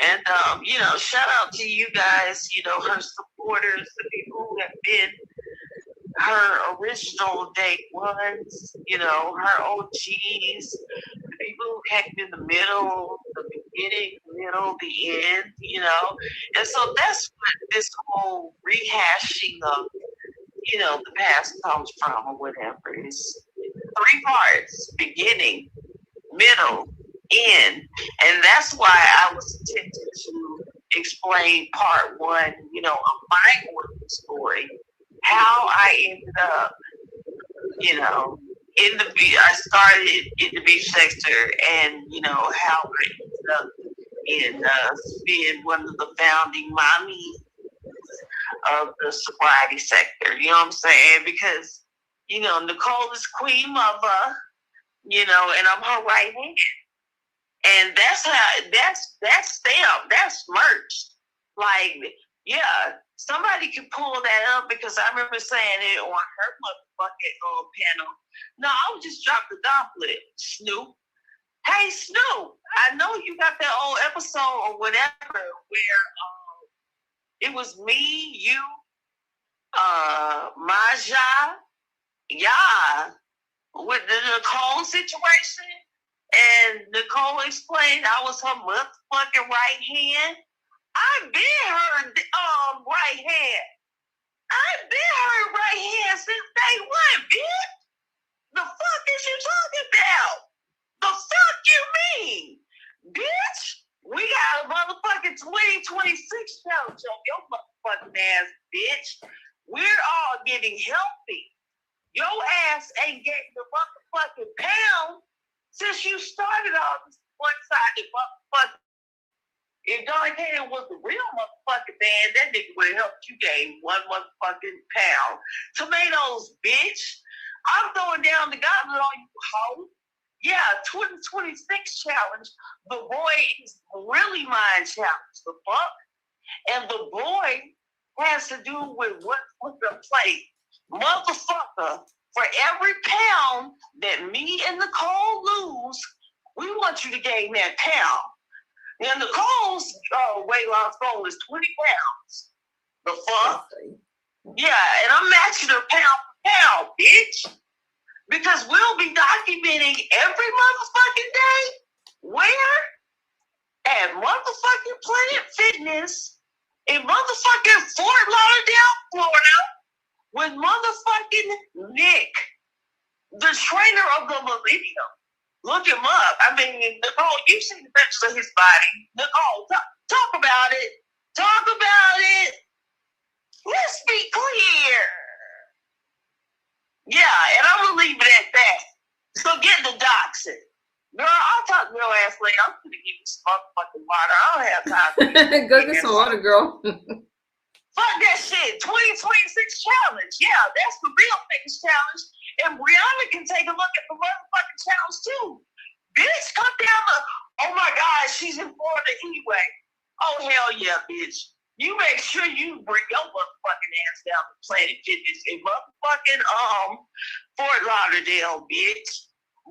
And, you know, shout out to you guys, you know, her supporters, the people who have been her original day ones, you know, her OGs, the people who came in the middle, the beginning, middle, the end, you know. And so that's what this whole rehashing of, you know, the past comes from or whatever. It's 3 parts: beginning, middle, end. And that's why I was tempted to explain part 1, you know, of my origin story. How I ended up, you know, I started in the beef sector, and you know how I ended up in being one of the founding mommies of the sobriety sector. You know what I'm saying? Because you know Nicole is Queen Mother, you know, and I'm her right hand. And that's stamp, that's merch. Like, yeah, somebody can pull that up because I remember saying it on her motherfucking panel. No, I would just drop the gauntlet, Snoop. Hey, Snoop, I know you got that old episode or whatever where it was me, you, Maja, yeah, with the Nicole situation. And Nicole explained I was her motherfucking right hand. I've been her right hand. I've been her right hand since day one, bitch. The fuck is you talking about? The fuck you mean? Bitch, we got a motherfucking 2026 challenge on your motherfucking ass, bitch. We're all getting healthy. Your ass ain't getting the motherfucking pound since you started on this one-sided motherfucker. If Don Cannon was the real motherfucking man, that nigga would have helped you gain one motherfucking pound. Tomatoes, bitch. I'm throwing down the gauntlet on you, hoe. Yeah, 2026 challenge. The boy is really mine challenge. The fuck? And the boy has to do with what's on the plate. Motherfucker. For every pound that me and Nicole lose, we want you to gain that pound. Now, Nicole's weight loss goal is 20 pounds. The fuck? Yeah, and I'm matching her pound for pound, bitch. Because we'll be documenting every motherfucking day where at motherfucking Planet Fitness in motherfucking Fort Lauderdale, Florida, with motherfucking Nick, the trainer of the millennium. Look him up. I mean, Nicole, you've seen the pictures of his body. Nicole, talk about it. Talk about it. Let's be clear. Yeah, and I'm gonna leave it at that. So get the doxing. Girl, I'll talk to your ass later. I'm gonna give you some motherfucking water. I don't have time for Go get some water, girl. Fuck that shit. 2026 challenge. Yeah, that's the real biggest challenge. And Brianna can take a look at the motherfucking challenge too. Bitch, come down to, oh my God, she's in Florida anyway. Oh, hell yeah, bitch. You make sure you bring your motherfucking ass down to Planet Fitness in motherfucking Fort Lauderdale, bitch.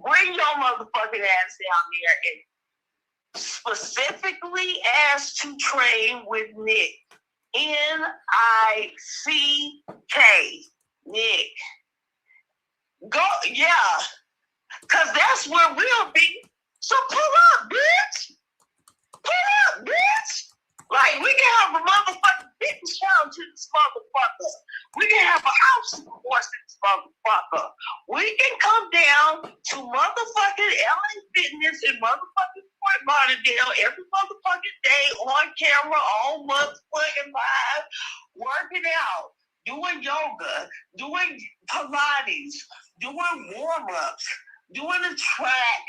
Bring your motherfucking ass down there and specifically ask to train with Nick. Nick. Nick. Go, yeah. Cause that's where we'll be. So pull up, bitch. Pull up, bitch. Like, we can have a motherfucking fitness challenge in this motherfucker. We can have an obstacle course in this motherfucker. We can come down to motherfucking LA Fitness in motherfucking Fort Lauderdale every motherfucking day on camera, on motherfucking live, working out, doing yoga, doing Pilates, doing warm-ups, doing the track,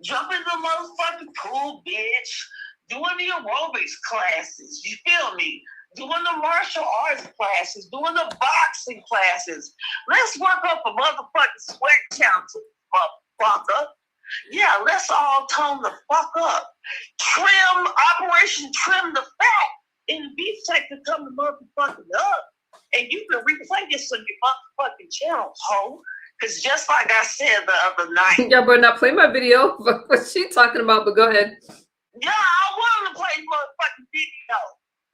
jumping in the motherfucking pool, bitch. Doing the aerobics classes, you feel me? Doing the martial arts classes, doing the boxing classes. Let's work up a motherfucking sweat challenge, motherfucker. Yeah, let's all tone the fuck up. Operation Trim the Fat in the beef sector coming motherfucking up. And you can replay this on your motherfucking channel, ho. Because just like I said the other night. Y'all better not play my video. What's she talking about? But go ahead. Yeah, I want to play the motherfucking video.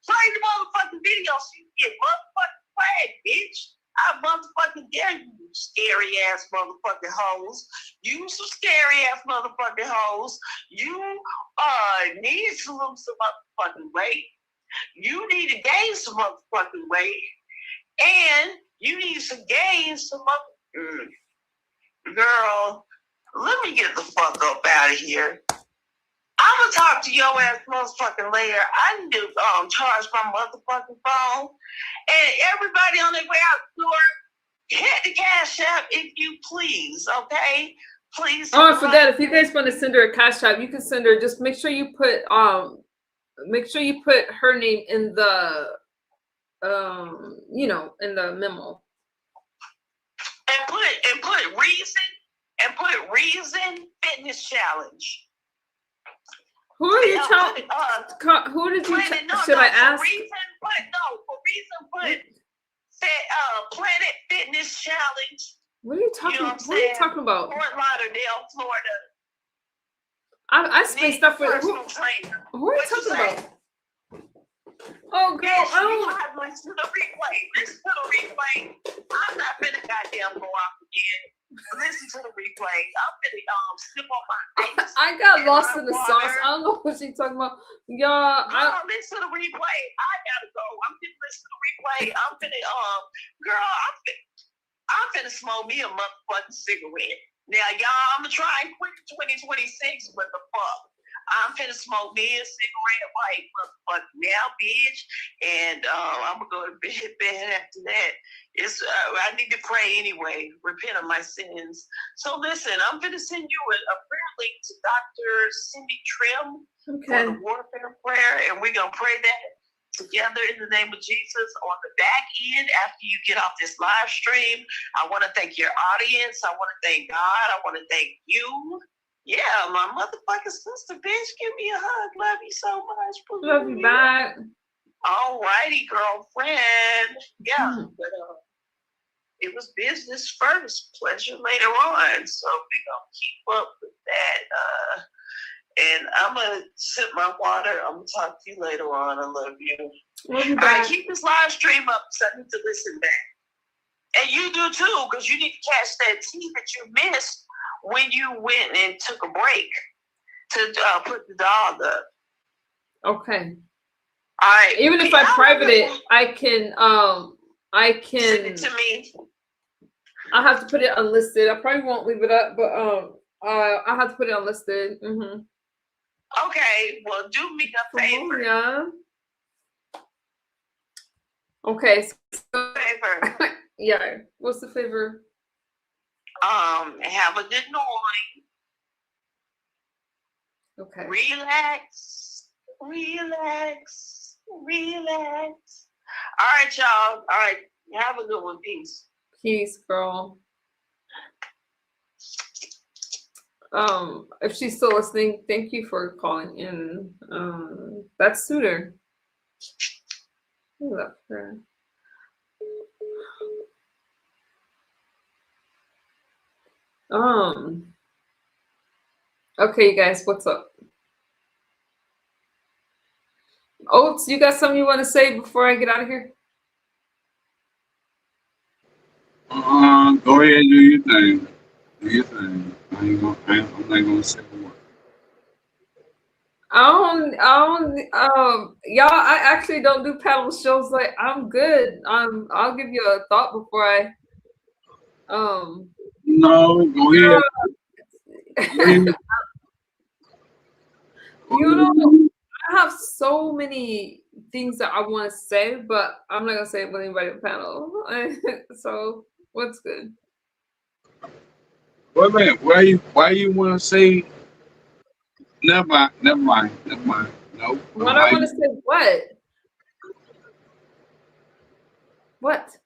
Play the motherfucking video so you get motherfucking flag, bitch. I motherfucking dare you, scary ass motherfucking hoes. You some scary ass motherfucking hoes. You need to lose some motherfucking weight. You need to gain some motherfucking weight. And you need to gain some Girl, let me get the fuck up out of here. I'm gonna talk to your ass motherfucking later. I need to charge my motherfucking phone. And everybody on their way out the door, hit the Cash App if you please, okay? Please. Oh, I forgot. If you guys want to send her a Cash App, you can send her. Just make sure you put her name in the in the memo. And put reason fitness challenge. Who are you telling? Who did you? Should I ask? Put Planet Fitness Challenge. What are you talking? What are you talking about? Fort Lauderdale, Florida. I spaced stuff with who? Trainer. Who are you talking about? Oh, girl, Yes, I you don't. have to listen to the replay. Listen to the replay. I'm not finna goddamn go off again. Listen to the replay. I'm finna slip on my face. I got and lost my in the water. sauce. I don't know what she's talking about. Y'all, Listen to the replay. I gotta go. I'm finna listen to the replay. I'm finna girl, I'm finna smoke me a motherfucking cigarette. Now, y'all, I'm gonna try and quit 2026. What the fuck? I'm finna smoke me a cigarette right motherfucker now, bitch. And I'm gonna go to bed after that. I need to pray anyway, repent of my sins. So listen, I'm gonna send you a prayer link to Dr. Cindy Trim for the warfare prayer, and we're gonna pray that together in the name of Jesus. On the back end, after you get off this live stream, I want to thank your audience. I want to thank God. I want to thank you. Yeah, my motherfucking sister, bitch, give me a hug. Love you so much. love you back. All righty, girlfriend. Yeah, but it was business first, pleasure later on. So we're gonna keep up with that. And I'm gonna sip my water. I'm gonna talk to you later on. I love you. Love you All back. right, keep this live stream up so I need to listen back. And you do too, because you need to catch that tea that you missed when you went and took a break to put the dog up. Okay. All right. Even if I private it, I can send it to me. I'll have to put it unlisted. I probably won't leave it up, but I'll have to put it unlisted. Mm-hmm. Okay, well, do me a favor. Yeah. Okay. So, Favor. yeah. What's the favor? Have a good night. Okay. Relax. All right, y'all. All right. Have a good one. Peace. Peace, girl. If she's still listening, thank you for calling in. That's Suitor. I love her. Okay, you guys, what's up? Oates, you got something you want to say before I get out of here? Go ahead and do your thing. Do your thing. I'm not gonna say a word. Y'all, I actually don't do panel shows. Like, I'm good. I'll give you a thought before I, No, go ahead. You know, I have so many things that I want to say, but I'm not gonna say it with anybody on the panel. So, what's good? Wait a minute. Why you want to say? Never mind. No. What I want to say? What? What?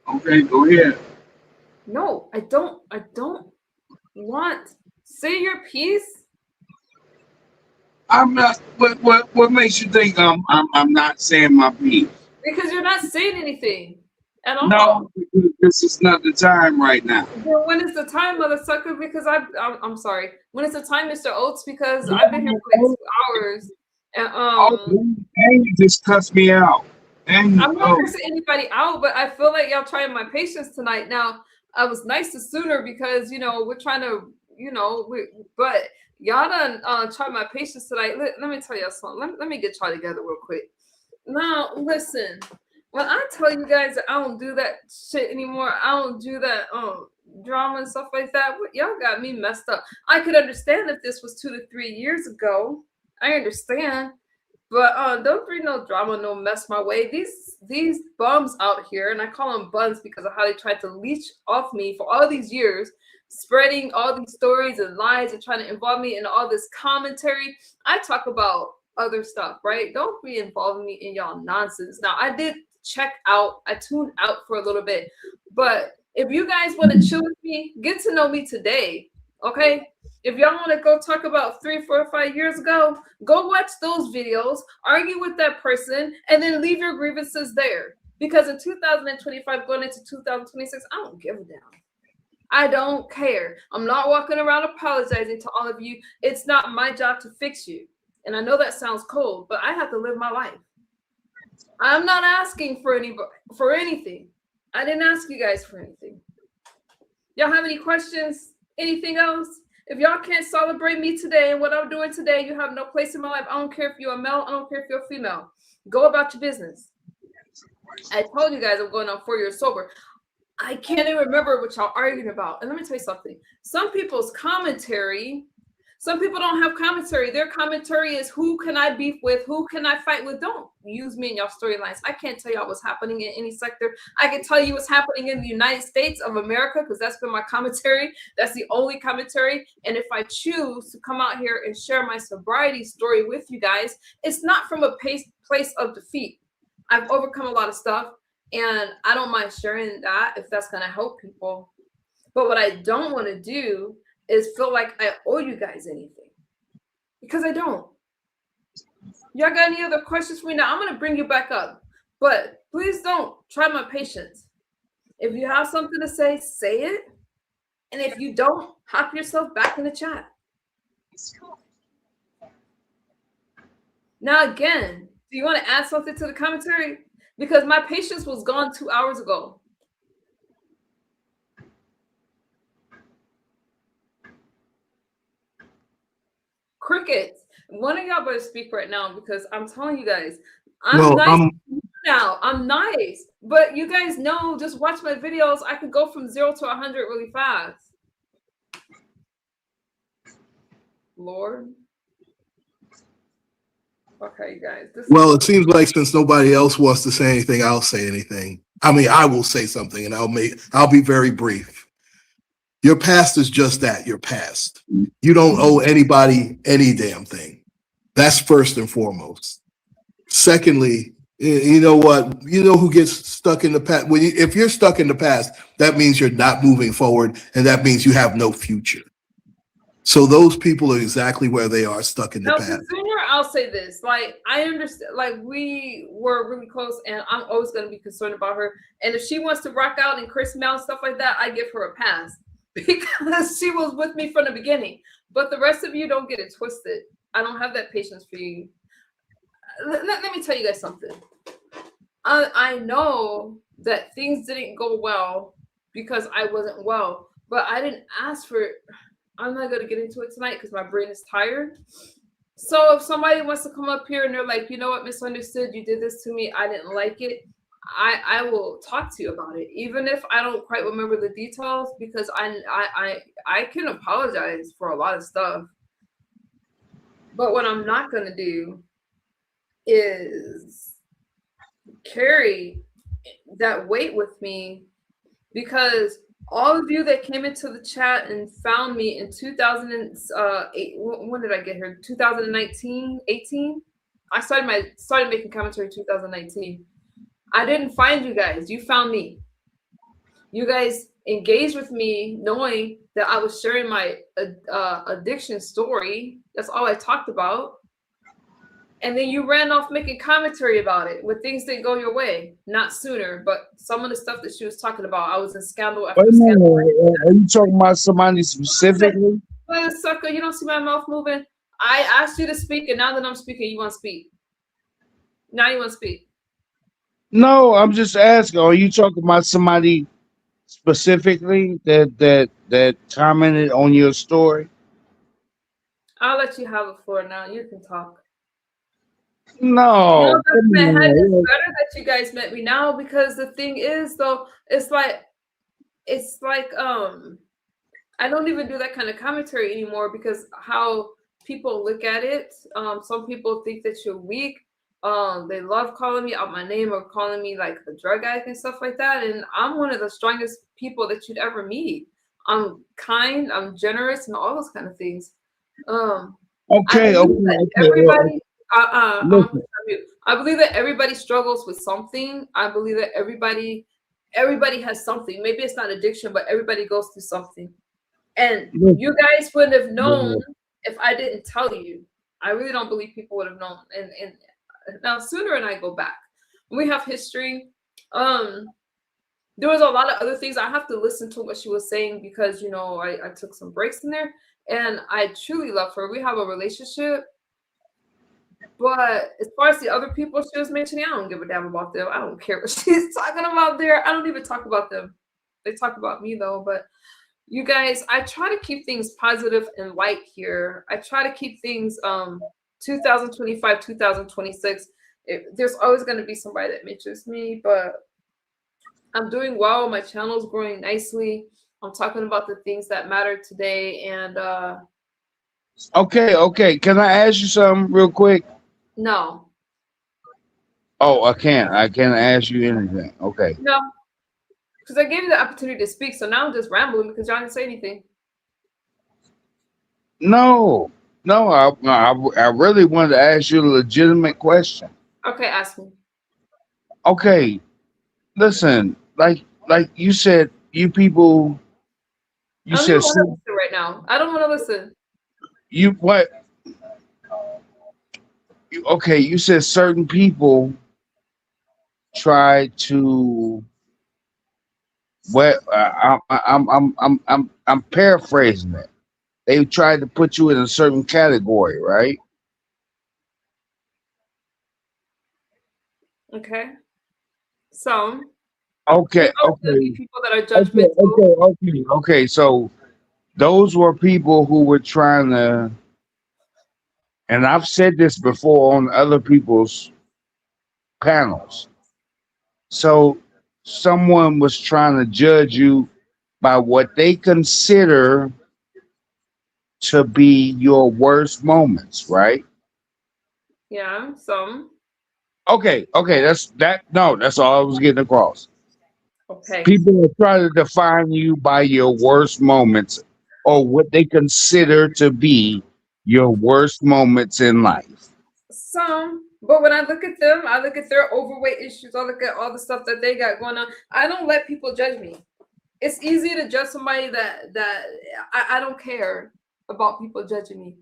Okay, go ahead. No, I don't want. Say your piece. I'm not. What makes you think I'm not saying my piece? Because you're not saying anything at all. No, this is not the time right now. Well, when is the time, mother sucker? Because I'm sorry. When is the time, Mr. Oates? Because I've been here for like 2 hours. And you just cussed me out. I'm not cursing anybody out, but I feel like y'all trying my patience tonight. Now, I was nice to Sooner because we're trying to, but y'all done try my patience tonight. Let me tell y'all something. Let me get y'all together real quick. Now, listen. When I tell you guys that I don't do that shit anymore, I don't do that drama and stuff like that. Y'all got me messed up. I could understand if this was 2 to 3 years ago. I understand. But don't bring no drama, no mess my way. These bums out here, and I call them buns because of how they tried to leech off me for all these years, spreading all these stories and lies and trying to involve me in all this commentary. I talk about other stuff, right? Don't be involving me in y'all nonsense. Now, I did check out, I tuned out for a little bit, but if you guys want to chill with me, get to know me today, okay? If y'all want to go talk about 3, 4, 5 years ago, go watch those videos, argue with that person, and then leave your grievances there. Because in 2025, going into 2026, I don't give a damn. I don't care. I'm not walking around apologizing to all of you. It's not my job to fix you. And I know that sounds cold, but I have to live my life. I'm not asking for anything. I didn't ask you guys for anything. Y'all have any questions? Anything else? If y'all can't celebrate me today and what I'm doing today, you have no place in my life. I don't care if you're a male. I don't care if you're a female. Go about your business. I told you guys I'm going on 4 years sober. I can't even remember what y'all arguing about. And let me tell you something. Some people's commentary, some people don't have commentary. Their commentary is who can I beef with? Who can I fight with? Don't use me in your storylines. I can't tell y'all what's happening in any sector. I can tell you what's happening in the United States of America because that's been my commentary. That's the only commentary. And if I choose to come out here and share my sobriety story with you guys, it's not from a place of defeat. I've overcome a lot of stuff. And I don't mind sharing that if that's going to help people. But what I don't want to do is feel like I owe you guys anything. Because I don't. Y'all got any other questions for me? Now, I'm going to bring you back up. But please don't try my patience. If you have something to say, say it. And if you don't, hop yourself back in the chat. Now, again, do you want to add something to the commentary? Because my patience was gone 2 hours ago. Crickets. One of y'all better speak right now because I'm telling you guys, I'm nice now. I'm nice. But you guys know, just watch my videos. I could go from 0 to 100 really fast. Lord. Okay, you guys. Well, it seems like since nobody else wants to say anything, I'll say anything. I mean, I will say something and I'll be very brief. Your past is just that, your past. You don't owe anybody any damn thing. That's first and foremost. Secondly, you know what? You know who gets stuck in the past? If you're stuck in the past, that means you're not moving forward, and that means you have no future. So those people are exactly where they are, stuck in the past. Sooner, I'll say this. Like, I understand, like, we were really close, and I'm always going to be concerned about her. And if she wants to rock out and curse me out and stuff like that, I give her a pass. Because she was with me from the beginning. But the rest of you, don't get it twisted. I don't have that patience for you. Let me tell you guys something. I know that things didn't go well because I wasn't well. But I didn't ask for it. I'm not going to get into it tonight because my brain is tired. So if somebody wants to come up here and they're like, you know what, misunderstood, you did this to me, I didn't like it, I will talk to you about it, even if I don't quite remember the details, because I can apologize for a lot of stuff. But what I'm not going to do is carry that weight with me, because all of you that came into the chat and found me in 2008, when did I get here? 2019, 18? I started making commentary in 2019. I didn't find you guys. You found me. You guys engaged with me knowing that I was sharing my addiction story. That's all I talked about. And then you ran off making commentary about it when things didn't go your way. Not sooner, but some of the stuff that she was talking about, I was in scandal after scandal. Are you talking about somebody specifically? Well, sucker, you don't see my mouth moving. I asked you to speak, and now that I'm speaking, you want to speak. Now you want to speak. No, I'm just asking. Are you talking about somebody specifically that commented on your story? I'll let you have the floor now. You can talk. No. It's better that you guys met me now, because the thing is, though, it's like I don't even do that kind of commentary anymore, because how people look at it. Some people think that you're weak. They love calling me out my name or calling me like a drug addict and stuff like that. And I'm one of the strongest people that you'd ever meet. I'm kind, I'm generous, and all those kind of things. Okay, okay. Everybody, Listen. I believe that everybody struggles with something. I believe that everybody has something. Maybe it's not addiction, but everybody goes through something. And you guys wouldn't have known if I didn't tell you. I really don't believe people would have known. And now Sooner and I go back. We have history. There was a lot of other things. I have to listen to what she was saying because, you know, I took some breaks in there. And I truly love her. We have a relationship. But as far as the other people she was mentioning, I don't give a damn about them. I don't care what she's talking about there. I don't even talk about them. They talk about me though. But you guys, I try to keep things positive and light here. I try to keep things 2025, 2026. There's always going to be somebody that mentions me, but I'm doing well. My channel's growing nicely. I'm talking about the things that matter today. And Okay. Can I ask you something real quick? no. Oh, I can't ask you anything. Okay. No. Because I gave you the opportunity to speak, so now I'm just rambling because y'all didn't say anything. No, I really wanted to ask you a legitimate question. Okay, ask me. Okay, listen, like you said, you people, you I don't said even want to listen right now. I don't want to listen. you what? Okay, you said certain people try to. What? I'm paraphrasing it. They tried to put you in a certain category, right? Okay. So Okay. people that are judgmental. Okay. So those were people who were trying to, and I've said this before on other people's panels. So someone was trying to judge you by what they consider to be your worst moments, right? Yeah, some. Okay, that's all I was getting across. Okay. People are trying to define you by your worst moments or what they consider to be your worst moments in life. Some. But when I look at them, I look at their overweight issues, I look at all the stuff that they got going on. I don't let people judge me. It's easy to judge somebody that I don't care about people judging me.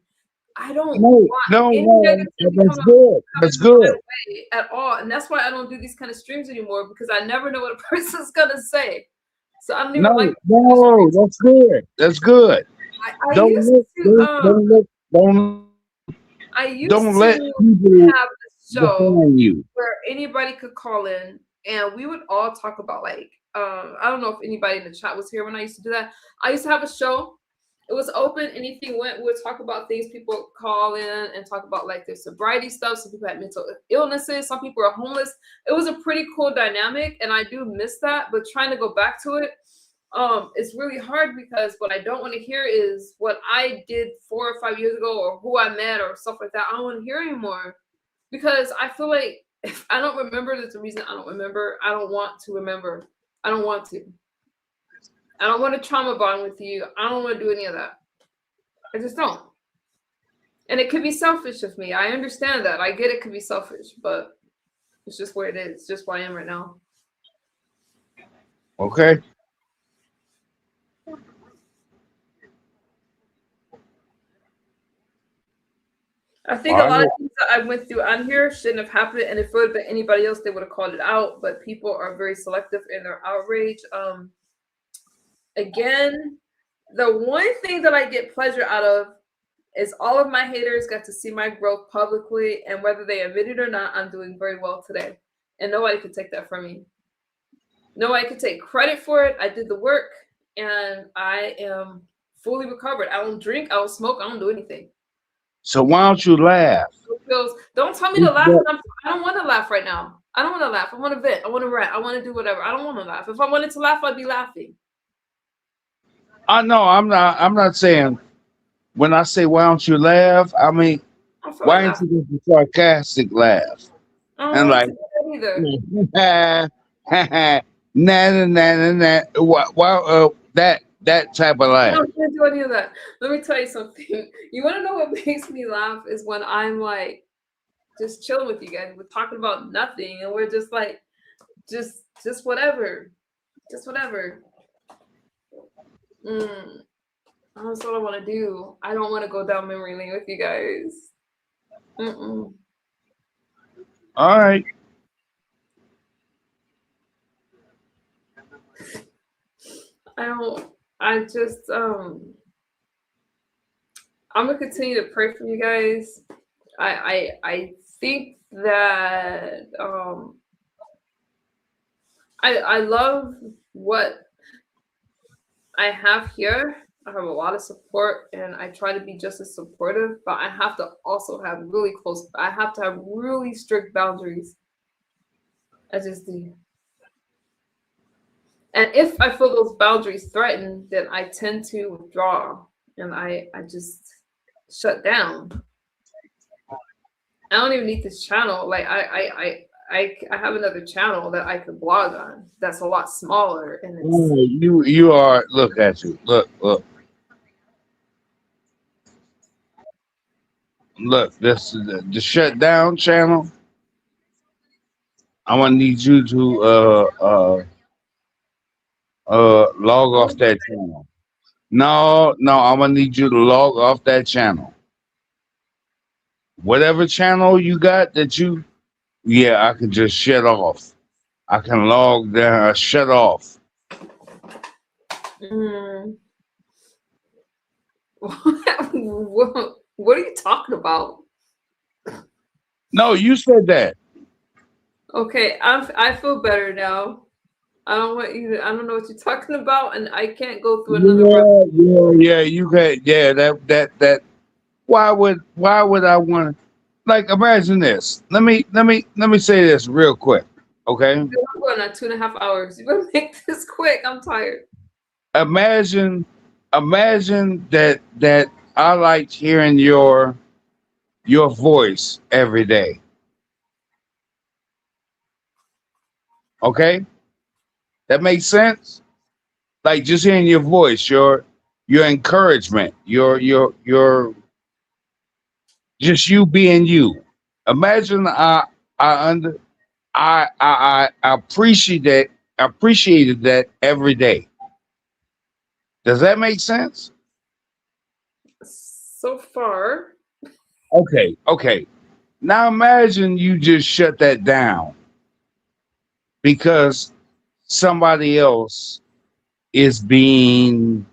I don't No, any negativity that's coming good. That's good. my way at all. And that's why I don't do these kind of streams anymore because I never know what a person's gonna say. So I don't even like No, that's good. That's good. I used Don't let to people have a show define you. where anybody could call in and we would all talk about like I don't know if anybody in the chat was here when I used to do that. I used to have a show. It was open, anything went. We would talk about things. People call in and talk about like their sobriety stuff. Some people had mental illnesses. Some people are homeless. It was a pretty cool dynamic, and I do miss that. But trying to go back to it, it's really hard because what I don't want to hear is what I did 4 or 5 years ago or who I met or stuff like that. I don't want to hear anymore because I feel like if I don't remember, there's a reason I don't remember. I don't want to remember. I don't want to. I don't want to trauma bond with you. I don't want to do any of that. I just don't. And it could be selfish of me. I understand that. I get it could be selfish, but it's just where it is. It's just where I am right now. Okay. I think a lot of things that I went through on here shouldn't have happened. And if it would have been anybody else, they would have called it out. But people are very selective in their outrage. Again, the one thing that I get pleasure out of is all of my haters got to see my growth publicly, and whether they admit it or not, I'm doing very well today. And nobody could take that from me. Nobody could take credit for it. I did the work, and I am fully recovered. I don't drink, I don't smoke, I don't do anything. So why don't you laugh? Don't tell me to laugh. I don't want to laugh right now. I don't want to laugh. I want to vent. I want to rant. I want to do whatever. I don't want to laugh. If I wanted to laugh, I'd be laughing. No, I'm not saying when I say why don't you laugh, I mean I feel why like ain't that. you just a sarcastic laugh? I don't And know what like to do either. nah nah nah nah nah. Why that type of I laugh. don't do any of that. Let me tell you something. You want to know what makes me laugh is when I'm like just chilling with you guys. We're talking about nothing, and we're just like, just whatever, just whatever. Mm, that's what I want to do. I don't want to go down memory lane with you guys. Mm-mm. All right. I don't. I just I'm gonna continue to pray for you guys. I think that I love what I have here. I have a lot of support and I try to be just as supportive, but I have to also have really close, I have to have really strict boundaries. I just do. And if I feel those boundaries threatened, then I tend to withdraw and I just shut down. I don't even need this channel. Like I have another channel that I could blog on that's a lot smaller and it's You are look at you. Look, this is the shutdown channel. I'm gonna need you to log off that channel. No, I'm gonna need you to log off that channel. Whatever channel you got that you, yeah, I can just shut off. I can log down, shut off. mm, what are you talking about? No, you said that. Okay, I feel better now. I don't want you to, I don't know what you're talking about and I can't go through another round. Yeah. You can, yeah. That. Why would I want to? Like, imagine this. Let me say this real quick, okay? I'm going on 2.5 hours. You better make this quick. I'm tired. Imagine, imagine that I liked hearing your voice every day, okay? That makes sense. Like just hearing your voice, your encouragement, your just you being you. Imagine I under I appreciated that every day. Does that make sense? So far, Okay. Now imagine you just shut that down because somebody else is being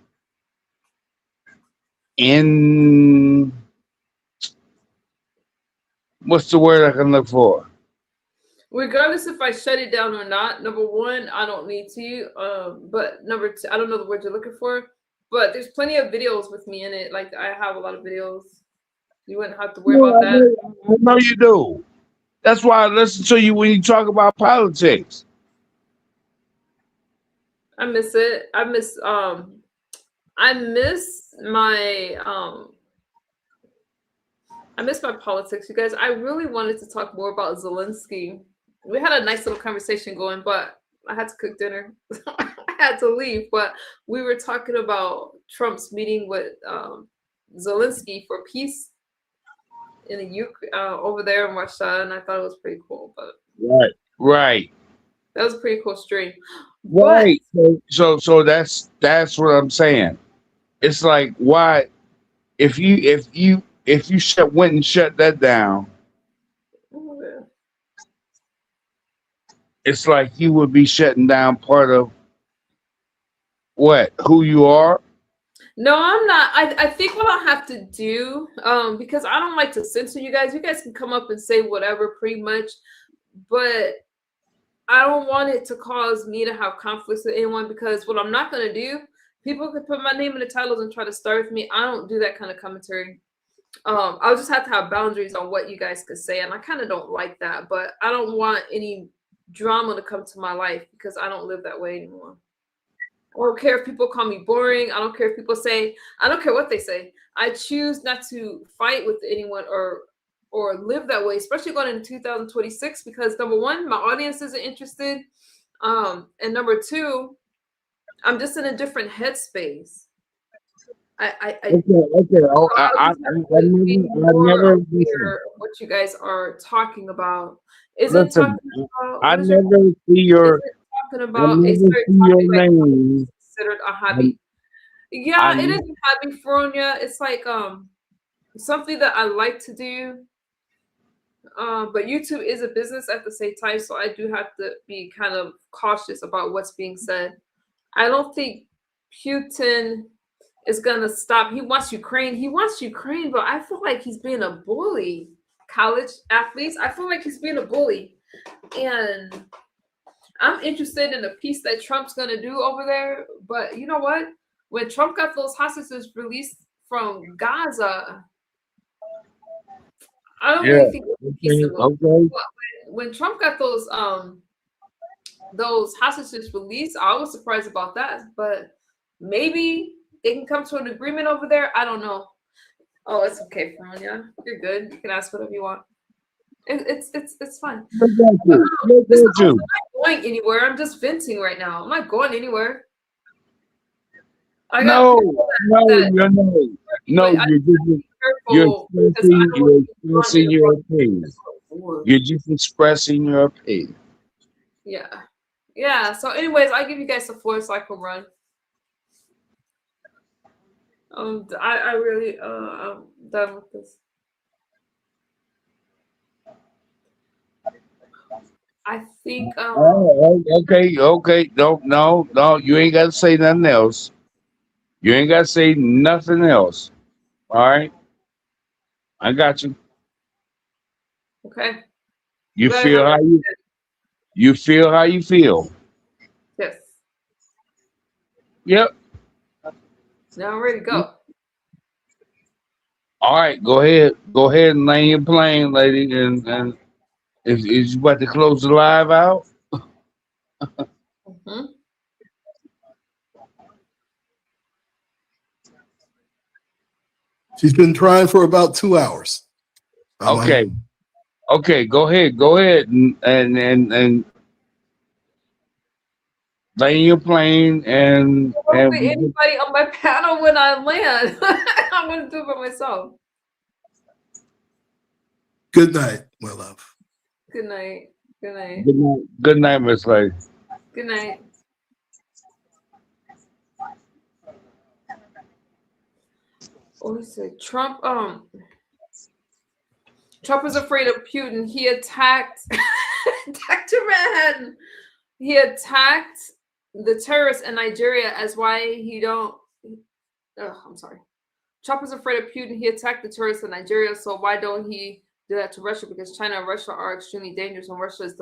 in what's the word I can look for? regardless if I shut it down or not, number one, I don't need to. But number two, I don't know the word you're looking for, but there's plenty of videos with me in it. Like I have a lot of videos. You wouldn't have to worry Yeah, about that. I know you do. That's why I listen to you when you talk about politics. I miss it. I miss I miss my politics, you guys. I really wanted to talk more about Zelensky. We had a nice little conversation going, but I had to cook dinner. I had to leave, but we were talking about Trump's meeting with Zelensky for peace in the over there in Russia, and I thought it was pretty cool. But Right. that was a pretty cool stream. But Right. So that's what I'm saying. It's like why if you went and shut that down, it's like you would be shutting down part of what who you are. no, I'm not. I think what I'll have to do, because I don't like to censor you guys. You guys can come up and say whatever, pretty much, but I don't want it to cause me to have conflicts with anyone. Because what I'm not gonna do, people could put my name in the titles and try to start with me. I don't do that kind of commentary. I'll just have to have boundaries on what you guys could say, and I kind of don't like that. But I don't want any drama to come to my life because I don't live that way anymore. I don't care if people call me boring. I don't care if people say, I don't care what they say. I choose not to fight with anyone or live that way, especially going into 2026, because number one, my audience isn't interested. And number two, I'm just in a different headspace. I Okay. Oh, I never listen. what you guys are talking about. Isn't Listen. talking about I what is never see your. isn't talking I about a never certain see your topic like name. considered a I, hobby. Yeah, it I is a hobby, Fronia. It's like something that I like to do. But YouTube is a business at the same time, so I do have to be kind of cautious about what's being said. I don't think Putin is gonna stop. He wants Ukraine. He wants Ukraine, but I feel like he's being a bully. College athletes, I feel like he's being a bully, and I'm interested in the peace that Trump's gonna do over there. But you know what? When Trump got those hostages released from Gaza, I don't really yeah. think it's peaceable. Okay. When Trump got those hostages released, I was surprised about that. But maybe they can come to an agreement over there. I don't know. Oh, it's okay, Fronia. You're good. You can ask whatever you want. It's fine. Look at you. Look Listen, at you. I'm not going anywhere. I'm just venting right now. I'm not going anywhere. I got No, people no, that you're not. No, but I you're just careful because I you're don't want expressing to your run opinion. into You're just expressing your opinion. Yeah. So, anyways, I give you guys the floor so I can run. I really I'm done with this. I think Oh, okay. No, you ain't gotta say nothing else. You ain't gotta say nothing else. All right, I got you. okay. You Go ahead, feel how you feel how you feel. yes. Yep. Now I'm ready to go. All right, go ahead. Go ahead and lay your plane, lady. And is you about to close the live out? hmm She's been trying for about 2 hours. Okay. Okay. Go ahead and lay your plane There won't be and anybody on my panel when I land. I'm gonna do it by myself. Good night, my love. Good night. Good night. good night, Miss Lady. Good night. What was it? Trump is afraid of Putin. He attacked Dr. Manhattan. He attacked the terrorists in Nigeria as why he don't I'm sorry. Trump is afraid of Putin. He attacked the terrorists in Nigeria, so why don't he do that to Russia? Because China and Russia are extremely dangerous, and Russia is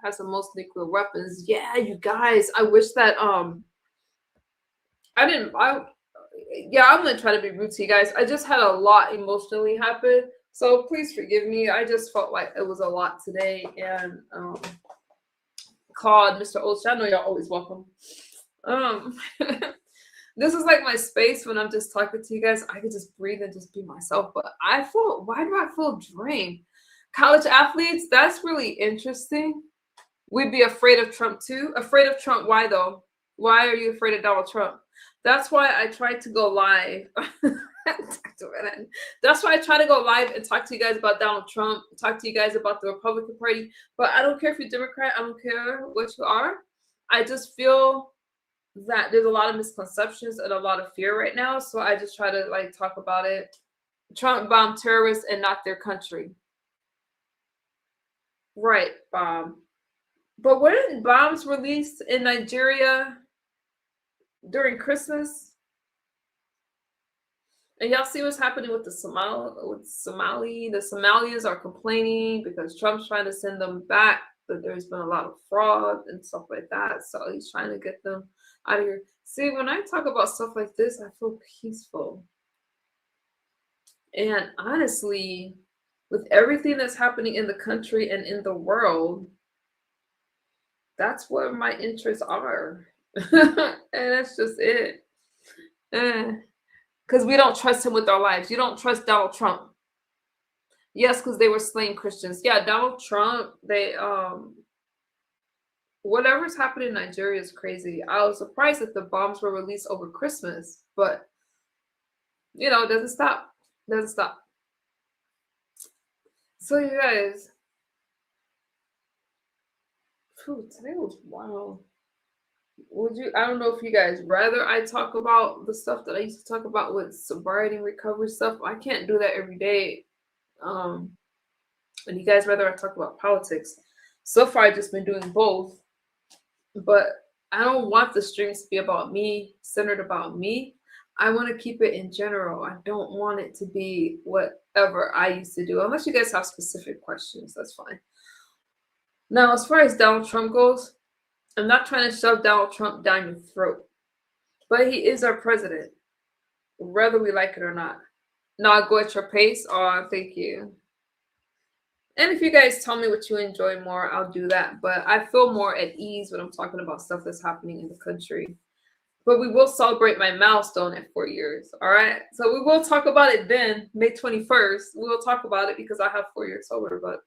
has the most nuclear weapons. Yeah, you guys. I wish that I'm gonna try to be rude to you guys. I just had a lot emotionally happen. So please forgive me. I just felt like it was a lot today, and Claude, Mr. Olson, I know y'all always welcome. This is like my space when I'm just talking to you guys. I could just breathe and just be myself. But why do I feel drained? College athletes, that's really interesting. We'd be afraid of Trump too. Afraid of Trump, why though? Why are you afraid of Donald Trump? That's why I tried to go live. That's why I try to go live and talk to you guys about Donald Trump, talk to you guys about the Republican Party. But I don't care if you're Democrat. I don't care what you are. I just feel that there's a lot of misconceptions and a lot of fear right now. So I just try to talk about it. Trump bombed terrorists and not their country. Right, bomb. But weren't bombs released in Nigeria during Christmas? And y'all see what's happening with the Somali. The Somalians are complaining because Trump's trying to send them back, but there's been a lot of fraud and stuff like that. So he's trying to get them out of here. See, when I talk about stuff like this, I feel peaceful. And honestly, with everything that's happening in the country and in the world, that's where my interests are. And that's just it. Because we don't trust him with our lives. You don't trust Donald Trump. Yes, because they were slaying Christians. Yeah, Donald Trump, whatever's happening in Nigeria is crazy. I was surprised that the bombs were released over Christmas, but it doesn't stop. Doesn't stop. So you guys, today was wild. I don't know if you guys rather I talk about the stuff that I used to talk about with sobriety and recovery stuff. I can't do that every day. And you guys rather I talk about politics. So far I've just been doing both. But I don't want the streams to be about me, centered about me. I want to keep it in general. I don't want it to be whatever I used to do. Unless you guys have specific questions, that's fine. Now, as far as Donald Trump goes, I'm not trying to shove Donald Trump down your throat. But he is our president, whether we like it or not. Now, I'll go at your pace. Oh, thank you. And if you guys tell me what you enjoy more, I'll do that. But I feel more at ease when I'm talking about stuff that's happening in the country. But we will celebrate my milestone at 4 years. All right. So we will talk about it then, May 21st. We'll talk about it because I have 4 years sober. But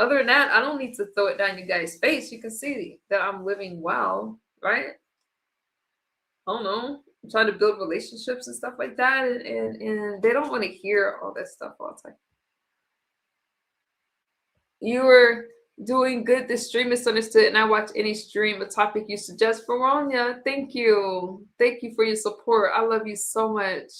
other than that, I don't need to throw it down you guys' face. You can see that I'm living well, right? I don't know. I'm trying to build relationships and stuff like that. And they don't want to hear all that stuff all the time. You were doing good. This stream misunderstood, and I watch any stream, a topic you suggest. Veronia, thank you. Thank you for your support. I love you so much.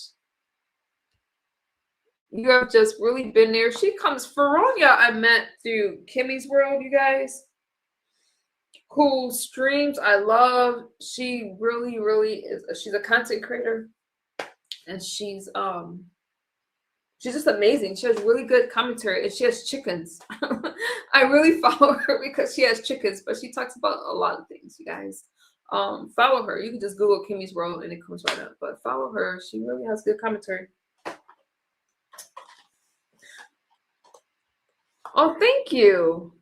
You have just really been there. She comes, Veronia, I met through Kimmy's World, you guys. Cool streams. I love. She really, really is. She's a content creator, and she's just amazing. She has really good commentary, and she has chickens. I really follow her because she has chickens, but she talks about a lot of things, you guys. Follow her. You can just Google Kimmy's World and it comes right up. But follow her. She really has good commentary. Oh, thank you.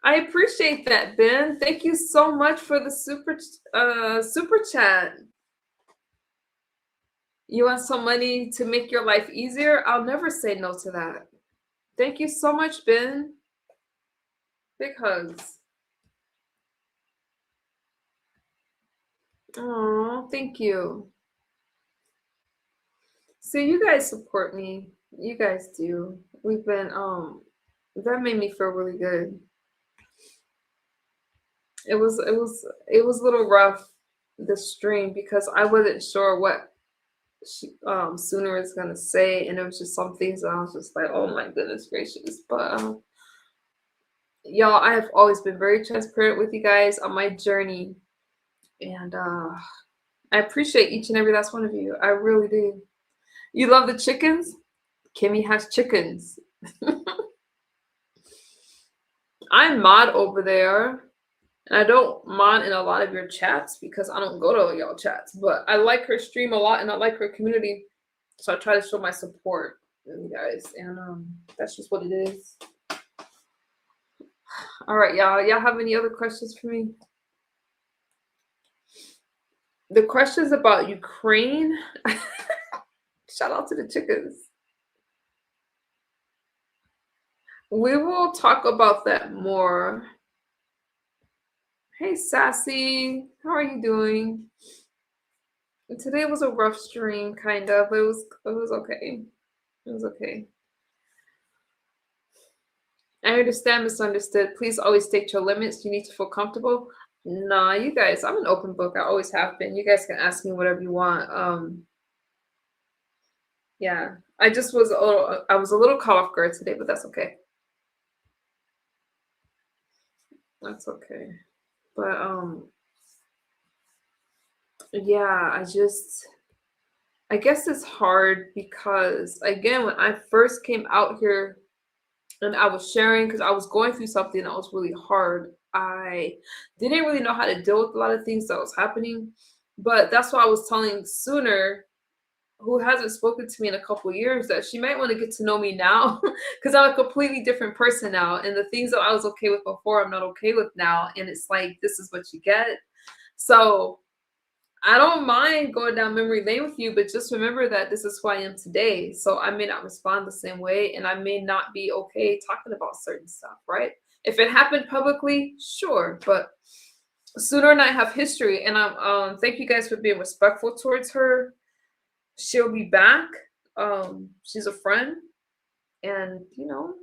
I appreciate that, Ben. Thank you so much for the super chat. You want some money to make your life easier? I'll never say no to that. Thank you so much, Ben. Big hugs. Oh, thank you. So you guys support me. You guys do. We've been that made me feel really good. It was a little rough, the stream, because I wasn't sure what Sooner is gonna say, and it was just some things that I was just like, oh my goodness gracious. But y'all, I have always been very transparent with you guys on my journey, and I appreciate each and every last one of you. I really do. You love the chickens? Kimmy has chickens. I mod over there. And I don't mod in a lot of your chats because I don't go to y'all chats. But I like her stream a lot and I like her community. So I try to show my support with you guys. And that's just what it is. All right, y'all. Y'all have any other questions for me? The questions about Ukraine. Shout out to the chickens. We will talk about that more. Hey, Sassy, how are you doing? Today was a rough stream, kind of. It was okay. It was okay. I understand misunderstood. Please always stick to your limits. You need to feel comfortable. Nah, you guys, I'm an open book. I always have been. You guys can ask me whatever you want. Yeah, I was a little caught off guard today, but that's okay. That's okay. But yeah, I guess it's hard because, again, when I first came out here and I was sharing, because I was going through something that was really hard, I didn't really know how to deal with a lot of things that was happening. But that's why I was telling Sooner, who hasn't spoken to me in a couple of years, that she might want to get to know me now because I'm a completely different person now. And the things that I was okay with before, I'm not okay with now. And it's like, this is what you get. So I don't mind going down memory lane with you, but just remember that this is who I am today. So I may not respond the same way, and I may not be okay talking about certain stuff, right? If it happened publicly, sure, but Sooner and I have history, and I'm thank you guys for being respectful towards her. She'll be back. She's a friend, and you know,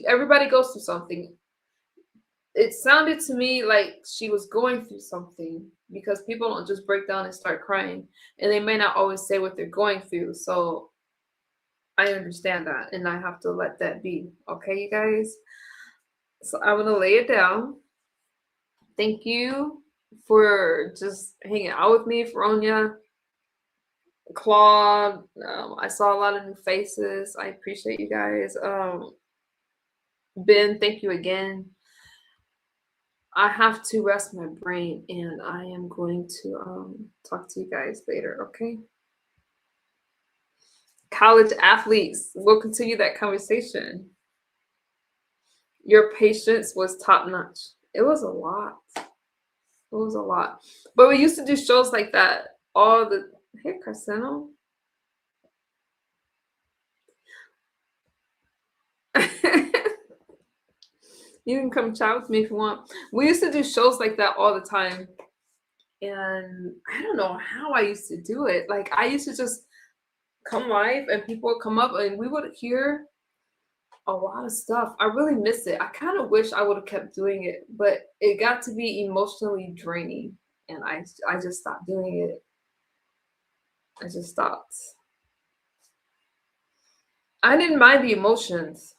everybody goes through something. It sounded to me like she was going through something, because people don't just break down and start crying, and they may not always say what they're going through. So I understand that, and I have to let that be. Okay, you guys? So I'm going to lay it down. Thank you for just hanging out with me, Veronia, Claude. I saw a lot of new faces. I appreciate you guys. Ben, thank you again. I have to rest my brain, and I am going to talk to you guys later, okay? College athletes, we'll continue that conversation. Your patience was top notch. It was a lot. It was a lot. But we used to do shows like that all the... Hey, Carsano. You can come chat with me if you want. We used to do shows like that all the time. And I don't know how I used to do it. Like, I used to just come live and people would come up and we would hear a lot of stuff. I really miss it. I kind of wish I would have kept doing it, but it got to be emotionally draining. And I just stopped doing it. I just stopped. I didn't mind the emotions,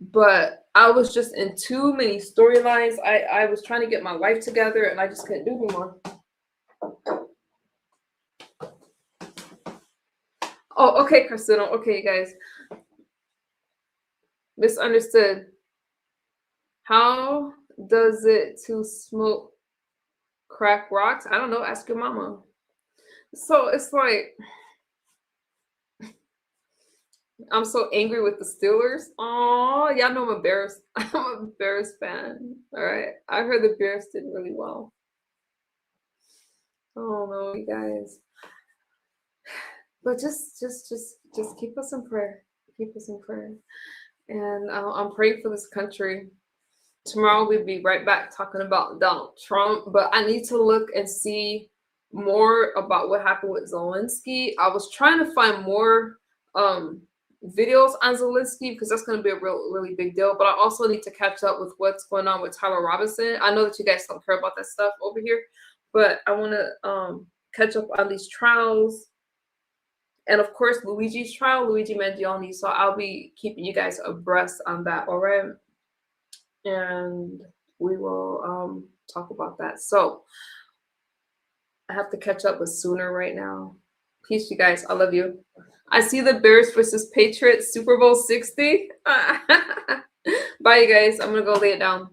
but I was just in too many storylines. I was trying to get my life together, and I just couldn't do anymore. Oh, okay, Cristiano. Okay, you guys. Misunderstood. How does it to smoke crack rocks? I don't know. Ask your mama. So it's like, I'm so angry with the Steelers. Oh, y'all know I'm a Bears. I'm a Bears fan. All right. I heard the Bears did really well. Oh no, you guys. But just keep us in prayer. Keep us in prayer. And I'm praying for this country. Tomorrow we'll be right back talking about Donald Trump. But I need to look and see more about what happened with Zelensky. I was trying to find more videos on Zelensky, because that's going to be a really big deal. But I also need to catch up with what's going on with Tyler Robinson. I know that you guys don't care about that stuff over here, but I want to catch up on these trials. And of course, Luigi's trial, Luigi Mangione. So I'll be keeping you guys abreast on that, all right? And we will talk about that. So I have to catch up with Sooner right now. Peace, you guys. I love you. I see the Bears versus Patriots Super Bowl 60. Bye, you guys. I'm going to go lay it down.